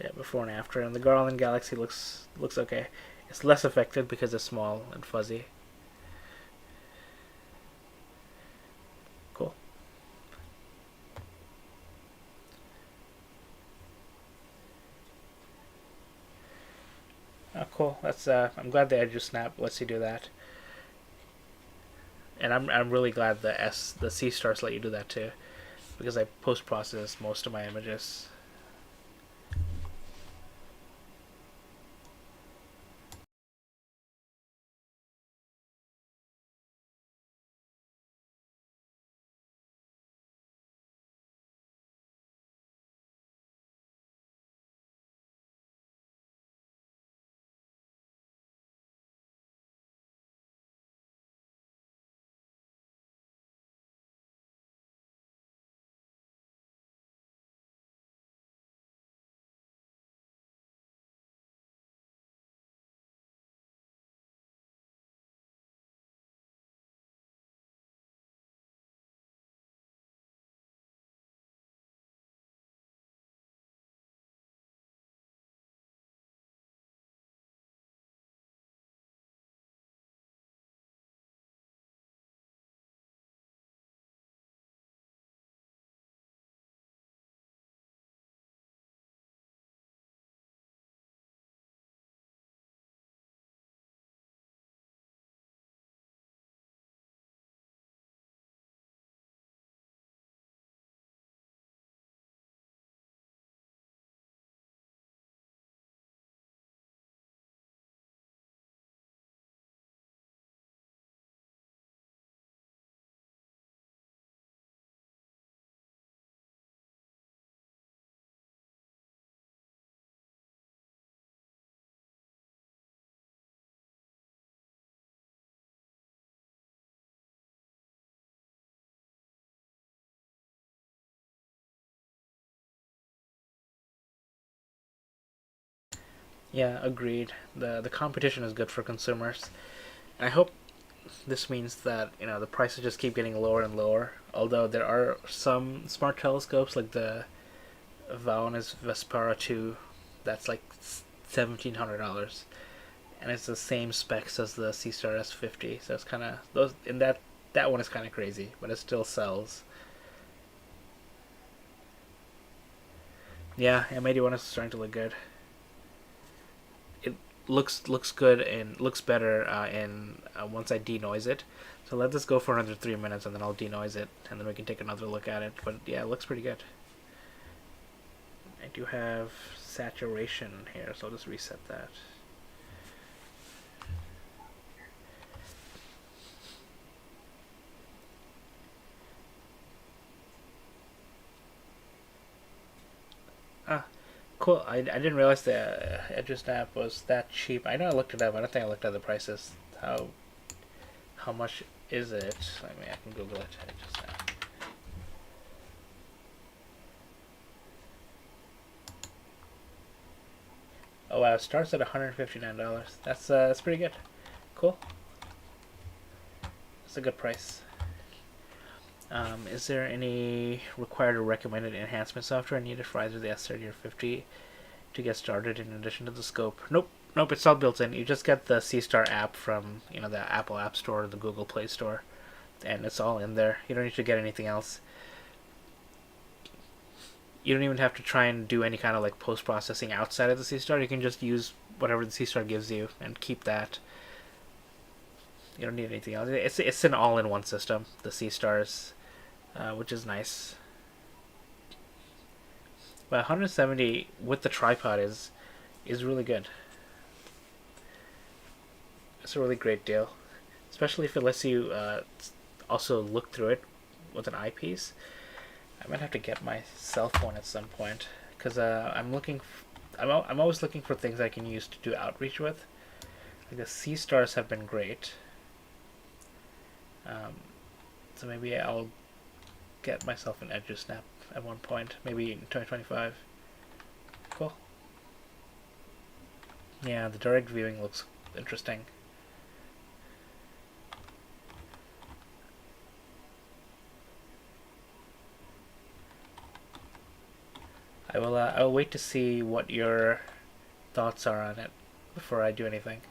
Yeah, before and after, and the Garland Galaxy looks okay. It's less affected because it's small and fuzzy. Cool. Oh, cool. That's I'm glad the Edge Snap lets you do that, and I'm really glad the Seestars let you do that too, because I post process most of my images. Yeah, agreed. The competition is good for consumers, and I hope this means that the prices just keep getting lower and lower. Although there are some smart telescopes like the Vaona's Vespera 2, that's like $1,700, and it's the same specs as the Seestar S50. So it's kind of those in that one is kind of crazy, but it still sells. Yeah, M81 is starting to look good. It looks good and looks better in once I denoise it. So let this go for another 3 minutes, and then I'll denoise it, and then we can take another look at it. But yeah, it looks pretty good. I do have saturation here, so I'll just reset that. Ah, cool. I didn't realize the Edge app was that cheap. I know I looked it up. I don't think I looked at the prices. How much is it? I mean, I can Google it. Edge app. Oh wow, it starts at $159. That's pretty good. Cool. That's a good price. Is there any required or recommended enhancement software needed for either the S30 or 50 to get started in addition to the scope? Nope. Nope, it's all built in. You just get the Seestar app from the Apple App Store or the Google Play Store, and it's all in there. You don't need to get anything else. You don't even have to try and do any kind of like post processing outside of the Seestar. You can just use whatever the Seestar gives you and keep that. You don't need anything else. It's an all in one system. The Seestars, which is nice. But 170 with the tripod is really good. It's a really great deal, especially if it lets you also look through it with an eyepiece. I might have to get my cell phone at some point because I'm always looking for things I can use to do outreach with. Like the Seestars have been great. So maybe I'll get myself an Edge Snap at one point, maybe in 2025. Cool. Yeah, the direct viewing looks interesting. I will wait to see what your thoughts are on it before I do anything.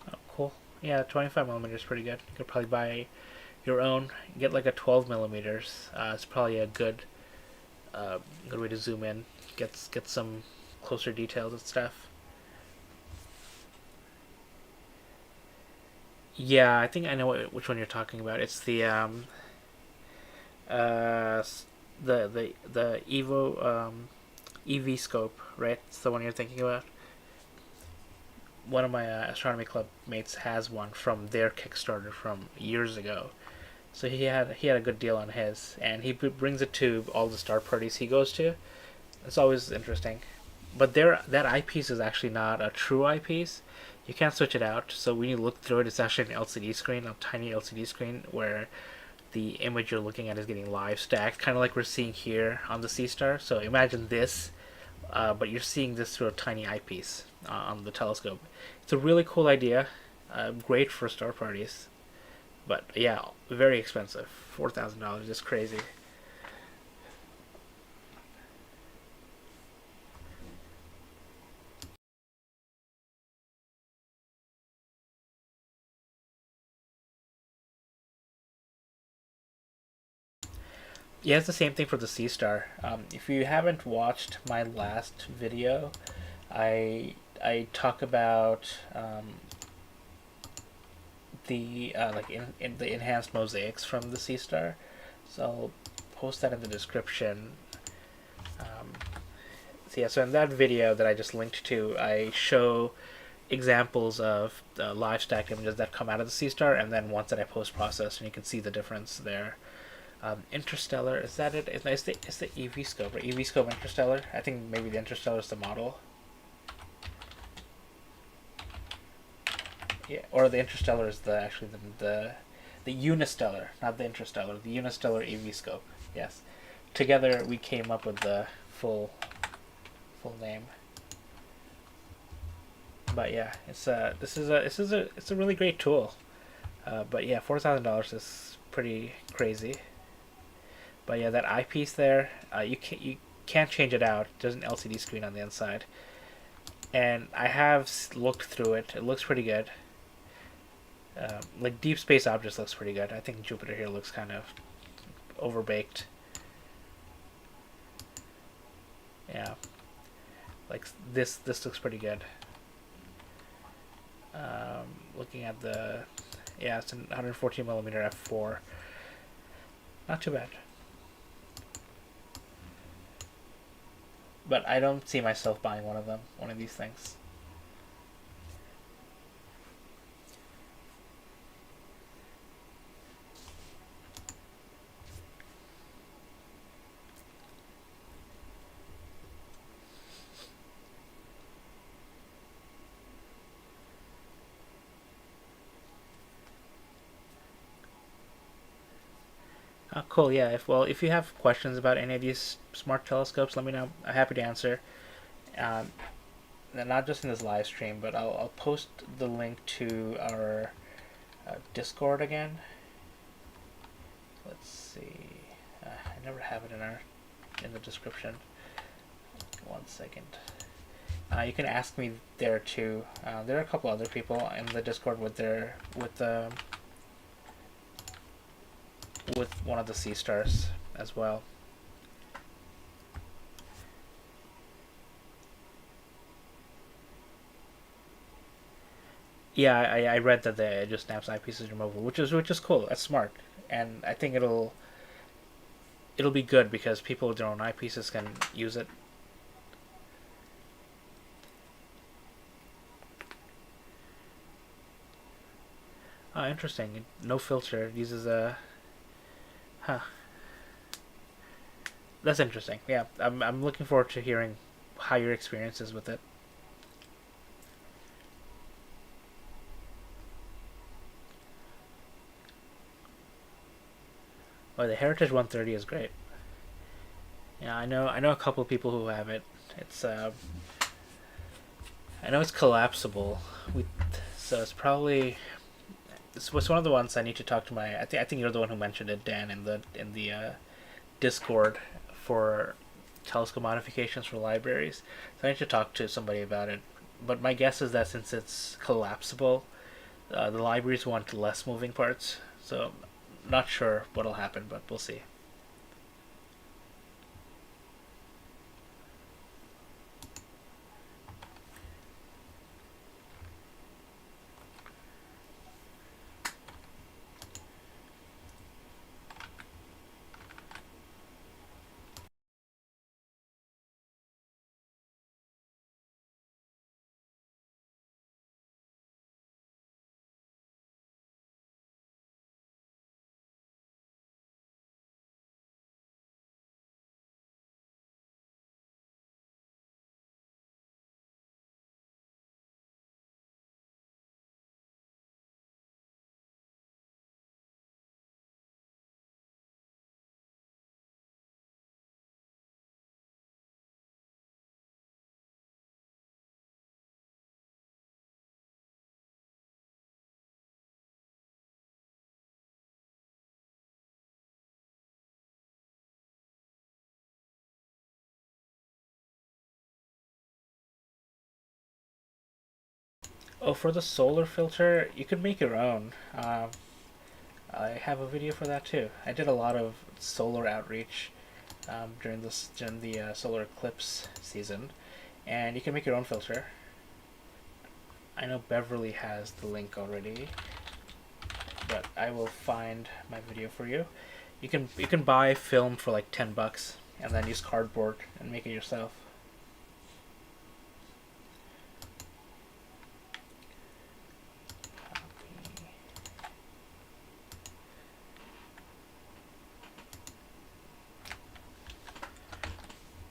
Oh, cool. Yeah, 25 millimeters is pretty good. You could probably buy your own. Get like a 12 millimeters. It's probably a good way to zoom in. Get some closer details and stuff. Yeah, I think I know which one you're talking about. It's uh the Evo EV scope, right? It's the one you're thinking about. One of my astronomy club mates has one from their Kickstarter from years ago. So he had a good deal on his, and he brings it to all the star parties he goes to. It's always interesting. But that eyepiece is actually not a true eyepiece. You can't switch it out. So when you look through it, it's actually an LCD screen, a tiny LCD screen, where the image you're looking at is getting live stacked, kind of like we're seeing here on the Seestar. So imagine this, but you're seeing this through a tiny eyepiece on the telescope. It's a really cool idea. Great for star parties. But yeah, very expensive. $4,000 is crazy. Yeah, it's the same thing for the Seestar. If you haven't watched my last video, I talk about the like in the enhanced mosaics from the Seestar. So I'll post that in the description. Um, so yeah, so in that video that I just linked to, I show examples of live stacked images that come out of the Seestar, and then ones that I post process, and you can see the difference there. Interstellar, is that it? It's the EV scope, right? EV scope Interstellar. I think maybe the Interstellar is the model. Yeah, or the Interstellar is the actually the Unistellar, not the Interstellar. The Unistellar EV scope. Yes, together we came up with the full name. But yeah, it's a really great tool. But yeah, $4,000 is pretty crazy. But yeah, that eyepiece there, you can't change it out. There's an LCD screen on the inside, and I have looked through it. It looks pretty good. Like Deep Space Objects looks pretty good. I think Jupiter here looks kind of overbaked. Yeah, like this looks pretty good. Looking at the yeah, it's a 114 millimeter f4. Not too bad. But I don't see myself buying one of them, one of these things. Cool. Yeah. If you have questions about any of these smart telescopes, let me know. I'm happy to answer. Um, and not just in this live stream, but I'll post the link to our Discord again. Let's see. I never have it in the description. One second. You can ask me there too. There are a couple other people in the Discord with one of the Seestars as well. Yeah, I read that the just snaps eyepiece is removable, which is cool. That's smart, and I think it'll be good because people with their own eyepieces can use it. Oh, interesting. No filter. It uses a huh. That's interesting. Yeah, I'm looking forward to hearing how your experience is with it. Oh, the Heritage 130 is great. Yeah, I know a couple of people who have it. It's I know it's collapsible. We so it's probably it's one of the ones I need to talk to my. I think you're the one who mentioned it, Dan, in the Discord for telescope modifications for libraries. So I need to talk to somebody about it. But my guess is that since it's collapsible, the libraries want less moving parts. So not sure what'll happen, but we'll see. Oh, for the solar filter, you could make your own. I have a video for that too. I did a lot of solar outreach during the solar eclipse season, and you can make your own filter. I know Beverly has the link already, but I will find my video for you. You can buy film for like $10 and then use cardboard and make it yourself.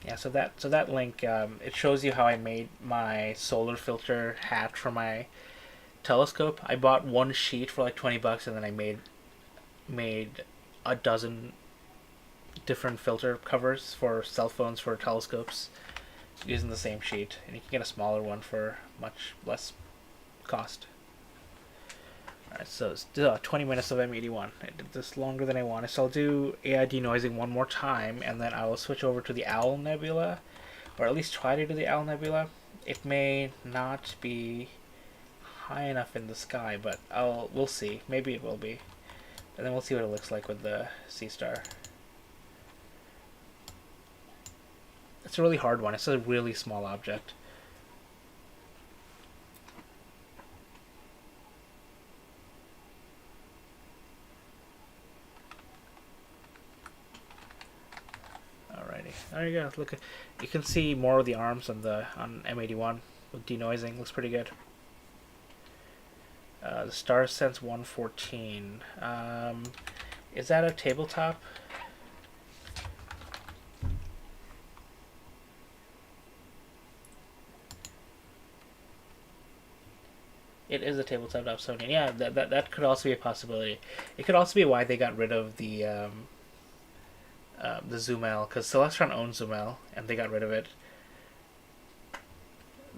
Yeah, so that link it shows you how I made my solar filter hat for my telescope. I bought one sheet for like $20, and then I made a dozen different filter covers for cell phones for telescopes using the same sheet, and you can get a smaller one for much less cost. Alright, so it's 20 minutes of M81. I did this longer than I wanted, so I'll do AI denoising one more time, and then I will switch over to the Owl Nebula, or at least try to do the Owl Nebula. It may not be high enough in the sky, but we'll see. Maybe it will be. And then we'll see what it looks like with the Seestar. It's a really hard one. It's a really small object. Alrighty, there you go. Look, you can see more of the arms on M81 with denoising. Looks pretty good. The Star Sense 114. Is that a tabletop? It is a tabletop Dobsonian. Yeah, that could also be a possibility. It could also be why they got rid of the Zoom L, because Celestron owns Zoom L, and they got rid of it.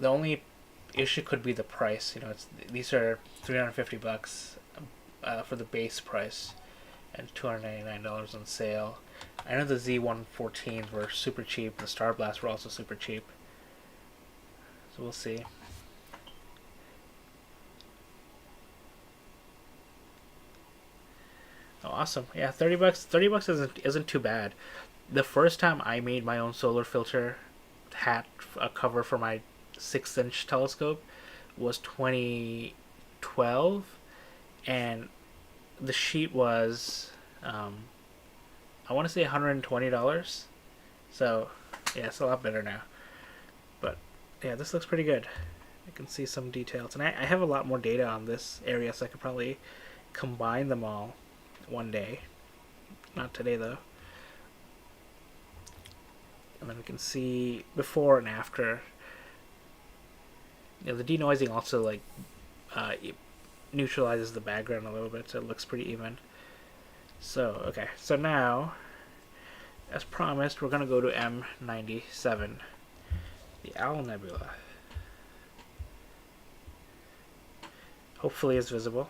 The only issue could be the price. You know, these are $350 for the base price, and $299 on sale. I know the Z114s were super cheap. The Star Blast were also super cheap. So we'll see. Oh, awesome! Yeah, $30. $30 isn't too bad. The first time I made my own solar filter hat a cover for my 6-inch telescope was 2012, and the sheet was I want to say $120. So yeah, it's a lot better now. But yeah, this looks pretty good. I can see some details, and I have a lot more data on this area, so I could probably combine them all one day. Not today though. And then we can see before and after. You know, the denoising also like neutralizes the background a little bit, so it looks pretty even. So okay, so now, as promised, we're gonna go to M97, the Owl Nebula. Hopefully, it's visible.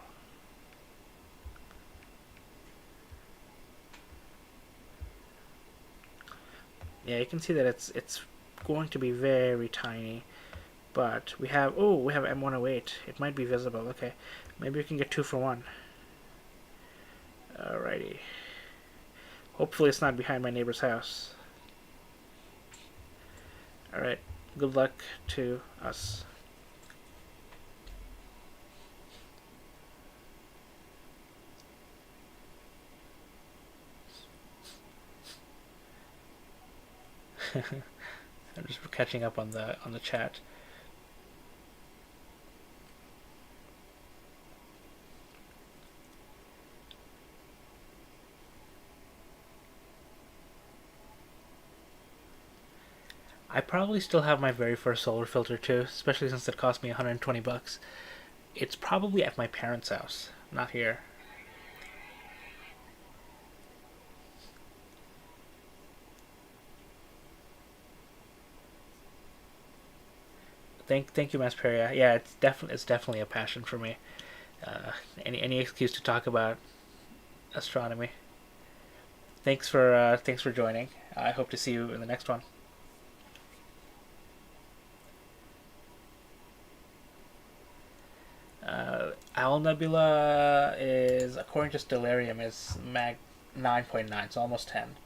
Yeah, you can see that it's going to be very tiny, but we have M108. It might be visible. Okay, maybe we can get 2 for 1. Alrighty. Hopefully it's not behind my neighbor's house. Alright, good luck to us. I'm just catching up on the chat. I probably still have my very first solar filter too, especially since it cost me $120. It's probably at my parents' house, not here. Thank you, Masperia. Yeah, it's definitely a passion for me. Any excuse to talk about astronomy. Thanks for joining. I hope to see you in the next one. Owl Nebula is, according to Stellarium, is mag 9.9, so almost 10.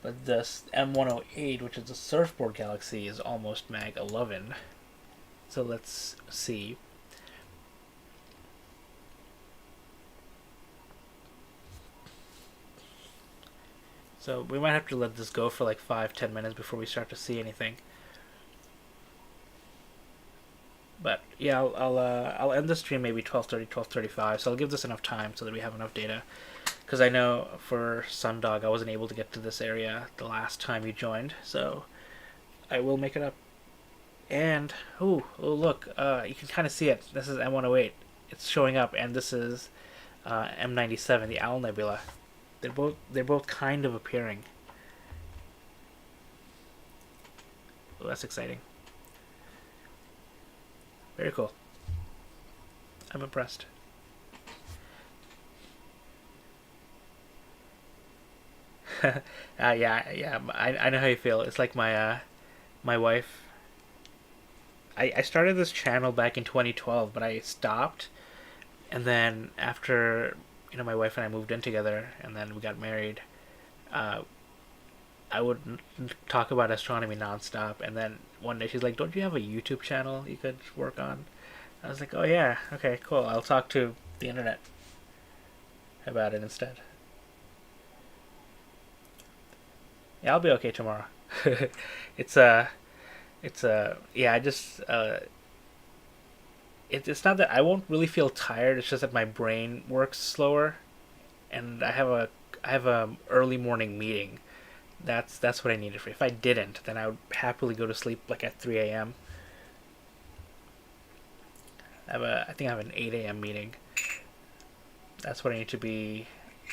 But this M108, which is the Surfboard Galaxy, is almost mag 11. So let's see. So we might have to let this go for like 5-10 minutes before we start to see anything. But yeah, I'll end the stream maybe 12:30, 12:35. So I'll give this enough time so that we have enough data. Because I know for Sundog I wasn't able to get to this area the last time you joined, so I will make it up. And oh look, you can kind of see it. This is M108. It's showing up, and this is M97, the Owl Nebula. They're both kind of appearing. Oh, that's exciting. Very cool. I'm impressed. Yeah. I know how you feel. It's like my wife. I started this channel back in 2012, but I stopped, and then after my wife and I moved in together, and then we got married. Uh, I would talk about astronomy nonstop, and then one day she's like, "Don't you have a YouTube channel you could work on?" I was like, "Oh yeah, okay, cool. I'll talk to the internet about it instead." Yeah, I'll be okay tomorrow. it's yeah. It's not that I won't really feel tired. It's just that my brain works slower, and I have a early morning meeting. That's what I needed for. If I didn't, then I would happily go to sleep like at 3 a.m. I think I have an 8 a.m. meeting. That's what I need to be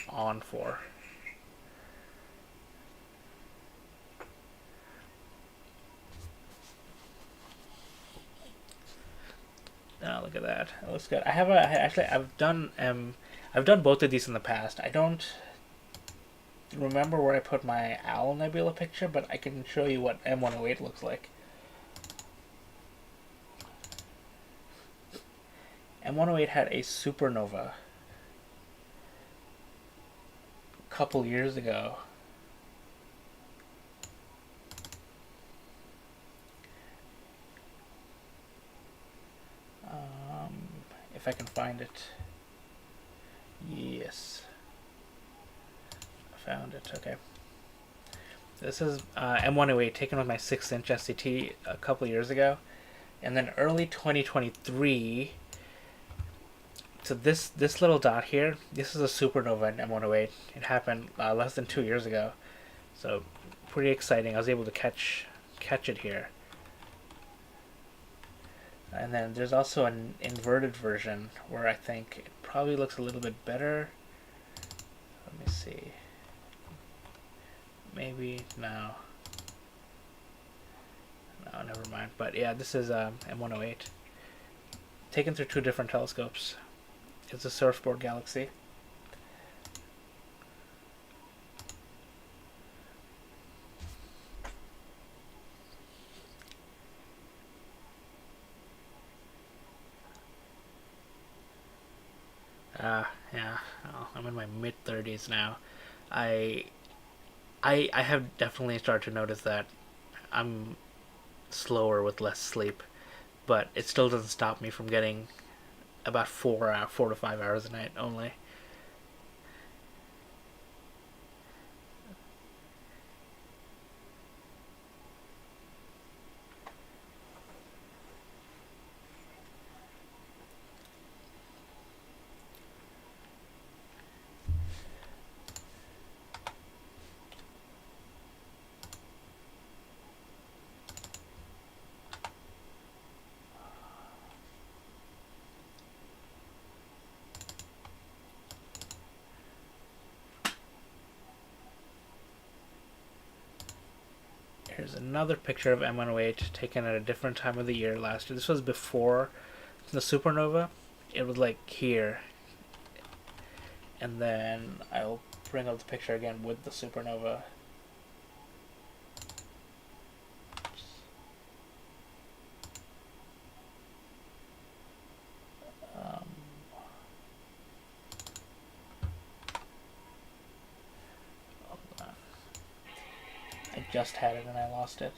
on for. Oh, look at that. That looks good. I've done both of these in the past. I don't remember where I put my Owl Nebula picture, but I can show you what M108 looks like. M108 had a supernova a couple years ago. If I can find it. Yes. I found it. Okay. This is M108 taken with my 6-inch SCT a couple years ago. And then early 2023. So this little dot here, this is a supernova in M108. It happened less than 2 years ago. So pretty exciting. I was able to catch it here. And then there's also an inverted version where I think it probably looks a little bit better. Let me see. Maybe no. No, never mind. But yeah, this is M108. Taken through 2 different telescopes. It's a surfboard galaxy. Yeah. Oh, I'm in my mid-30s now. I I have definitely started to notice that I'm slower with less sleep, but it still doesn't stop me from getting about 4 to 5 hours a night only. Here's another picture of M108 taken at a different time of the year last year. This was before the supernova. It was like here. And then I'll bring up the picture again with the supernova. just had it and I lost it.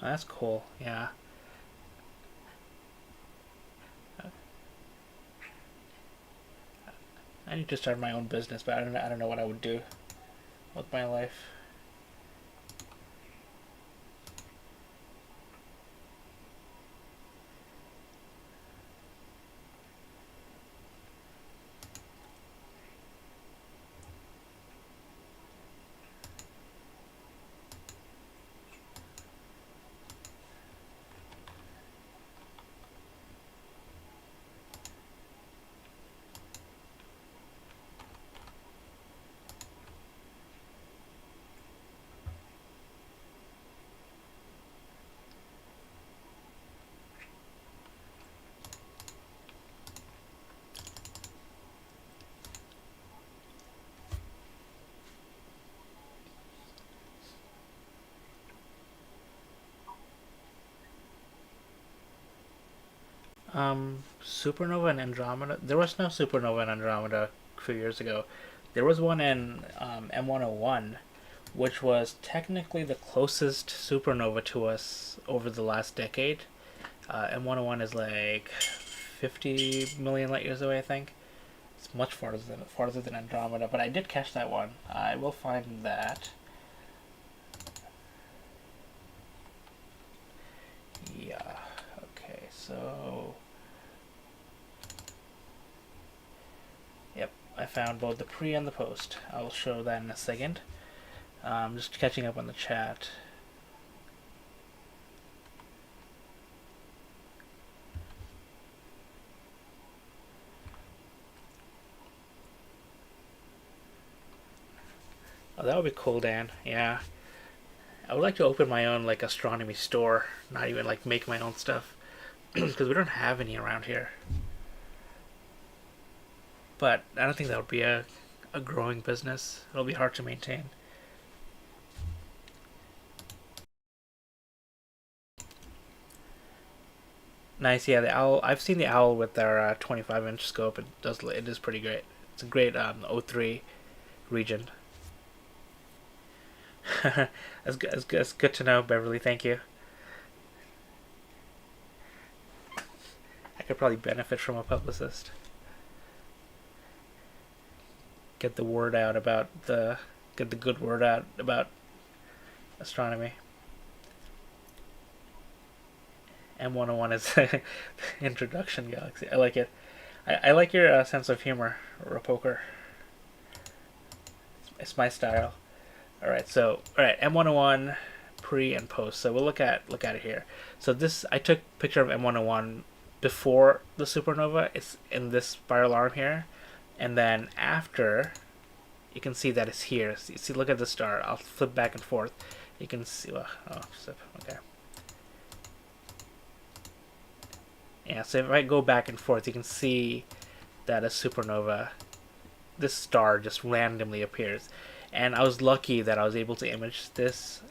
Oh, that's cool. Yeah. I need to start my own business, but I don't know what I would do with my life. Supernova and Andromeda. There was no supernova in Andromeda a few years ago. There was one in M101, which was technically the closest supernova to us over the last decade. M101 is like 50 million light years away, I think. It's much farther than Andromeda, but I did catch that one. I will find that. Yeah. Okay. So. Yep. I found both the pre and the post. I'll show that in a second. Just catching up on the chat. Oh, that would be cool, Dan. Yeah. I would like to open my own like astronomy store, not even like make my own stuff, because we don't have any around here. But I don't think that would be a growing business. It'll be hard to maintain. Nice, yeah. The owl. I've seen the owl with their 25-inch scope. It is pretty great. It's a great O3 region. That's good to know, Beverly. Thank you. I could probably benefit from a publicist. Get the word out about get the good word out about astronomy. M101 is introduction galaxy. I like it. I like your sense of humor, Rapoker. It's my style. All right, M101 pre and post. So we'll look at it here. So this I took a picture of M101 before the supernova. It's in this spiral arm here, and then after, you can see that it's here. See, look at the star. I'll flip back and forth. You can see. Well, okay. Yeah. So if I go back and forth, you can see that a supernova, this star just randomly appears. And I was lucky that I was able to image this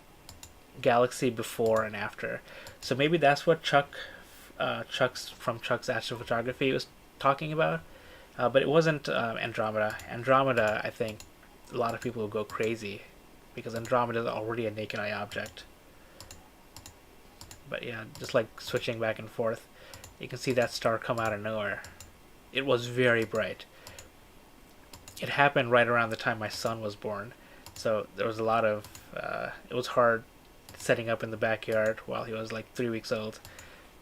galaxy before and after. So maybe that's what Chuck's astrophotography was talking about. But it wasn't Andromeda. Andromeda, I think, a lot of people will go crazy because Andromeda is already a naked eye object. But yeah, just like switching back and forth, you can see that star come out of nowhere. It was very bright. It happened right around the time my son was born, so there was a lot of. It was hard setting up in the backyard while he was like 3 weeks old,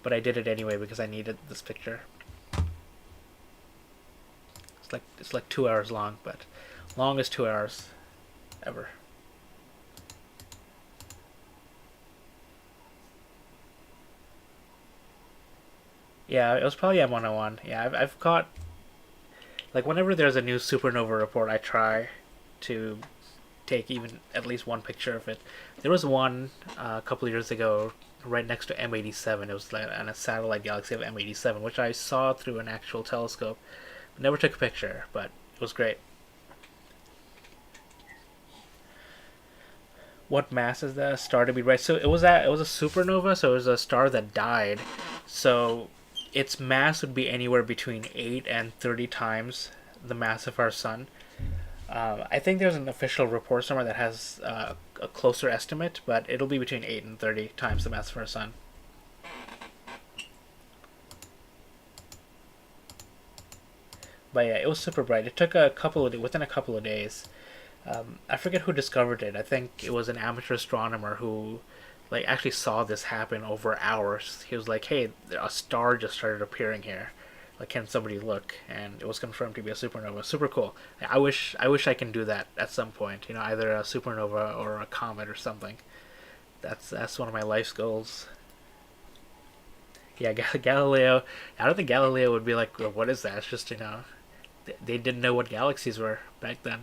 but I did it anyway because I needed this picture. It's like 2 hours long, but longest 2 hours ever. Yeah, it was probably M101. Yeah, I've caught like whenever there's a new supernova report, I try to take even at least one picture of it. There was one a couple of years ago right next to M87. It was like on a satellite galaxy of M87, which I saw through an actual telescope. Never took a picture, but it was great. What mass is the star to be right? So it was a supernova, so it was a star that died. So its mass would be anywhere between 8 and 30 times the mass of our sun. I think there's an official report somewhere that has a closer estimate, but it'll be between 8 and 30 times the mass of our sun. But yeah, it was super bright. It took within a couple of days. I forget who discovered it. I think it was an amateur astronomer who, like, actually saw this happen over hours. He was like, "Hey, a star just started appearing here. Like, can somebody look?" And it was confirmed to be a supernova. Super cool. I wish I can do that at some point. You know, either a supernova or a comet or something. That's one of my life's goals. Yeah, Galileo. I don't think Galileo would be like, "Well, what is that?" It's just, they didn't know what galaxies were back then.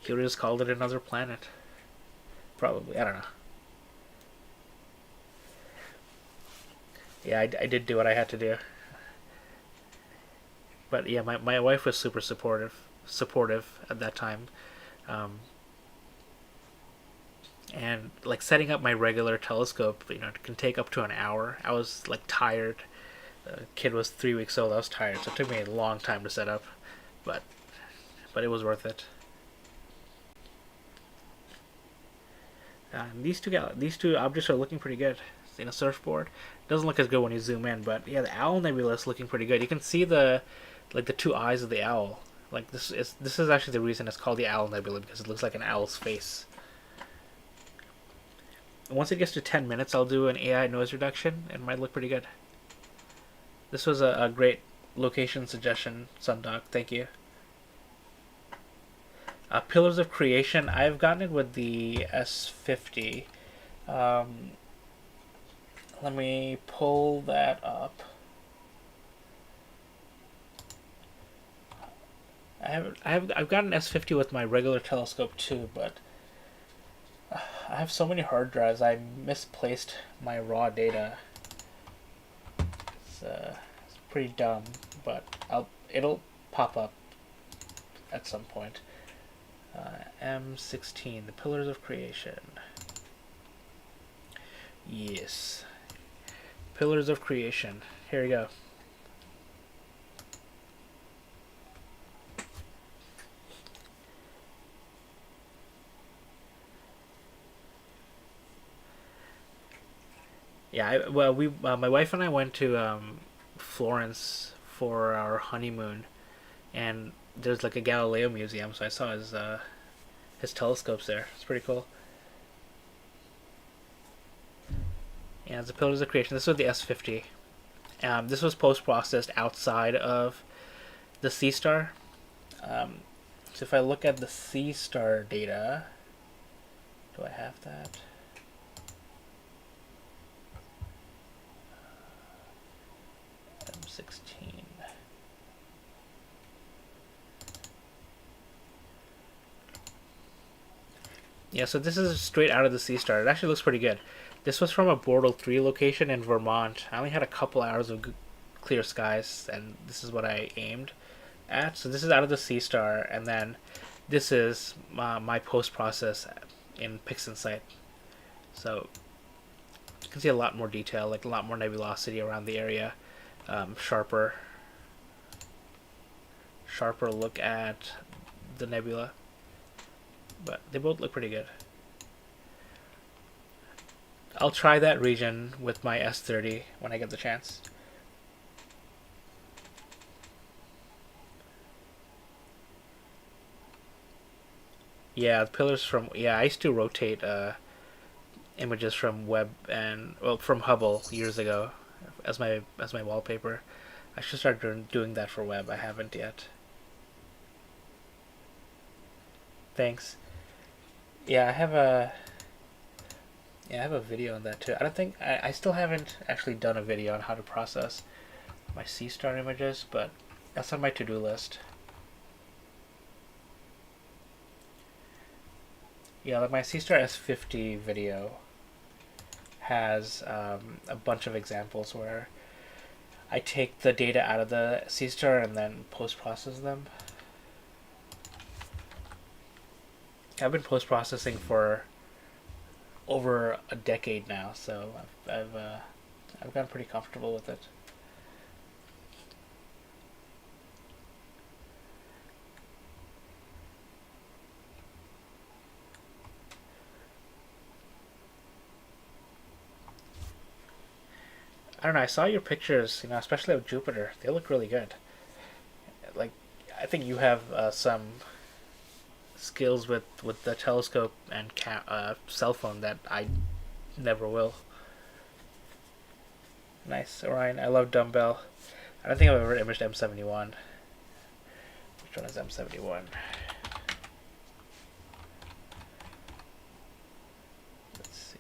He would have just called it another planet. Probably. I don't know. Yeah, I did do what I had to do. But yeah, my wife was super supportive at that time. Um, and like setting up my regular telescope, can take up to an hour. I was like tired. The kid was 3 weeks old. I was tired, so it took me a long time to set up, but it was worth it. These two objects are looking pretty good. In a surfboard, it doesn't look as good when you zoom in, but yeah, the Owl Nebula is looking pretty good. You can see the two eyes of the owl. Like this is actually the reason it's called the Owl Nebula, because it looks like an owl's face. Once it gets to 10 minutes, I'll do an AI noise reduction. It might look pretty good. This was a great location suggestion, Sundoc. Thank you. Pillars of Creation. I've gotten it with the S50. Um, Let me pull that up. I've got an S50 with my regular telescope too, but I have so many hard drives. I misplaced my raw data. It's pretty dumb, but it'll pop up at some point. M16, the Pillars of Creation. Yes. Pillars of Creation. Here we go. Yeah, my wife and I went to Florence for our honeymoon, and there's like a Galileo museum, so I saw his telescopes there. It's pretty cool. Yeah, it's the Pillars of Creation. This was the S50. This was post processed outside of the Seestar. So if I look at the Seestar data, do I have that? M16. Yeah, so this is straight out of the Seestar. It actually looks pretty good. This was from a Bortle 3 location in Vermont. I only had a couple hours of clear skies, and this is what I aimed at. So this is out of the Seestar, and then this is my post process in PixInsight. So you can see a lot more detail, like a lot more nebulosity around the area. Sharper look at the nebula, but they both look pretty good. I'll try that region with my S30 when I get the chance. Yeah, pillars from I used to rotate images from Webb from Hubble years ago as my wallpaper. I should start doing that for Webb. I haven't yet. Thanks. Yeah, I have a video on that too. I don't think I still haven't actually done a video on how to process my Seestar images, but that's on my to-do list. Yeah, like my Seestar S50 video has a bunch of examples where I take the data out of the Seestar and then post-process them. I've been post-processing for over a decade now, so I've gotten pretty comfortable with it. I don't know. I saw your pictures, especially of Jupiter. They look really good. Like, I think you have some skills with the telescope and cell phone that I never will. Nice, Orion. I love dumbbell. I don't think I've ever imaged M71. Which one is M71? Let's see.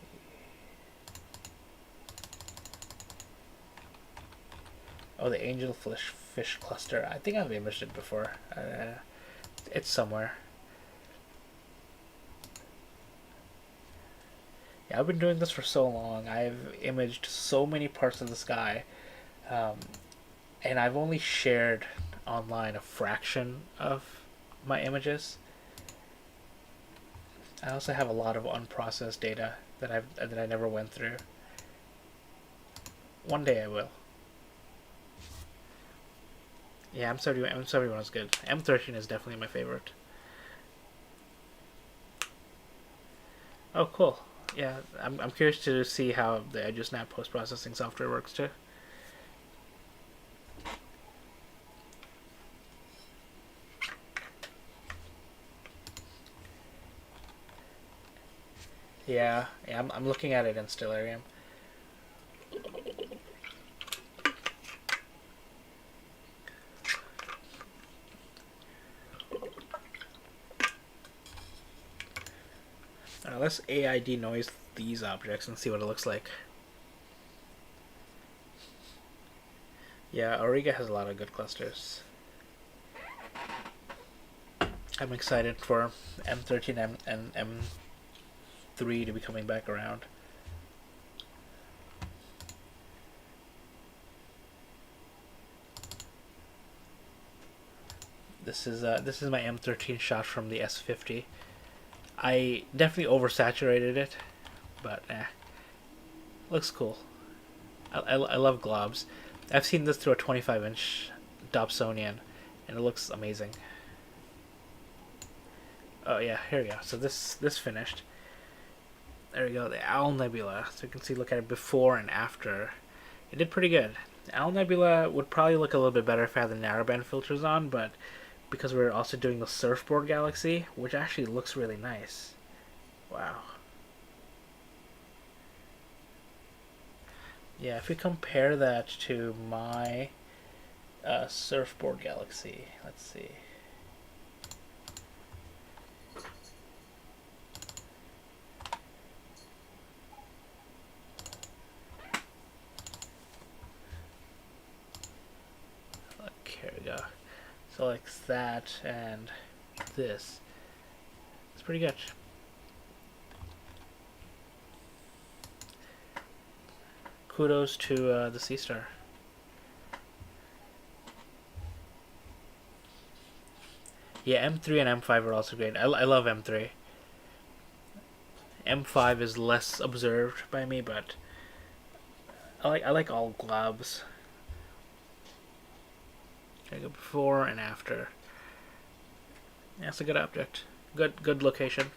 Oh, the angelfish cluster. I think I've imaged it before. It's somewhere. Yeah, I've been doing this for so long. I've imaged so many parts of the sky, um, and I've only shared online a fraction of my images. I also have a lot of unprocessed data that I never went through. One day I will. Yeah, M71 is good. M13 is definitely my favorite. Oh, cool. Yeah, I'm curious to see how the EdgeSnap post-processing software works too. Yeah, I'm looking at it in Stellarium. Let's AI denoise these objects and see what it looks like. Yeah, Auriga has a lot of good clusters. I'm excited for M13 and M3 to be coming back around. This is my M13 shot from the S50. I definitely oversaturated it, but looks cool. I love globs. I've seen this through a 25-inch Dobsonian, and it looks amazing. Oh yeah, here we go. So this finished. There we go, the Owl Nebula. So you can see, look at it before and after. It did pretty good. The Owl Nebula would probably look a little bit better if I had the narrowband filters on, but because we're also doing the Surfboard Galaxy, which actually looks really nice. Wow. Yeah, if we compare that to my Surfboard Galaxy, let's see. Look, here we go. So like that and this. It's pretty good. Kudos to the Seestar. Yeah, M3 and M5 are also great. I love M3. M5 is less observed by me, but I like all globs. I go before and after. Yeah, it's a good object. Good location.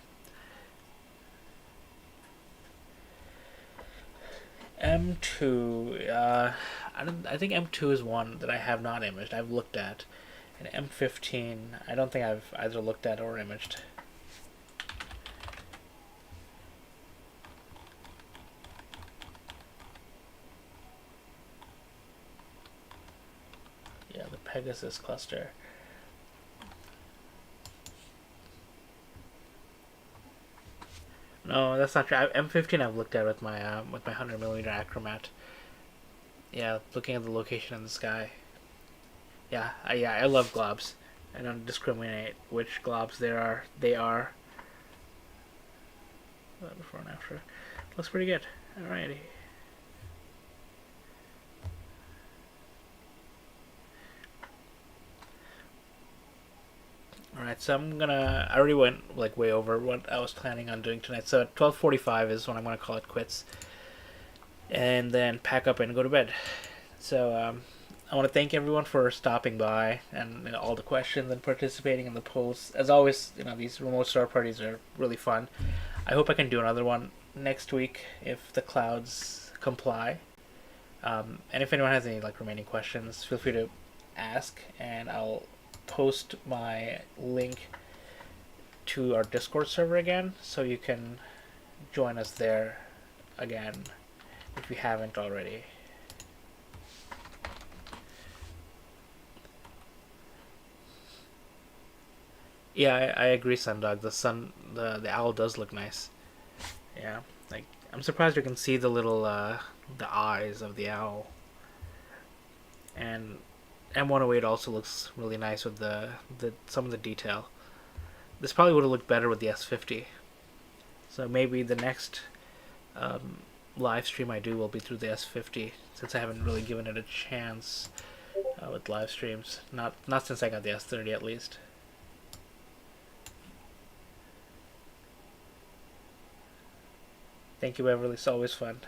M2. I think M2 is one that I have not imaged. I've looked at, and M15. I don't think I've either looked at or imaged. Yeah, the Pegasus cluster. No, that's not true. M15 I've looked at with my 100mm Acromat. Yeah, looking at the location in the sky. Yeah, I love globs. I don't discriminate which globs there are. They are. Before and after. Looks pretty good. Alrighty. Alright, so I already went like way over what I was planning on doing tonight. So at 12:45 is when I'm gonna call it quits, and then pack up and go to bed. So I want to thank everyone for stopping by and all the questions and participating in the polls. As always, these remote star parties are really fun. I hope I can do another one next week if the clouds comply. And if anyone has any like remaining questions, feel free to ask, and I'll post my link to our Discord server again, so you can join us there again if you haven't already. Yeah, I agree, Sundog. The owl does look nice. Yeah, like I'm surprised you can see the little the eyes of the owl. And M108 also looks really nice with the some of the detail. This probably would have looked better with the S50. So maybe the next live stream I do will be through the S50, since I haven't really given it a chance with live streams. Not since I got the S30 at least. Thank you, Beverly. It's always fun.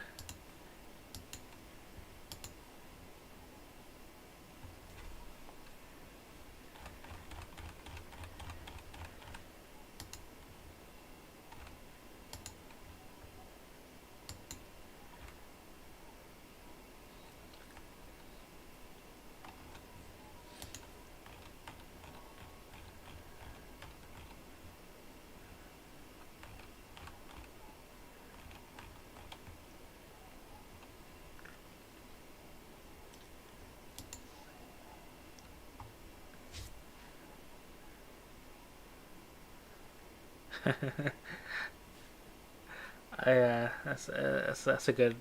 That's a good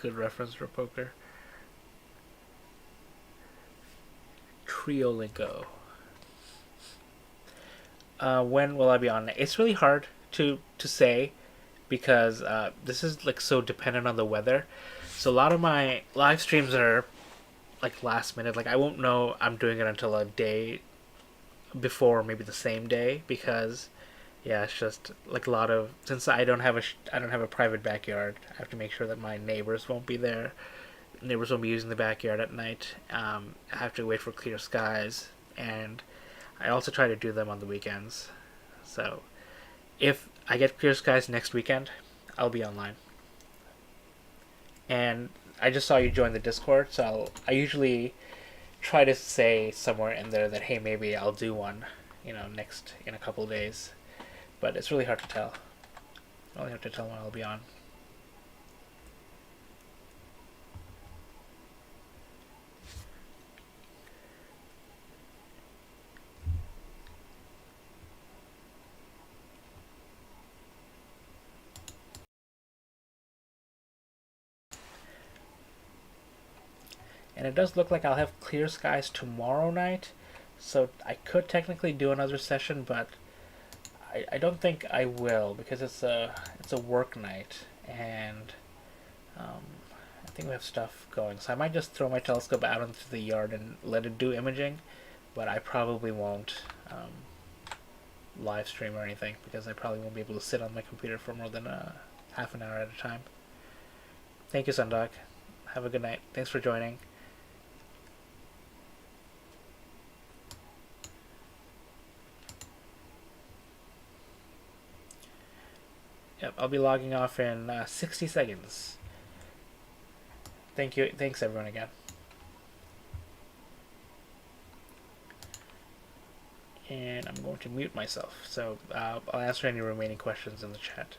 reference for poker. Triolinko. When will I be on? It's really hard to say because this is like so dependent on the weather. So a lot of my live streams are like last minute. Like I won't know I'm doing it until a day before, maybe the same day, because yeah, it's just like a lot of, since I don't have a private backyard. I have to make sure that my neighbors won't be there. Neighbors won't be using the backyard at night. I have to wait for clear skies, and I also try to do them on the weekends. So if I get clear skies next weekend, I'll be online. And I just saw you join the Discord, so I usually try to say somewhere in there that hey, maybe I'll do one, next in a couple of days. But it's really hard to tell. I only have to tell when I'll be on. And it does look like I'll have clear skies tomorrow night, so I could technically do another session, but I don't think I will because it's a work night, and um, I think we have stuff going. So I might just throw my telescope out into the yard and let it do imaging, but I probably won't live stream or anything because I probably won't be able to sit on my computer for more than half an hour at a time. Thank you, Sundog. Have a good night. Thanks for joining. Yep, I'll be logging off in 60 seconds. Thank you. Thanks, everyone, again. And I'm going to mute myself. So I'll answer any remaining questions in the chat.